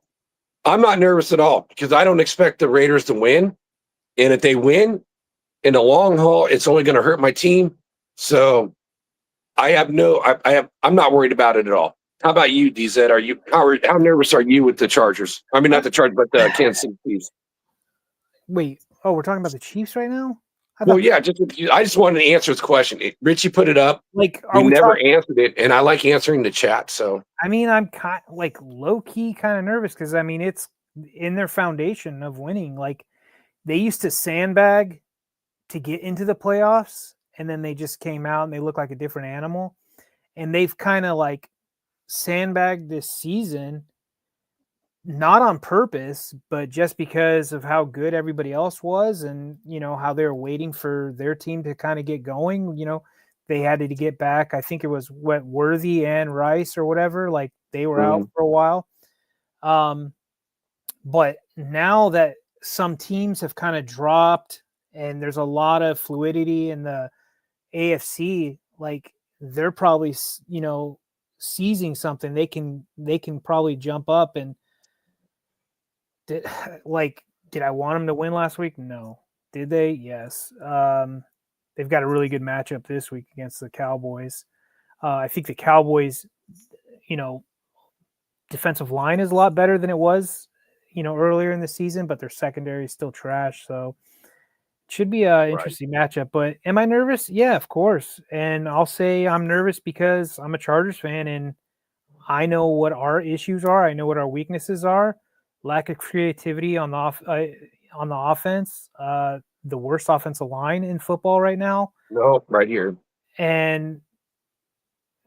I'm not nervous at all because I don't expect the Raiders to win. And if they win in the long haul, it's only going to hurt my team. So I'm not worried about it at all. How about you, DZ? How nervous are you with the Chargers? I mean, not the Chargers, but the Kansas City Chiefs. Wait, we're talking about the Chiefs right now? Well, yeah, I just wanted to answer this question. Richie put it up. Like, we never answered it, and I like answering the chat. So, I mean, I'm kind like low key kind of nervous because I mean, it's in their foundation of winning. Like, they used to sandbag to get into the playoffs, and then they just came out and they look like a different animal. And they've kind of like sandbagged this season, not on purpose, but just because of how good everybody else was and, how they were waiting for their team to kind of get going. They had to get back. I think it was Worthy and Rice or whatever. Like, they were out for a while. But now that some teams have kind of dropped and there's a lot of fluidity in the AFC, like they're probably, seizing something. They can probably jump up and did I want them to win last week? No. Did they? Yes. They've got a really good matchup this week against the Cowboys. I think the Cowboys, defensive line is a lot better than it was, earlier in the season, but their secondary is still trash. So it should be an interesting matchup. But am I nervous? Yeah, of course. And I'll say I'm nervous because I'm a Chargers fan and I know what our issues are. I know what our weaknesses are. Lack of creativity on the offense. The worst offensive line in football right now. No, right here. And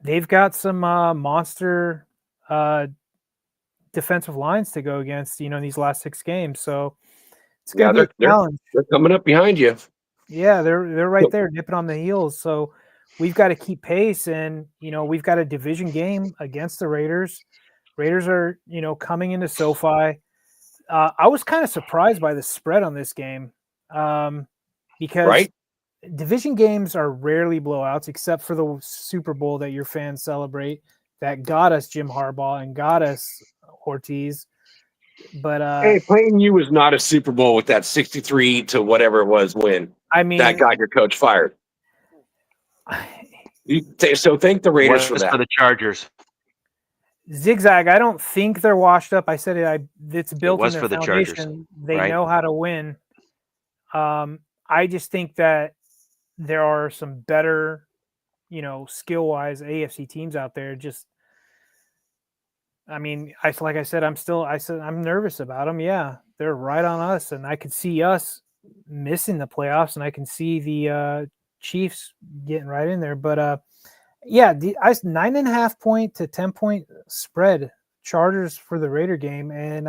they've got some monster defensive lines to go against, these last 6 games. So it's going to be a challenge. They're coming up behind you. Yeah, they're right there, nipping on the heels. So we've got to keep pace, and we've got a division game against the Raiders. Raiders are coming into SoFi. I was kind of surprised by the spread on this game because division games are rarely blowouts, except for the Super Bowl that your fans celebrate that got us Jim Harbaugh and got us Ortiz. But hey, playing you was not a Super Bowl with that 63 to whatever it was win. I mean, that got your coach fired. So thank the Raiders for that. For the Chargers. Zigzag, I don't think they're washed up. I said it's built in their for the foundation. Chargers, they know how to win. I just think that there are some better, skill-wise AFC teams out there. Like I said, I'm nervous about them. Yeah, they're right on us, and I could see us missing the playoffs, and I can see the Chiefs getting right in there. But I 9.5 point to 10 point spread Chargers for the Raider game, and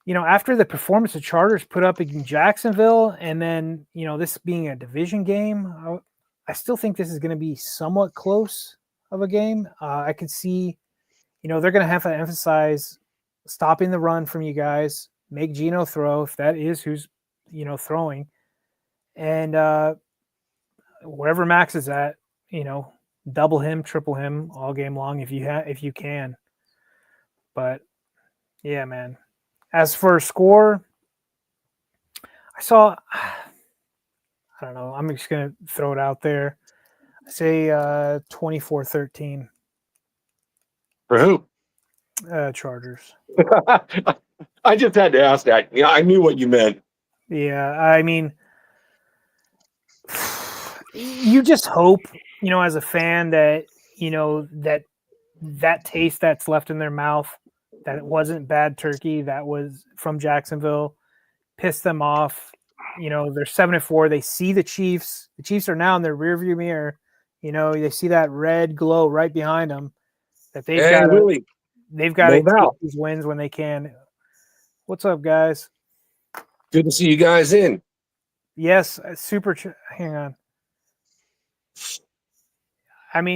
after the performance the Chargers put up in Jacksonville, and then this being a division game, I still think this is going to be somewhat close of a game. I could see, they're going to have to emphasize stopping the run from you guys, make Geno throw if that is who's throwing, and wherever Max is at, double him, triple him all game long if you can. But yeah, man. As for score, I don't know. I'm just going to throw it out there. I say 24-13. For who? Chargers. I just had to ask that. Yeah, I knew what you meant. Yeah, I mean, you just hope, as a fan that, that taste that's left in their mouth, that it wasn't bad turkey, that was from Jacksonville, pissed them off. They're 7-4. They see the Chiefs. The Chiefs are now in their rearview mirror. They see that red glow right behind them. That they've got to take these wins when they can. What's up, guys? Good to see you guys in. Yes, hang on.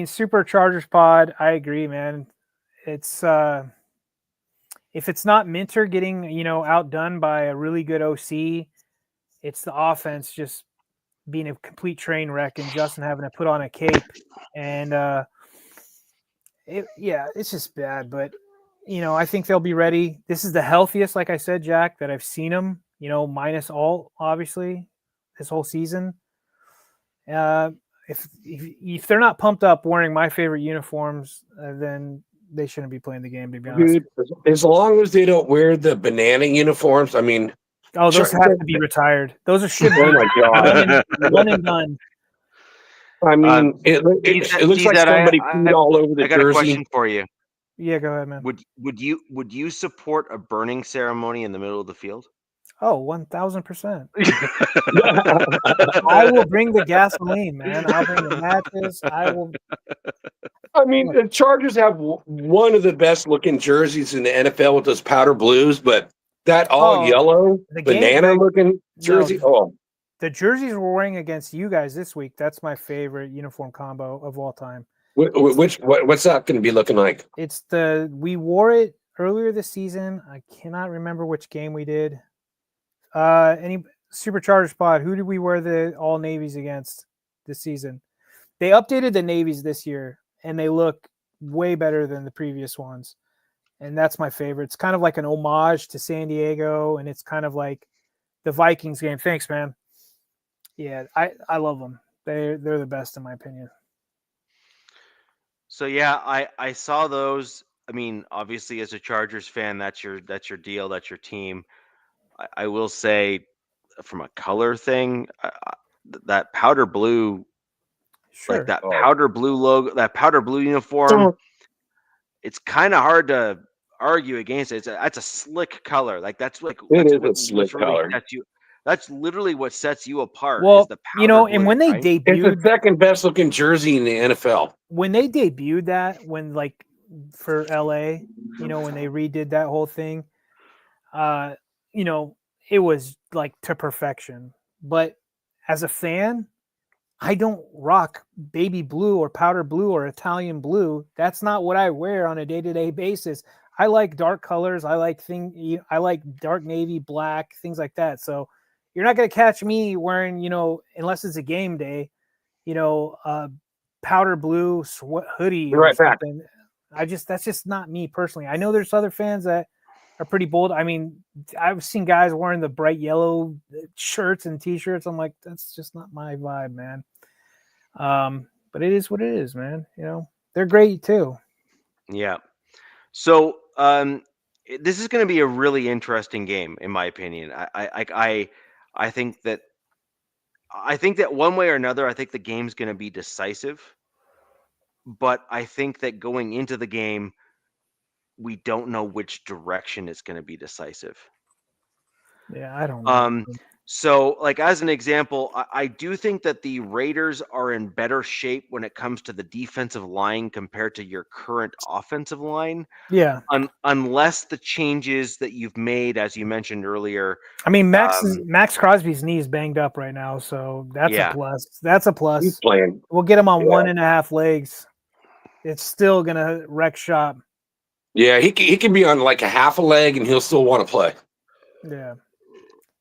Super Chargers pod. I agree, man. It's if it's not Minter getting outdone by a really good OC, it's the offense just being a complete train wreck and Justin having to put on a cape, and it's just bad. But I think they'll be ready. This is the healthiest, like I said, Jack, that I've seen them. Minus all obviously this whole season. If they're not pumped up wearing my favorite uniforms, then they shouldn't be playing the game, to be honest. Dude, as long as they don't wear the banana uniforms, those have to be retired. Those should be. Oh my god, one and done. It looks like somebody peed all over the jersey. I got a question for you. Yeah, go ahead, man. Would you support a burning ceremony in the middle of the field? Oh, 1,000%. I will bring the gasoline, man. I'll bring the matches. I will. The Chargers have one of the best looking jerseys in the NFL with those powder blues, but that yellow banana looking jersey. The jerseys we're wearing against you guys this week, that's my favorite uniform combo of all time. What's that going to be looking like? We wore it earlier this season. I cannot remember which game we did. Any Supercharger spot? Who did we wear the all navies against this season? They updated the navies this year, and they look way better than the previous ones. And that's my favorite. It's kind of like an homage to San Diego, and it's kind of like the Vikings game. Thanks, man. Yeah, I love them. They're the best in my opinion. So yeah, I saw those. I mean, obviously, as a Chargers fan, that's your deal, that's your team. I will say, from a color thing, that powder blue, Sure. like that powder blue logo, that powder blue uniform, it's kind of hard to argue against it. That's a slick color. Like that's like It that's is what a slick really color. sets you. That's literally what sets you apart. Well, is the powder and blue, when they right? It's debuted, the second best looking jersey in the NFL. when they debuted that, when like for LA, when they redid that whole thing, it was like to perfection. But as a fan, I don't rock baby blue or powder blue or Italian blue. That's not what I wear on a day-to-day basis. I like dark colors. I like dark navy, black, things like that. So you're not going to catch me wearing, unless it's a game day, powder blue hoodie or something. That's just not me personally. I know there's other fans that are pretty bold. I mean, I've seen guys wearing the bright yellow shirts and t-shirts. I'm like, that's just not my vibe, man. But it is what it is, man. They're great too. Yeah. So this is going to be a really interesting game, in my opinion. I think that one way or another, I think the game's going to be decisive. But I think that going into the game, we don't know which direction it's going to be decisive. Yeah, I don't know. So, like as an example, I do think that the Raiders are in better shape when it comes to the defensive line compared to your current offensive line. Yeah. Unless the changes that you've made, as you mentioned earlier. I mean, Max Crosby's knee is banged up right now, so that's a plus. That's a plus. He's playing. We'll get him on 1.5 legs. It's still gonna wreck shop. Yeah, he can be on like a half a leg and he'll still want to play. Yeah.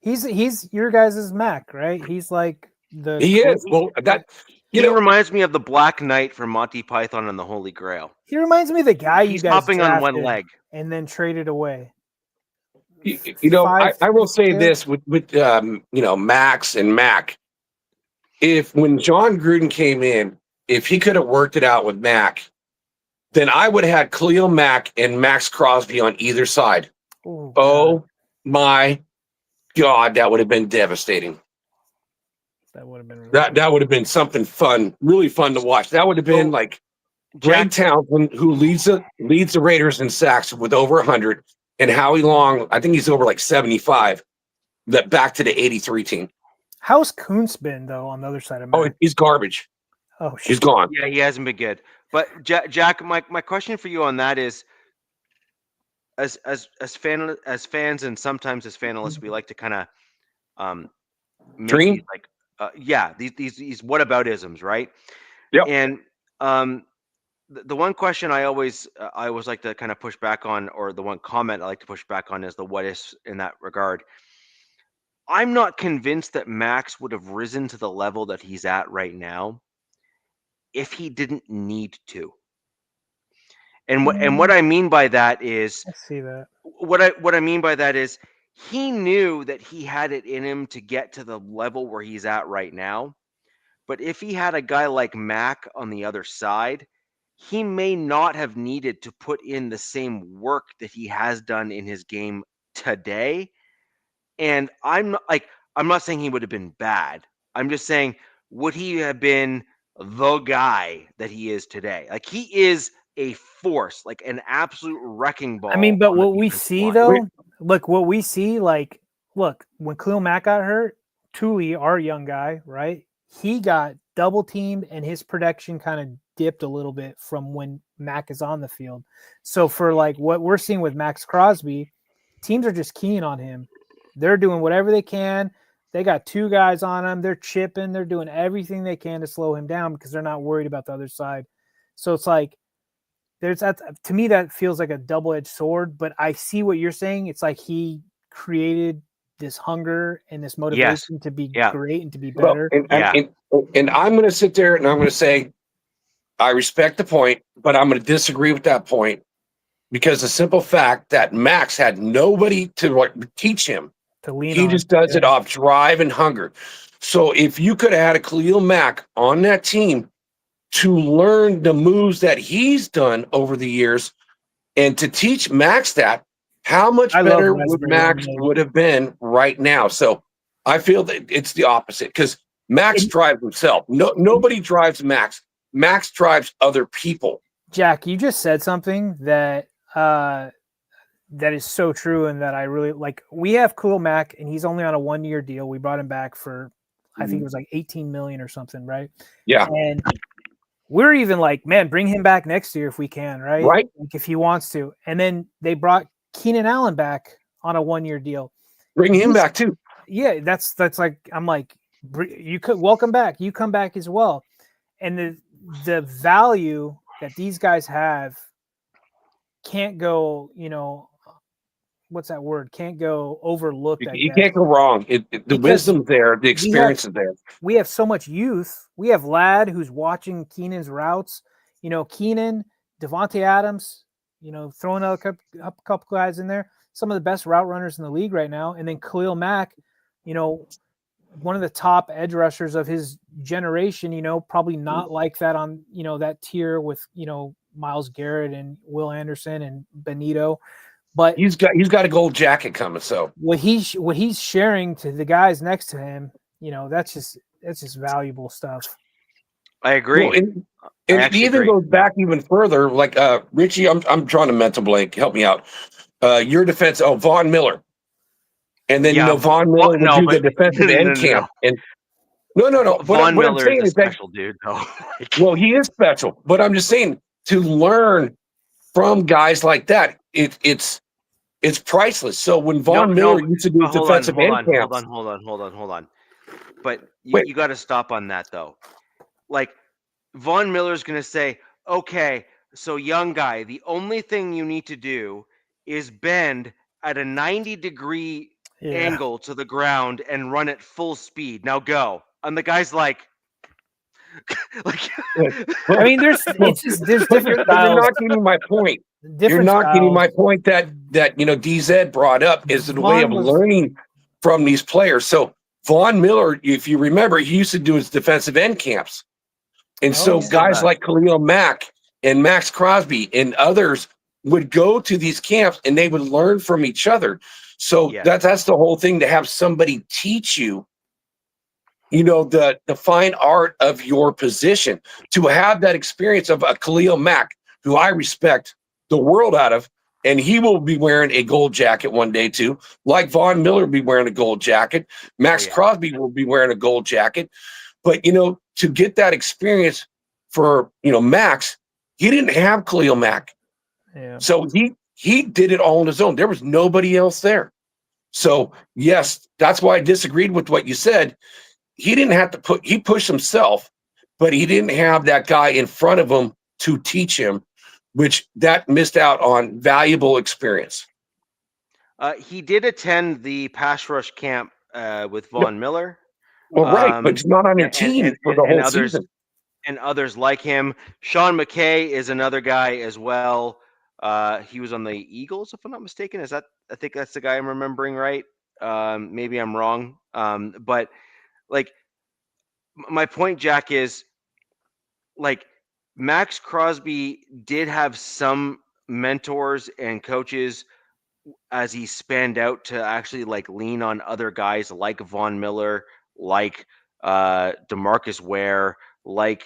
He's your guys' Mac, right? He's like the he is. Well, he reminds me of the Black Knight from Monty Python and the Holy Grail. He reminds me of the guy he's you guys hopping on one leg and then traded away. I will say this with Max and Mac. When John Gruden came in, if he could have worked it out with Mac, then I would have had Khalil Mack and Max Crosby on either side. Oh my God, that would have been devastating. That would have been that would have been something fun, really fun to watch. That would have been like Greg Townsend, who leads the Raiders in sacks with over 100, and Howie Long, I think he's over like 75. That back to the 83 team. How's Kuntz been though on the other side of Mac? Oh, he's garbage. Oh, he's gone. Yeah, he hasn't been good. But Jack, my question for you on that is, as fans and sometimes as fanalists, we like to kind of dream these whataboutisms, right? Yep. And the one question I always like to kind of push back on, or the one comment I like to push back on, is the what ifs in that regard. I'm not convinced that Max would have risen to the level that he's at right now if he didn't need to. And what I mean by that is, I see that. What I mean by that is, he knew that he had it in him to get to the level where he's at right now. But if he had a guy like Mac on the other side, he may not have needed to put in the same work that he has done in his game today. And I'm not saying he would have been bad. I'm just saying, would he have been the guy that he is today? Like, he is a force, like an absolute wrecking ball. I mean, but what we see though, look, when Khalil Mack got hurt, Tuli, our young guy, right? He got double teamed and his production kind of dipped a little bit from when Mack is on the field. So for like what we're seeing with Max Crosby, teams are just keen on him. They're doing whatever they can. They got 2 guys on him. They're chipping. They're doing everything they can to slow him down because they're not worried about the other side. So it's like, there's that, to me, that feels like a double-edged sword, but I see what you're saying. It's like he created this hunger and this motivation to be great and to be better. And I'm going to sit there and I'm going to say, I respect the point, but I'm going to disagree with that point because the simple fact that Max had nobody to teach him. To lean he on. Just does it off drive and hunger. So if you could have had a Khalil Mack on that team to learn the moves that he's done over the years and to teach Max that, how much better would Max would have been right now? So I feel that it's the opposite because Max drives himself. Nobody drives Max. Max drives other people. Jack, you just said something that that is so true and that I really like. We have Khalil Mack and he's only on a 1-year deal. We brought him back for, I think it was like 18 million or something, right? Yeah. And we're even like, man, bring him back next year if we can, right? Right. Like if he wants to. And then they brought Keenan Allen back on a 1-year deal. Bring him back too. Yeah, that's like, I'm like, you could welcome back. You come back as well. And the value that these guys have can't go, what's that word? Can't go overlooked. You can't go wrong. The wisdom's there, the experience is there. We have so much youth. We have Ladd who's watching Keenan's routes. Keenan, Devontae Adams, throwing a couple guys in there. Some of the best route runners in the league right now. And then Khalil Mack, one of the top edge rushers of his generation, probably not like that on, that tier with, Myles Garrett and Will Anderson and Benito. But he's got a gold jacket coming. So what he's sharing to the guys next to him, that's just valuable stuff. I agree. Well, and it even goes back even further. Like Richie, I'm drawing a mental blank. Help me out. Your defense. Oh, Von Miller, and then Von Miller would do the defensive end camp. And no. Von Miller is a special dude. No. Well, he is special, but I'm just saying to learn from guys like that. It's priceless. So when Von Miller used to do his defensive end camps, hold on. But you got to stop on that though. Like Von Miller's going to say, okay, so young guy, the only thing you need to do is bend at a 90-degree angle to the ground and run at full speed. Now go. And the guy's like, I mean, there's different styles. You're not getting my point. You're not getting my point that DZ brought up is the way of learning from these players. So Von Miller, if you remember, he used to do his defensive end camps. And so guys like Khalil Mack and Max Crosby and others would go to these camps and they would learn from each other. So that's the whole thing, to have somebody teach you, the fine art of your position, to have that experience of a Khalil Mack, who I respect the world out of, and he will be wearing a gold jacket one day too, like Von Miller will be wearing a gold jacket. Max Crosby will be wearing a gold jacket. But, to get that experience for, Max, he didn't have Khalil Mack. Yeah. So he did it all on his own. There was nobody else there. So, yes, that's why I disagreed with what you said. He didn't have to he pushed himself, but he didn't have that guy in front of him to teach him, which that missed out on valuable experience. He did attend the pass rush camp with Von Miller. Well, right, but he's not on your team for the whole season. And others like him. Sean McKay is another guy as well. He was on the Eagles, if I'm not mistaken. I think that's the guy I'm remembering right. Maybe I'm wrong. But like, my point, Jack, is like Max Crosby did have some mentors and coaches as he spanned out to actually like lean on other guys like Von Miller, like DeMarcus Ware, like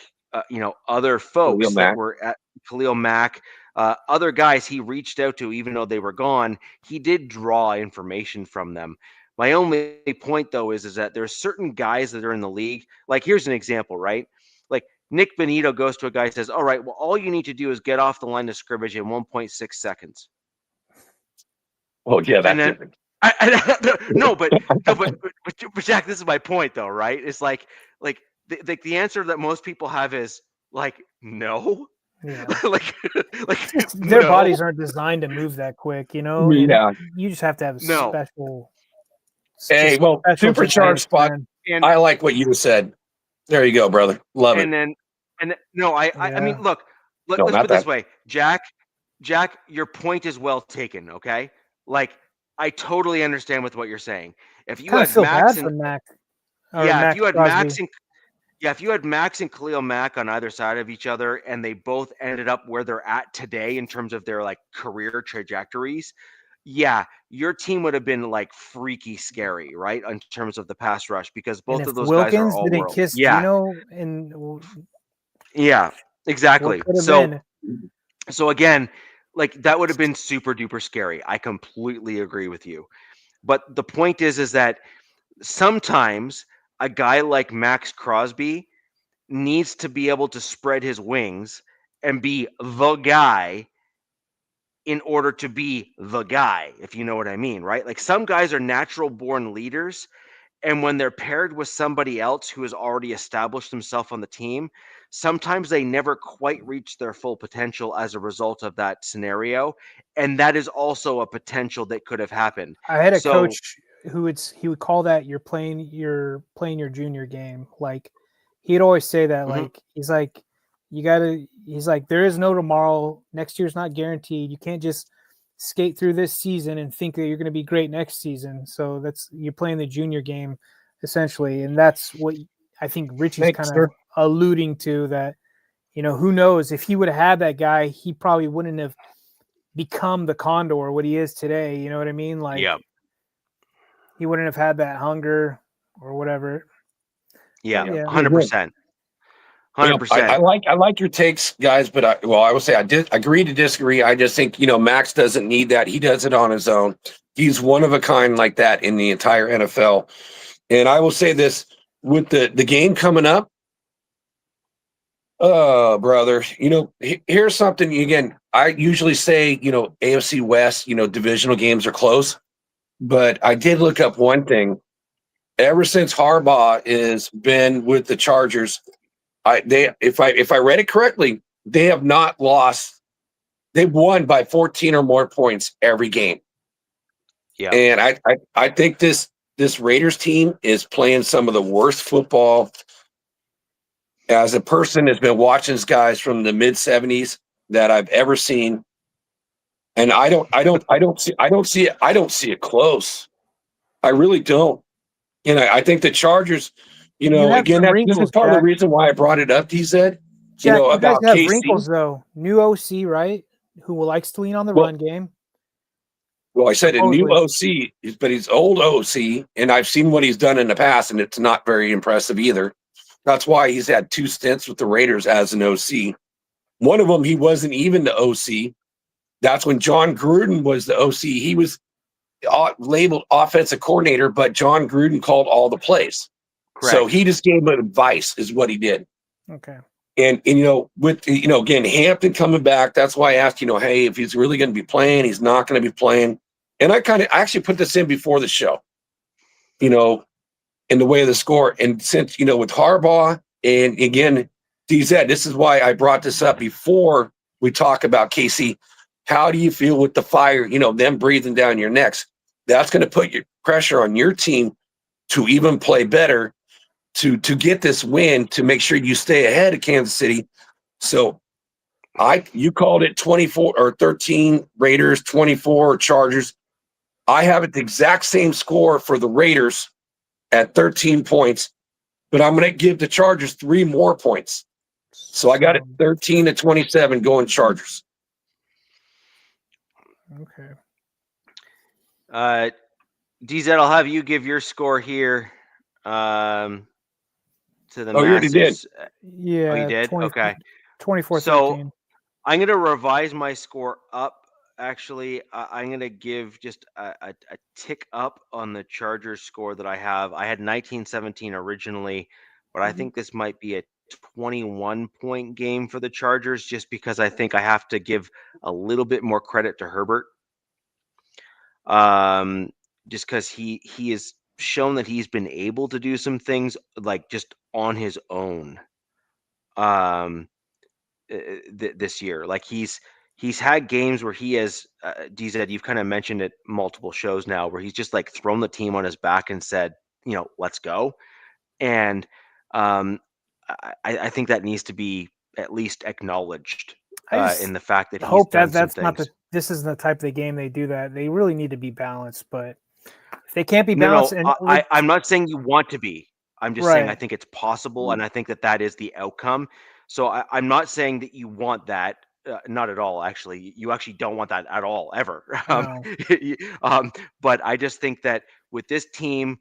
other folks that were at Khalil Mack, other guys he reached out to even though they were gone. He did draw information from them. My only point though is that there's certain guys that are in the league. Like here's an example, right? Like Nick Benito goes to a guy and says, all right, well, all you need to do is get off the line of scrimmage in 1.6 seconds. Oh yeah, that's different. But Jack, this is my point though, right? It's like the answer that most people have is like, no. Yeah. like Their no. bodies aren't designed to move that quick, you know. And Yeah. you just have to have No. special. Hey, well, special supercharged genetics, spot. man. And I like what you said. There you go, brother. Love it. then no, I mean, Yeah. look, No, let's not put it this that. way, Jack, your point is well taken. Okay, like I totally understand with what you're saying. If you Kind of had feel Max bad for and Mac. Or yeah, Max Crosby. if you had Max and Khalil Mack on either side of each other, and they both ended up where they're at today in terms of their like career trajectories, yeah, your team would have been like freaky scary, right? In terms of the pass rush, because And both if of those guys are Wilkins all didn't world. kiss Yeah, Gino, and yeah, what exactly. could have been? So again, like that would have been super duper scary. I completely agree with you. But the point is that sometimes a guy like Max Crosby needs to be able to spread his wings and be the guy in order to be the guy, if you know what I mean, right? Like some guys are natural born leaders, and when they're paired with somebody else who has already established himself on the team, sometimes they never quite reach their full potential as a result of that scenario. And that is also a potential that could have happened. I had a So, coach he would call that you're playing your junior game. Like he'd always say that, like he's like he's like there is no tomorrow. Next year's not guaranteed. You can't just skate through this season and think that you're going to be great next season. So that's you're playing the junior game essentially, and that's what I think Richie's Thanks, kind sir. of alluding to. That who knows if he would have had that guy, he probably wouldn't have become the Condor what he is today. You know what I mean? Like yeah, he wouldn't have had that hunger or whatever. yeah, Yeah. 100%. Well, 100%. I like your takes, guys, but I would say I did agree to disagree. I just think Max doesn't need that. He does it on his own. He's one of a kind like that in the entire NFL. And I will say this with the game coming up. Oh, brother, here's something again. I usually say, AFC West, divisional games are close, but I did look up one thing. Ever since Harbaugh has been with the Chargers, if I read it correctly, they have not lost. They've won by 14 or more points every game. Yeah. And I think this Raiders team is playing some of the worst football. As a person that's been watching these guys from the mid 70s that I've ever seen, and I don't see it close. I really don't. And I think the Chargers, You have again, some this is wrinkles, part of the Jack. reason why I brought it up, DZ, Jack, you guys about have KC. wrinkles though. New OC, right? Who likes to lean on the run game. Well, I said a new Supposedly. OC, but he's old OC, and I've seen what he's done in the past, and it's not very impressive either. That's why he's had 2 stints with the Raiders as an OC. One of them, he wasn't even the OC. That's when John Gruden was the OC. He was labeled offensive coordinator, but John Gruden called all the plays. Correct. So he just gave him advice, is what he did. Okay. And with again, Hampton coming back, that's why I asked, hey, if he's really going to be playing, he's not going to be playing. And I actually put this in before the show, in the way of the score. And since, with Harbaugh, and again, DZ, this is why I brought this up before we talk about KC. How do you feel with the fire, them breathing down your necks? That's going to put your pressure on your team to even play better, to get this win, to make sure you stay ahead of Kansas City. So you called it 24 or 13 Raiders, 24 Chargers. I have it the exact same score for the Raiders at 13 points, but I'm going to give the Chargers 3 more points. So I got it 13-27 going Chargers. Okay. DZ, I'll have you give your score here to the Oh, you already did. Yeah. Oh, you did? Okay. 24-13. So I'm going to revise my score up. Actually, I'm going to give just a tick up on the Chargers score that I have. I had 19-17 originally, but I think this might be a 21-point game for the Chargers, just because I think I have to give a little bit more credit to Herbert. Just because he has shown that he's been able to do some things like just on his own. this year. Like he's had games where he has DZ. You've kind of mentioned it multiple shows now, where he's just like thrown the team on his back and said, let's go. And I think that needs to be at least acknowledged in the fact that he's hope done that that's some not things. this isn't the type of game they do that. They really need to be balanced, but if they can't be No, balanced, and I'm not saying you want to be. I'm just saying I right, think it's possible, and I think that is the outcome. So I'm not saying that you want that. Not at all, actually. You actually don't want that at all, ever. no. But I just think that with this team,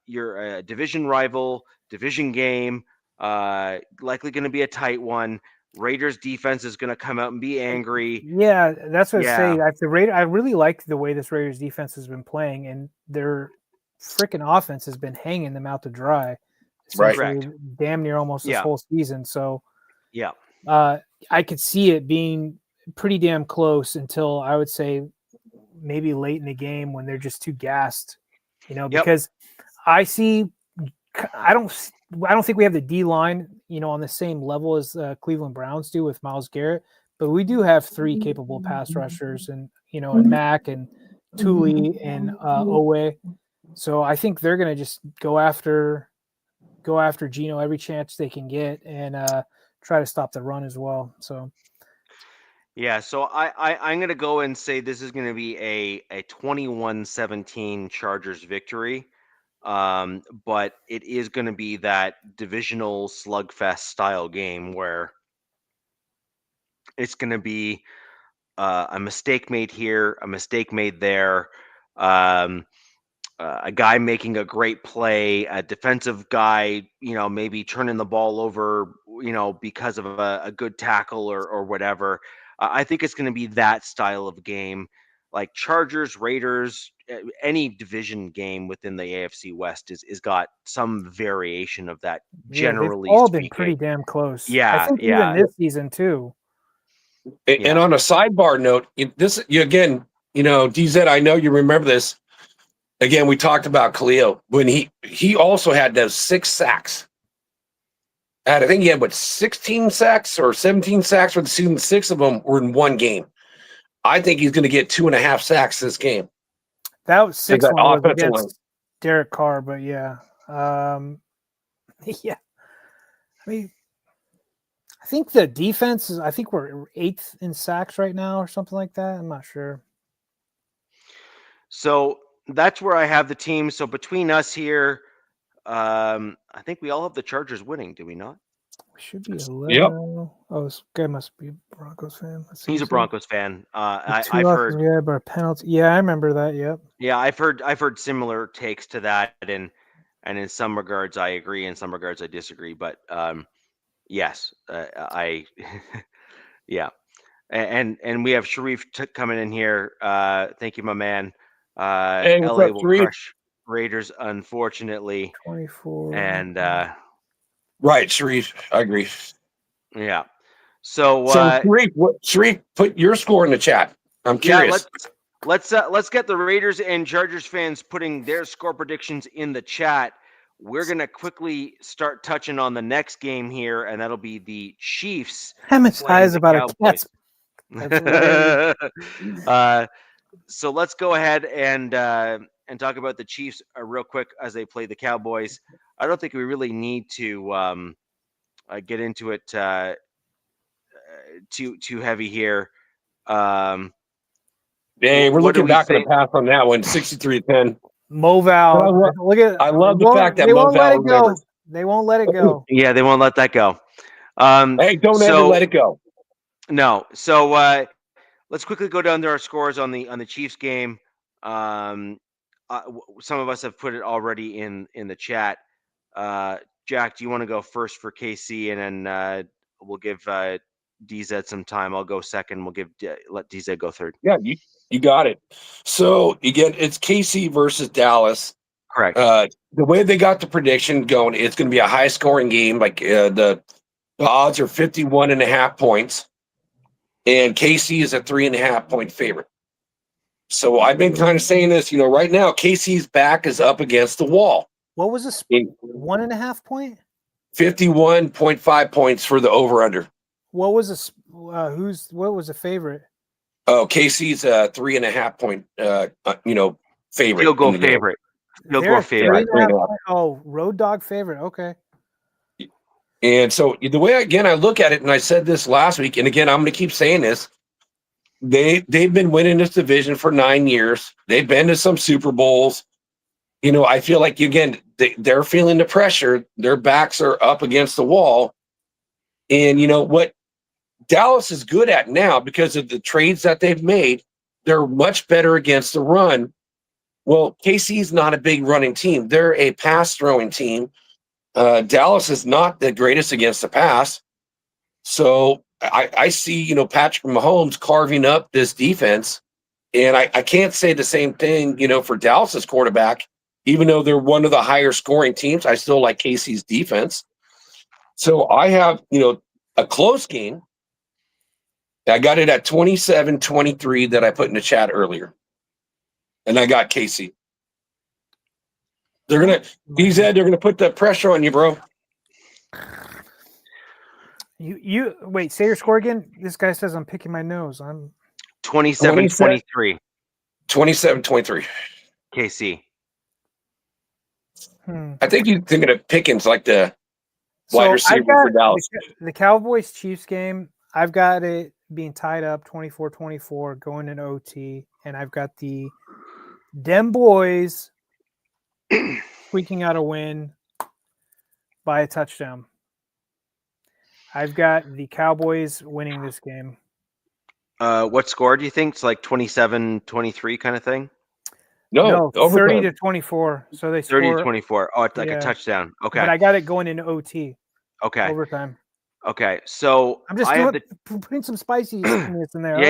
you're a division rival, division game, likely going to be a tight one. Raiders defense is going to come out and be angry. Yeah, that's what I Yeah. say. I really like the way this Raiders defense has been playing, and their freaking offense has been hanging them out to dry, Right. essentially, damn near almost this Yeah. whole season. So, Yeah. I could see it being pretty damn close until I would say maybe late in the game when they're just too gassed, Yep. because I don't think we have the D line, on the same level as Cleveland Browns do with Myles Garrett, but we do have three capable pass rushers, and and Mack and Thule and Owe. So I think they're going to just go after Geno every chance they can get, and try to stop the run as well. So Yeah, so I'm going to go and say this is going to be a 21-17 Chargers victory. But it is going to be that divisional slugfest style game where it's going to be a mistake made here, a mistake made there, a guy making a great play, a defensive guy, maybe turning the ball over, because of a good tackle or whatever. I think it's going to be that style of game, like Chargers, Raiders, any division game within the AFC West is got some variation of that. Generally, they've all speaking. been pretty damn close. Yeah, I think even this season too. And on a sidebar note, again, DZ, I know you remember this. Again, we talked about Khalil when he also had those 6 sacks. And I think he had 16 sacks or 17 sacks for the season. 6 of them were in one game. I think he's going to get 2.5 sacks this game. That was 6 that one was offensive against Derek Carr, but yeah, yeah. I mean, I think the defense is. I think we're 8th in sacks right now, or something like that. I'm not sure. So that's where I have the team. So between us here, I think we all have the Chargers winning. Do we not? We should be 11. Yep. Oh, this guy must be a Broncos fan. He's a Broncos fan. I've heard. heard. Yeah, but a penalty. Yeah, I remember that. Yep. Yeah, I've heard similar takes to that, and in some regards I agree, in some regards I disagree. But yes, yeah, and we have Sharif coming in here. Thank you, my man. Hey, what's LA up, will Sharif? crush Raiders, unfortunately. 24. And Right, Sharif. I agree. yeah. So Sharif, put your score in the chat. I'm curious. Yeah, let's get the Raiders and Chargers fans putting their score predictions in the chat. We're gonna quickly start touching on the next game here, and that'll be the Chiefs. I'm as high as about a cat's. So let's go ahead and talk about the Chiefs real quick as they play the Cowboys. I don't think we really need to get into it too heavy here. Hey, we're what do looking we back on say? the pass on that one, 63-10. Moval. Look at. I love the fact that they won't let Moval it go. remembers. They won't let it go. Yeah, they won't let that go. Hey, don't ever let it go. No. So let's quickly go down to our scores on the Chiefs game. Some of us have put it already in the chat. Jack, do you want to go first for KC, and then we'll give DZ some time. I'll go second. We'll let DZ go third. Yeah, you got it. So again, it's KC versus Dallas. Correct. The way they got the prediction going, it's going to be a high scoring game. Like the odds are 51.5 points, and KC is a 3.5 point favorite. So I've been kind of saying this, right now, KC's back is up against the wall. What was this? 1.5 point? 51.5 points for the over under. What was what was the favorite? Oh, KC's a 3.5 point, favorite. Field goal in the game. favorite. Field They're goal favorite. 3.5 point. Oh, road dog favorite. Okay. And so the way, again, I look at it, and I said this last week, and again, I'm going to keep saying this. They've been winning this division for 9 years. They've been to some Super Bowls. I feel like, again, they're feeling the pressure. Their backs are up against the wall. And you know what Dallas is good at now, because of the trades that they've made, they're much better against the run. Well, KC's not a big running team. They're a pass throwing team. Dallas is not the greatest against the pass. So I see, Patrick Mahomes carving up this defense. And I can't say the same thing, for Dallas's quarterback. Even though they're one of the higher scoring teams, I still like KC's defense. So I have, a close game. I got it at 27-23 that I put in the chat earlier. And I got KC. They're gonna put the pressure on you, bro. You wait, say your score again. This guy says I'm picking my nose. I'm 27-23. 27-23. KC. I think you're thinking of Pickens like the wide receiver for Dallas. The Cowboys Chiefs game, I've got it being tied up 24-24 going in OT, and I've got the Dem Boys squeaking out a win by a touchdown. I've got the Cowboys winning this game. What score do you think? It's like 27-23 kind of thing? No, 30-24. So they score 30-24. Oh, it's like a touchdown. Okay. But I got it going into OT. Okay. Overtime. Okay. So I'm just putting some spicy in there.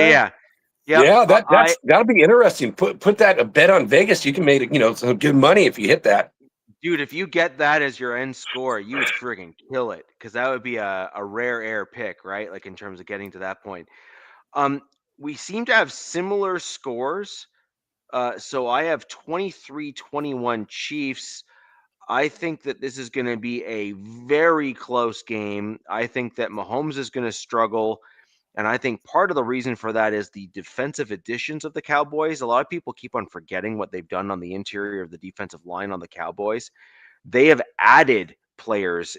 Yeah, that'll be interesting. Put that a bet on Vegas. You can make some good money if you hit that. Dude, if you get that as your end score, you would friggin' kill it, because that would be a rare air pick, right? Like in terms of getting to that point. We seem to have similar scores. So I have 23-21 Chiefs. I think that this is going to be a very close game. I think that Mahomes is going to struggle. And I think part of the reason for that is the defensive additions of the Cowboys. A lot of people keep on forgetting what they've done on the interior of the defensive line on the Cowboys. They have added players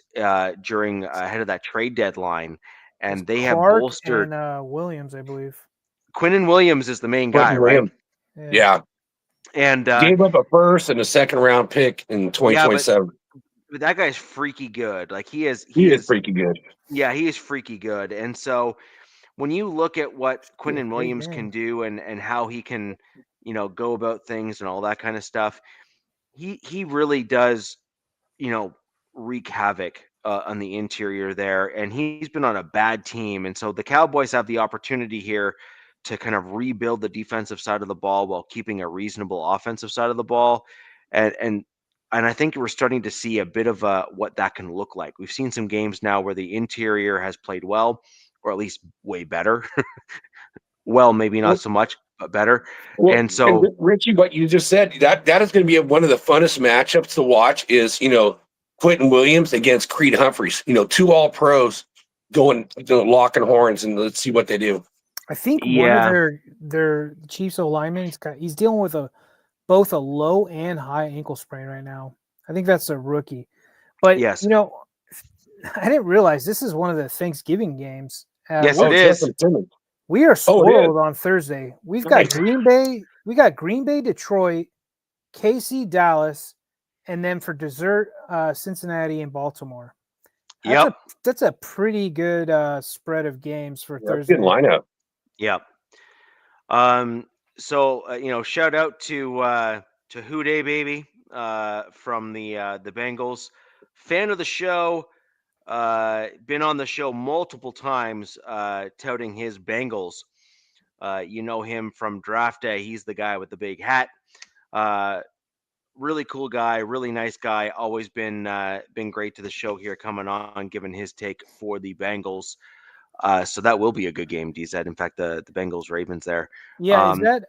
during ahead of that trade deadline, and they have bolstered Williams, I believe. Quinnen Williams is the main guy, right? Yeah. And gave up a first and a second round pick in 2027. But that guy's freaky good. Like he is freaky good. Yeah, he is freaky good. And so when you look at what Quinnen Williams can do and how he can, go about things and all that kind of stuff, he really does, wreak havoc on the interior there. And he's been on a bad team. And so the Cowboys have the opportunity here to kind of rebuild the defensive side of the ball while keeping a reasonable offensive side of the ball. And I think we're starting to see a bit of what that can look like. We've seen some games now where the interior has played well, or at least way better. Well, maybe not so much, but better. Well, and so, Richie, what you just said, that is going to be one of the funnest matchups to watch is, Quinnen Williams against Creed Humphreys, two all-pros going, locking horns, and let's see what they do. I think one of their Chiefs linemen, he's dealing with both a low and high ankle sprain right now. I think that's a rookie. But, yes. I didn't realize this is one of the Thanksgiving games. Yes, it is. We are spoiled on Thursday. We've got Green Bay. We got Green Bay, Detroit, KC, Dallas, and then for dessert, Cincinnati and Baltimore. That's a pretty good spread of games for Thursday. Good lineup. Yeah. So shout out to Houday Baby from the Bengals, fan of the show, been on the show multiple times, touting his Bengals. You know him from draft day. He's the guy with the big hat. Really cool guy, really nice guy. Always been great to the show here, coming on, giving his take for the Bengals. So that will be a good game, DZ. In fact, the Bengals Ravens there. Yeah, is that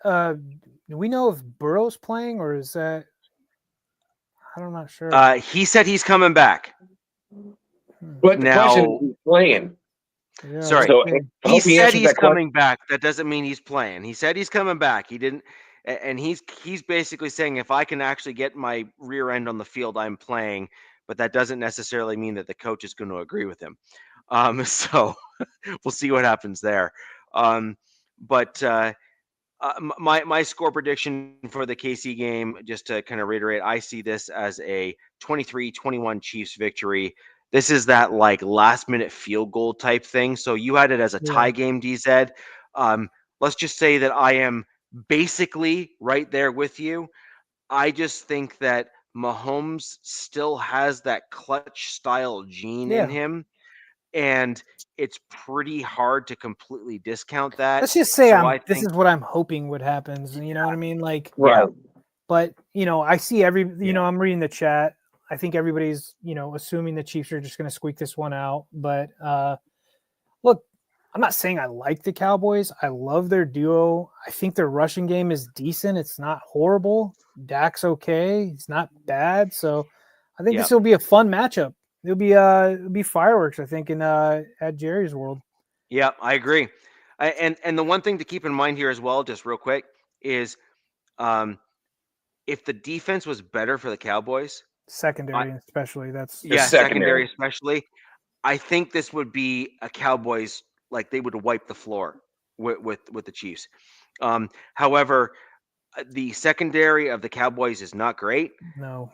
do we know if Burrow's playing, or is that I'm not sure. He said he's coming back. But the question is, who's playing? Yeah, Sorry. So okay. I He hope he said answered he's that question. coming back. That doesn't mean he's playing. He said he's coming back. He didn't, and he's basically saying if I can actually get my rear end on the field, I'm playing. But that doesn't necessarily mean that the coach is going to agree with him. So we'll see what happens there. But my score prediction for the KC game, just to kind of reiterate, I see this as a 23-21 Chiefs victory. This is that like last minute field goal type thing. So you had it as a tie game, DZ. Let's just say that I am basically right there with you. I just think that Mahomes still has that clutch style gene in Yeah. him, and it's pretty hard to completely discount that. Let's just say So I this think is what I'm hoping would happen. You know what I mean? Like, Right. but I see Yeah. I'm reading the chat. I think everybody's, assuming the Chiefs are just going to squeak this one out. But look, I'm not saying I like the Cowboys. I love their duo. I think their rushing game is decent. It's not horrible. Dak's okay. He's not bad. So I think this will be a fun matchup. It'll be fireworks, I think, in at Jerry's World. Yeah, I agree. And the one thing to keep in mind here as well, just real quick, is if the defense was better for the Cowboys, Secondary, especially. That's secondary especially, I think this would be a Cowboys, like they would wipe the floor with the Chiefs. However, the secondary of the Cowboys is not great. no.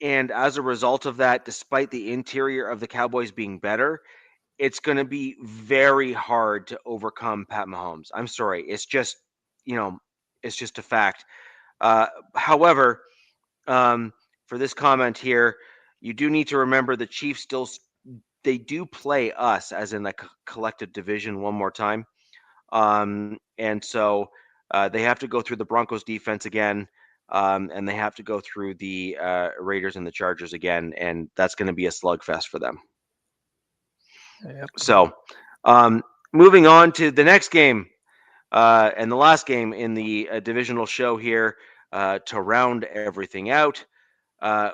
And as a result of that, despite the interior of the Cowboys being better, it's going to be very hard to overcome Pat Mahomes. I'm sorry. It's just, it's just a fact. However, for this comment here, you do need to remember the Chiefs they do play us as in the collective division one more time. And so they have to go through the Broncos defense again. And they have to go through the Raiders and the Chargers again. And that's going to be a slugfest for them. Yep. So moving on to the next game and the last game in the divisional show here to round everything out.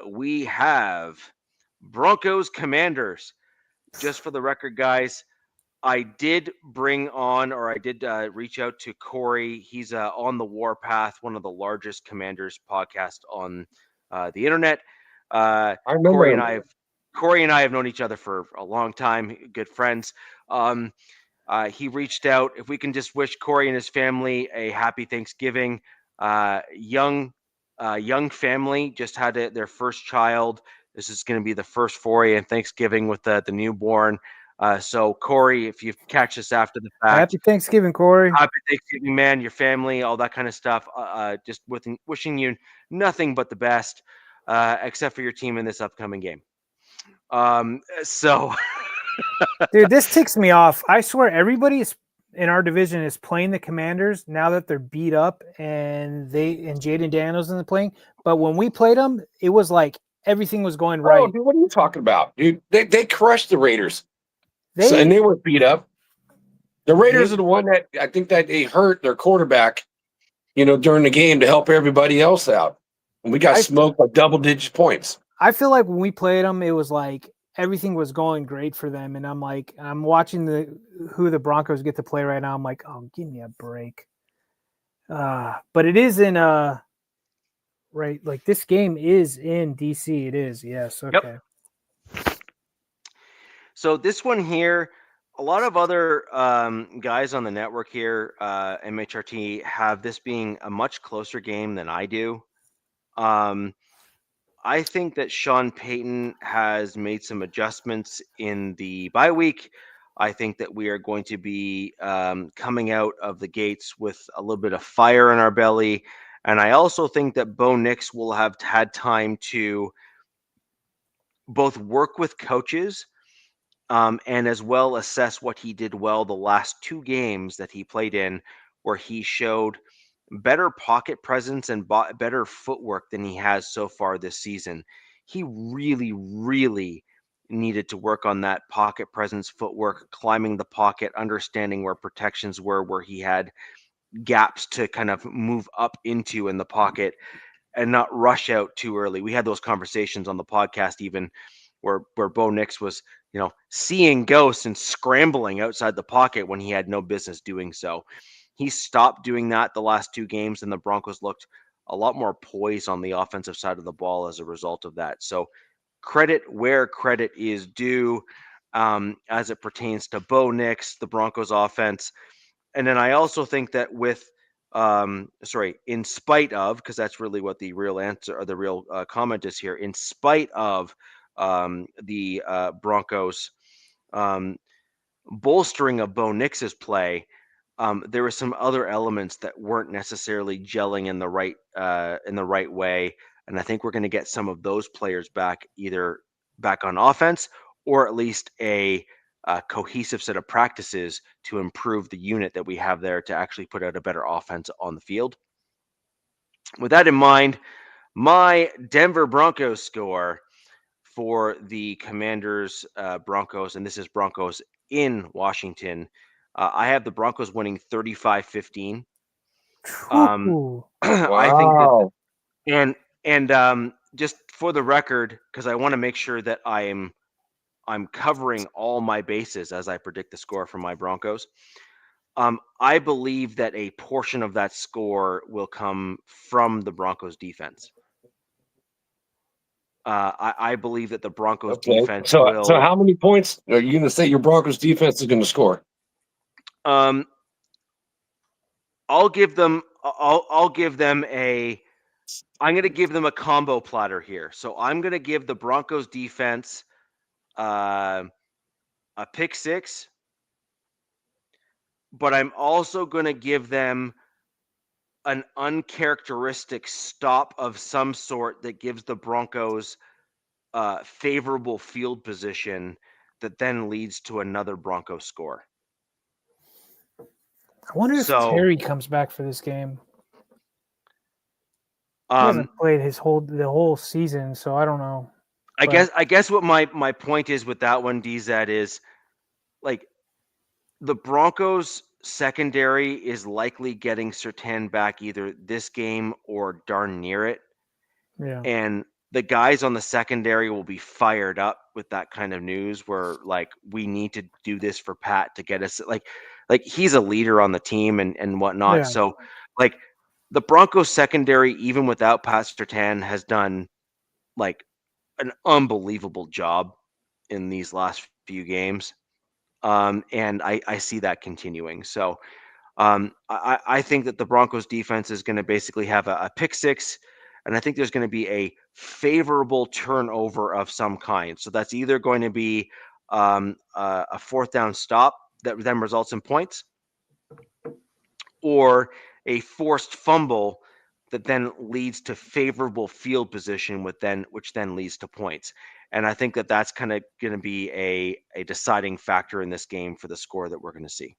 We have Broncos Commanders. Just for the record, guys, I did bring on, or I did reach out to Corey. He's on the Warpath, one of the largest Commanders podcasts on the internet. I remember Corey and I have known each other for a long time, good friends. He reached out. If we can just wish Corey and his family a happy Thanksgiving. Young family just had their first child. This is going to be the first foray in Thanksgiving with the newborn. So Corey, if you catch this after the fact, Happy Thanksgiving, Corey. Happy Thanksgiving, man. Your family, all that kind of stuff. Just wishing you nothing but the best, except for your team in this upcoming game. So, dude, this ticks me off. I swear, everybody in our division is playing the Commanders now that they're beat up and Jaden Daniels isn't playing. But when we played them, it was like everything was going right. Oh, dude, what are you talking about, dude? They crushed the Raiders, and they were beat up. The Raiders are the one that I think that they hurt their quarterback, during the game to help everybody else out. And we got smoked by double-digit points. I feel like when we played them, it was like everything was going great for them. And I'm watching who the Broncos get to play right now. I'm like, oh, give me a break. But it is in right, like this game is in DC. It is, yes. Okay. Yep. So this one here, a lot of other guys on the network here, MHRT, have this being a much closer game than I do. I think that Sean Payton has made some adjustments in the bye week. I think that we are going to be coming out of the gates with a little bit of fire in our belly. And I also think that Bo Nix will have had time to both work with coaches and as well assess what he did well the last two games that he played in, where he showed better pocket presence and better footwork than he has so far this season. He really, really needed to work on that pocket presence, footwork, climbing the pocket, understanding where protections were, where he had gaps to kind of move up into in the pocket and not rush out too early. We had those conversations on the podcast even where Bo Nix was, seeing ghosts and scrambling outside the pocket when he had no business doing so. He stopped doing that the last 2 games, and the Broncos looked a lot more poised on the offensive side of the ball as a result of that. So credit where credit is due as it pertains to Bo Nix, the Broncos offense. And then I also think that in spite of, because that's really what the real answer or the real comment is here, in spite of the Broncos bolstering of Bo Nix's play, there were some other elements that weren't necessarily gelling in the right way, and I think we're going to get some of those players back, either back on offense or at least a cohesive set of practices to improve the unit that we have there to actually put out a better offense on the field. With that in mind, my Denver Broncos score for the Commanders Broncos, and this is Broncos in Washington. I have the Broncos winning 35-15. Ooh. I think that, Wow. and just for the record, because I want to make sure that I'm covering all my bases as I predict the score for my Broncos. I believe that a portion of that score will come from the Broncos defense. I believe that the Broncos defense So will. how many points are you going to say your Broncos defense is going to score? I'll give them a. I'm going to give them a combo platter here. So I'm going to give the Broncos defense a pick 6, but I'm also going to give them an uncharacteristic stop of some sort that gives the Broncos favorable field position that then leads to another Broncos score. I wonder if Terry comes back for this game. He hasn't played the whole season, so I don't know. I guess what my point is with that one, DZ, is like the Broncos secondary is likely getting Surtain back either this game or darn near it. Yeah. And the guys on the secondary will be fired up with that kind of news where like we need to do this for Pat to get us like he's a leader on the team and whatnot. Yeah. So like the Broncos secondary, even without Pat Surtain, has done like an unbelievable job in these last few games. And I see that continuing. So I think that the Broncos defense is going to basically have a pick 6, and I think there's going to be a favorable turnover of some kind. So that's either going to be a 4th down stop that then results in points, or a forced fumble that then leads to favorable field position, which then leads to points. And I think that that's kind of going to be a deciding factor in this game for the score that we're going to see.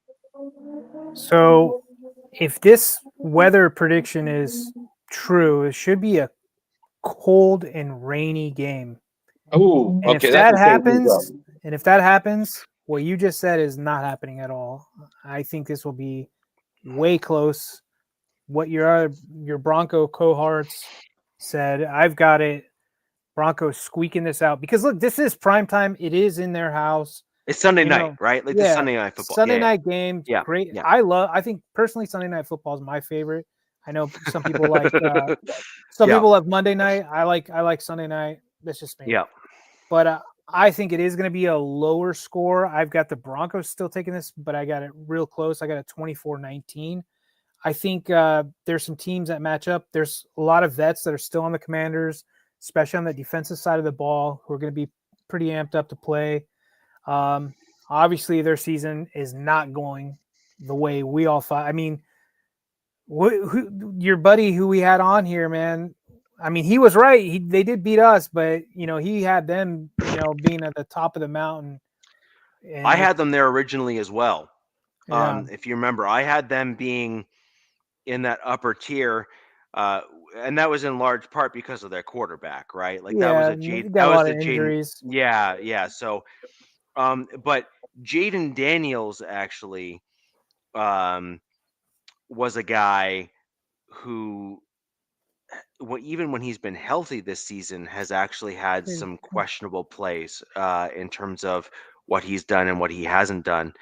So if this weather prediction is true, it should be a cold and rainy game. Oh, and okay. if that happens, what you just said is not happening at all. I think this will be way close. What your Bronco cohorts said, I've got it. Broncos squeaking this out because look, this is prime time. It is in their house. It's Sunday night, right? Like the Sunday night football. Sunday night game. Yeah. Great. Yeah. I think personally Sunday night football is my favorite. I know some people like people love Monday night. I like Sunday night. That's just me. Yeah. But I think it is going to be a lower score. I've got the Broncos still taking this, but I got it real close. I got a 24-19. I think there's some teams that match up. There's a lot of vets that are still on the Commanders, especially on the defensive side of the ball, who are going to be pretty amped up to play. Obviously, their season is not going the way we all thought. I mean, your buddy who we had on here, man, I mean, he was right. They did beat us, but, he had them, being at the top of the mountain. And I had them there originally as well. Yeah. If you remember, I had them being in that upper tier, and that was in large part because of their quarterback, right? Like that was a lot of injuries. Yeah. So, but Jaden Daniels actually was a guy who even when he's been healthy this season, has actually had some questionable plays in terms of what he's done and what he hasn't done.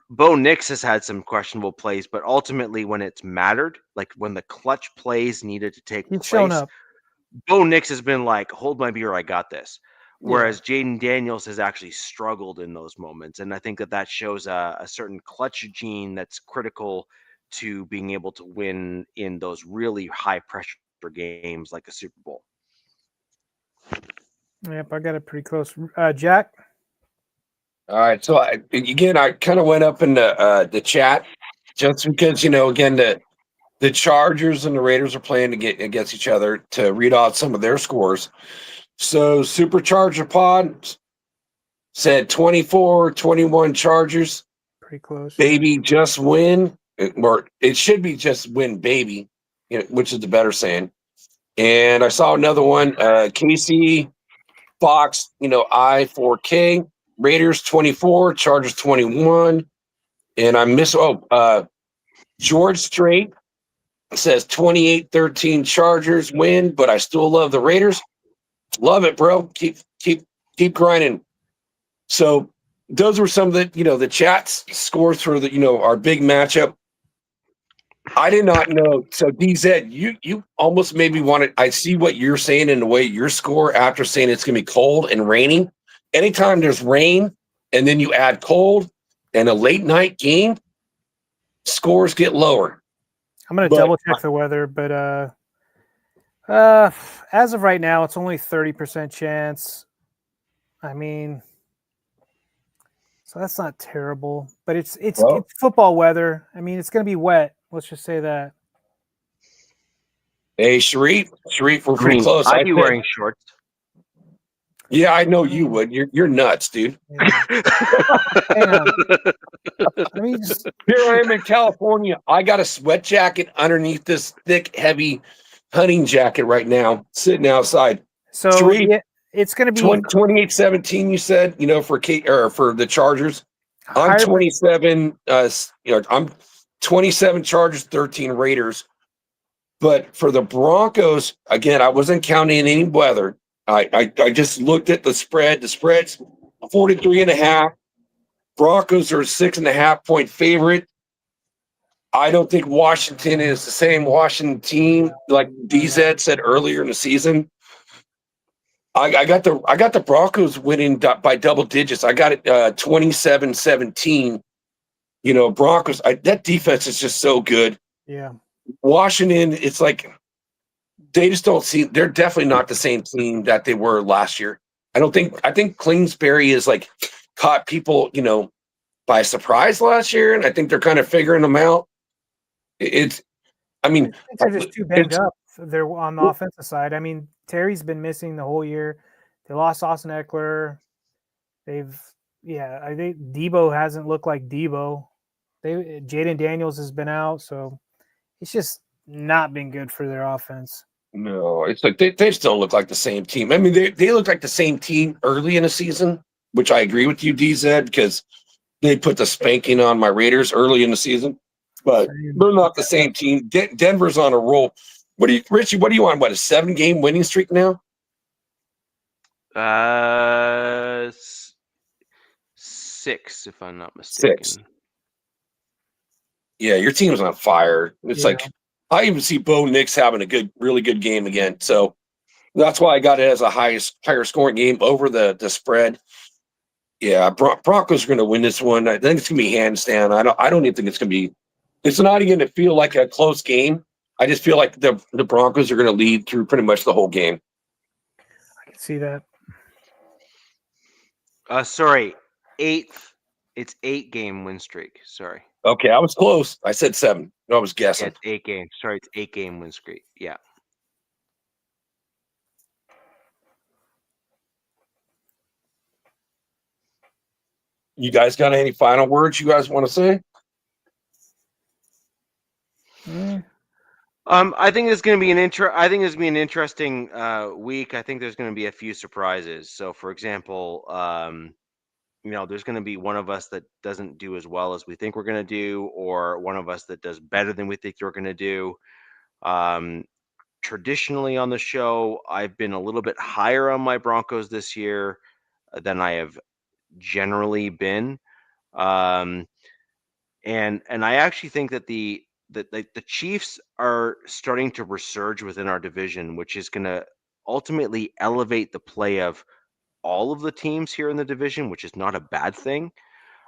Bo Nix has had some questionable plays, but ultimately when it's mattered, like when the clutch plays needed to take He's shown place, up. Bo Nix has been like, hold my beer, I got this. Whereas Jaden Daniels has actually struggled in those moments. And I think that shows a certain clutch gene that's critical to being able to win in those really high pressure games like a Super Bowl. Yep, I got it pretty close. Jack? All right. So I kind of went up in the chat just because, again, the Chargers and the Raiders are playing to get against each other to read off some of their scores. So Supercharger Pod said 24-21 Chargers. Pretty close. Baby, just win. Or it should be just win, baby, which is the better saying. And I saw another one, KC, Fox, I4K, Raiders 24, Chargers 21. And I miss, George Strait says 28-13 Chargers win, but I still love the Raiders. Love it, bro. Keep grinding. So those were some of the chats scores for our big matchup. I did not know. So DZ, you almost made me want to. I see what you're saying in the way your score after saying it's gonna be cold and raining. Anytime there's rain and then you add cold and a late night game, scores get lower. I'm gonna double check the weather, but as of right now, it's only 30% chance. I mean, so that's not terrible, but it's football weather. I mean, it's gonna be wet. Let's just say that. Hey, Sharif, we're pretty close. I'd be wearing shorts. Yeah, I know you would. You're nuts, dude. Yeah. I mean, here I am in California. I got a sweat jacket underneath this thick, heavy hunting jacket right now, sitting outside. So Sharif, it's going to be 28-17. You said, for the Chargers. I'm 27. I'm 27 Chargers, 13 Raiders. But for the Broncos, again, I wasn't counting any weather. I just looked at the spread. The spread's 43.5. Broncos are a 6.5 point favorite. I don't think Washington is the same Washington team like DZ said earlier in the season. I got the Broncos winning by double digits. I got it 27-17. Broncos. That defense is just so good. Yeah. Washington, it's like they just don't see. They're definitely not the same team that they were last year. I think Kingsbury is like caught people, by surprise last year, and I think they're kind of figuring them out. I think they're just too banged up. They're on the offensive side. I mean, Terry's been missing the whole year. They lost Austin Eckler. I think Debo hasn't looked like Debo. Jaden Daniels has been out, so it's just not been good for their offense. No, it's like they still look like the same team. I mean, they look like the same team early in the season, which I agree with you, DZ, because they put the spanking on my Raiders early in the season, but they're not the same team. Denver's on a roll. Richie? What do you want? What, a 7-game winning streak now? 6, if I'm not mistaken. 6. Yeah, your team's on fire. It's like I even see Bo Nix having a really good game again. So that's why I got it as a higher scoring game over the spread. Yeah, Broncos are going to win this one. I think it's going to be hands down. I don't even think it's going to be. It's not even going to feel like a close game. I just feel like the Broncos are going to lead through pretty much the whole game. I can see that. Sorry, 8th. It's 8-game win streak. Sorry. Okay, I was close. I said 7. I was guessing. Yeah, it's 8 games. Sorry, it's 8-game win streak. Yeah. You guys got any final words you guys want to say? I think it's going to be an interesting week. I think there's going to be a few surprises. So, for example, there's going to be one of us that doesn't do as well as we think we're going to do, or one of us that does better than we think we're going to do. traditionally on the show, I've been a little bit higher on my Broncos this year than I have generally been. And I actually think that the Chiefs are starting to resurge within our division, which is going to ultimately elevate the play of all of the teams here in the division, which is not a bad thing.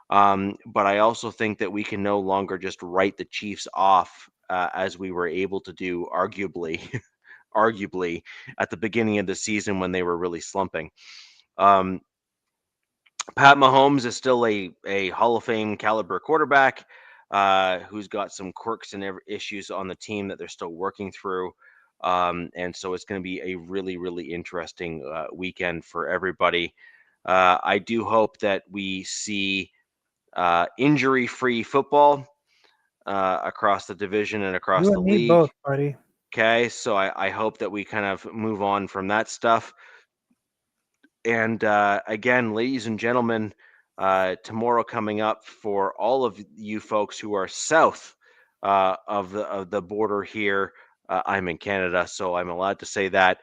But I also think that we can no longer just write the Chiefs off as we were able to do, arguably at the beginning of the season when they were really slumping. Pat Mahomes is still a Hall of Fame caliber quarterback who's got some quirks and issues on the team that they're still working through. And so it's going to be a really, really interesting weekend for everybody. I do hope that we see injury-free football across the division and across You the and me league. both, buddy. Okay, so I hope that we kind of move on from that stuff. And again, ladies and gentlemen, tomorrow coming up for all of you folks who are south of the border here. I'm in Canada, so I'm allowed to say that.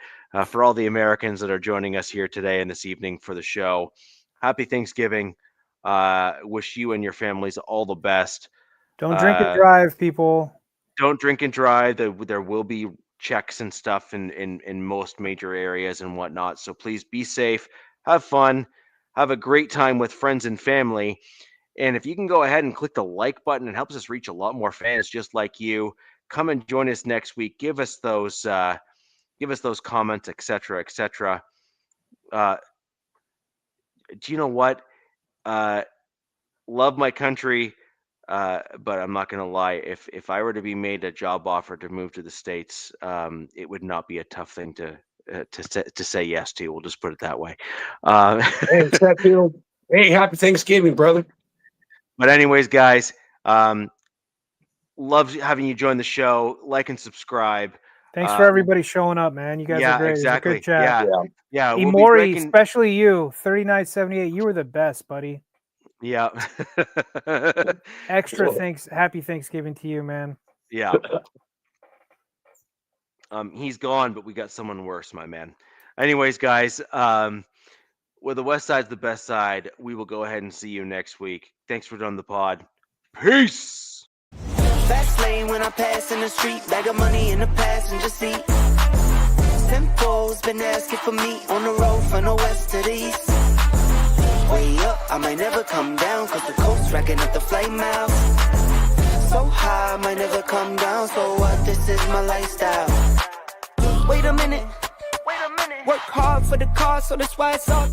For all the Americans that are joining us here today and this evening for the show, happy Thanksgiving. Wish you and your families all the best. Don't drink and drive, people. Don't drink and drive. There will be checks and stuff in most major areas and whatnot. So please be safe, have fun, have a great time with friends and family. And if you can go ahead and click the like button, it helps us reach a lot more fans just like you. Come and join us next week. Give us those comments, etc., etc. Do you know what? Love my country. But I'm not going to lie. If I were to be made a job offer to move to the States, it would not be a tough thing to say yes to. We'll just put it that way. Hey, Sheffield. Hey, happy Thanksgiving, brother. But anyways, guys, love having you join the show. Like and subscribe. Thanks for everybody showing up, man. You guys are great. Exactly. It was a good chat. Yeah. We'll Maury, especially you, 3978. You were the best, buddy. Yeah. Extra thanks. Happy Thanksgiving to you, man. Yeah. He's gone, but we got someone worse, my man. Anyways, guys, where the West Side's the best side, we will go ahead and see you next week. Thanks for doing the pod. Peace. Fast lane when I pass in the street, bag of money in the passenger seat. Simcoe's been asking for me on the road from the west to the east. Way up, I might never come down, cause the coast's racking up the flight miles. So high, I might never come down, so what, this is my lifestyle. Wait a minute, work hard for the car, so that's why it's all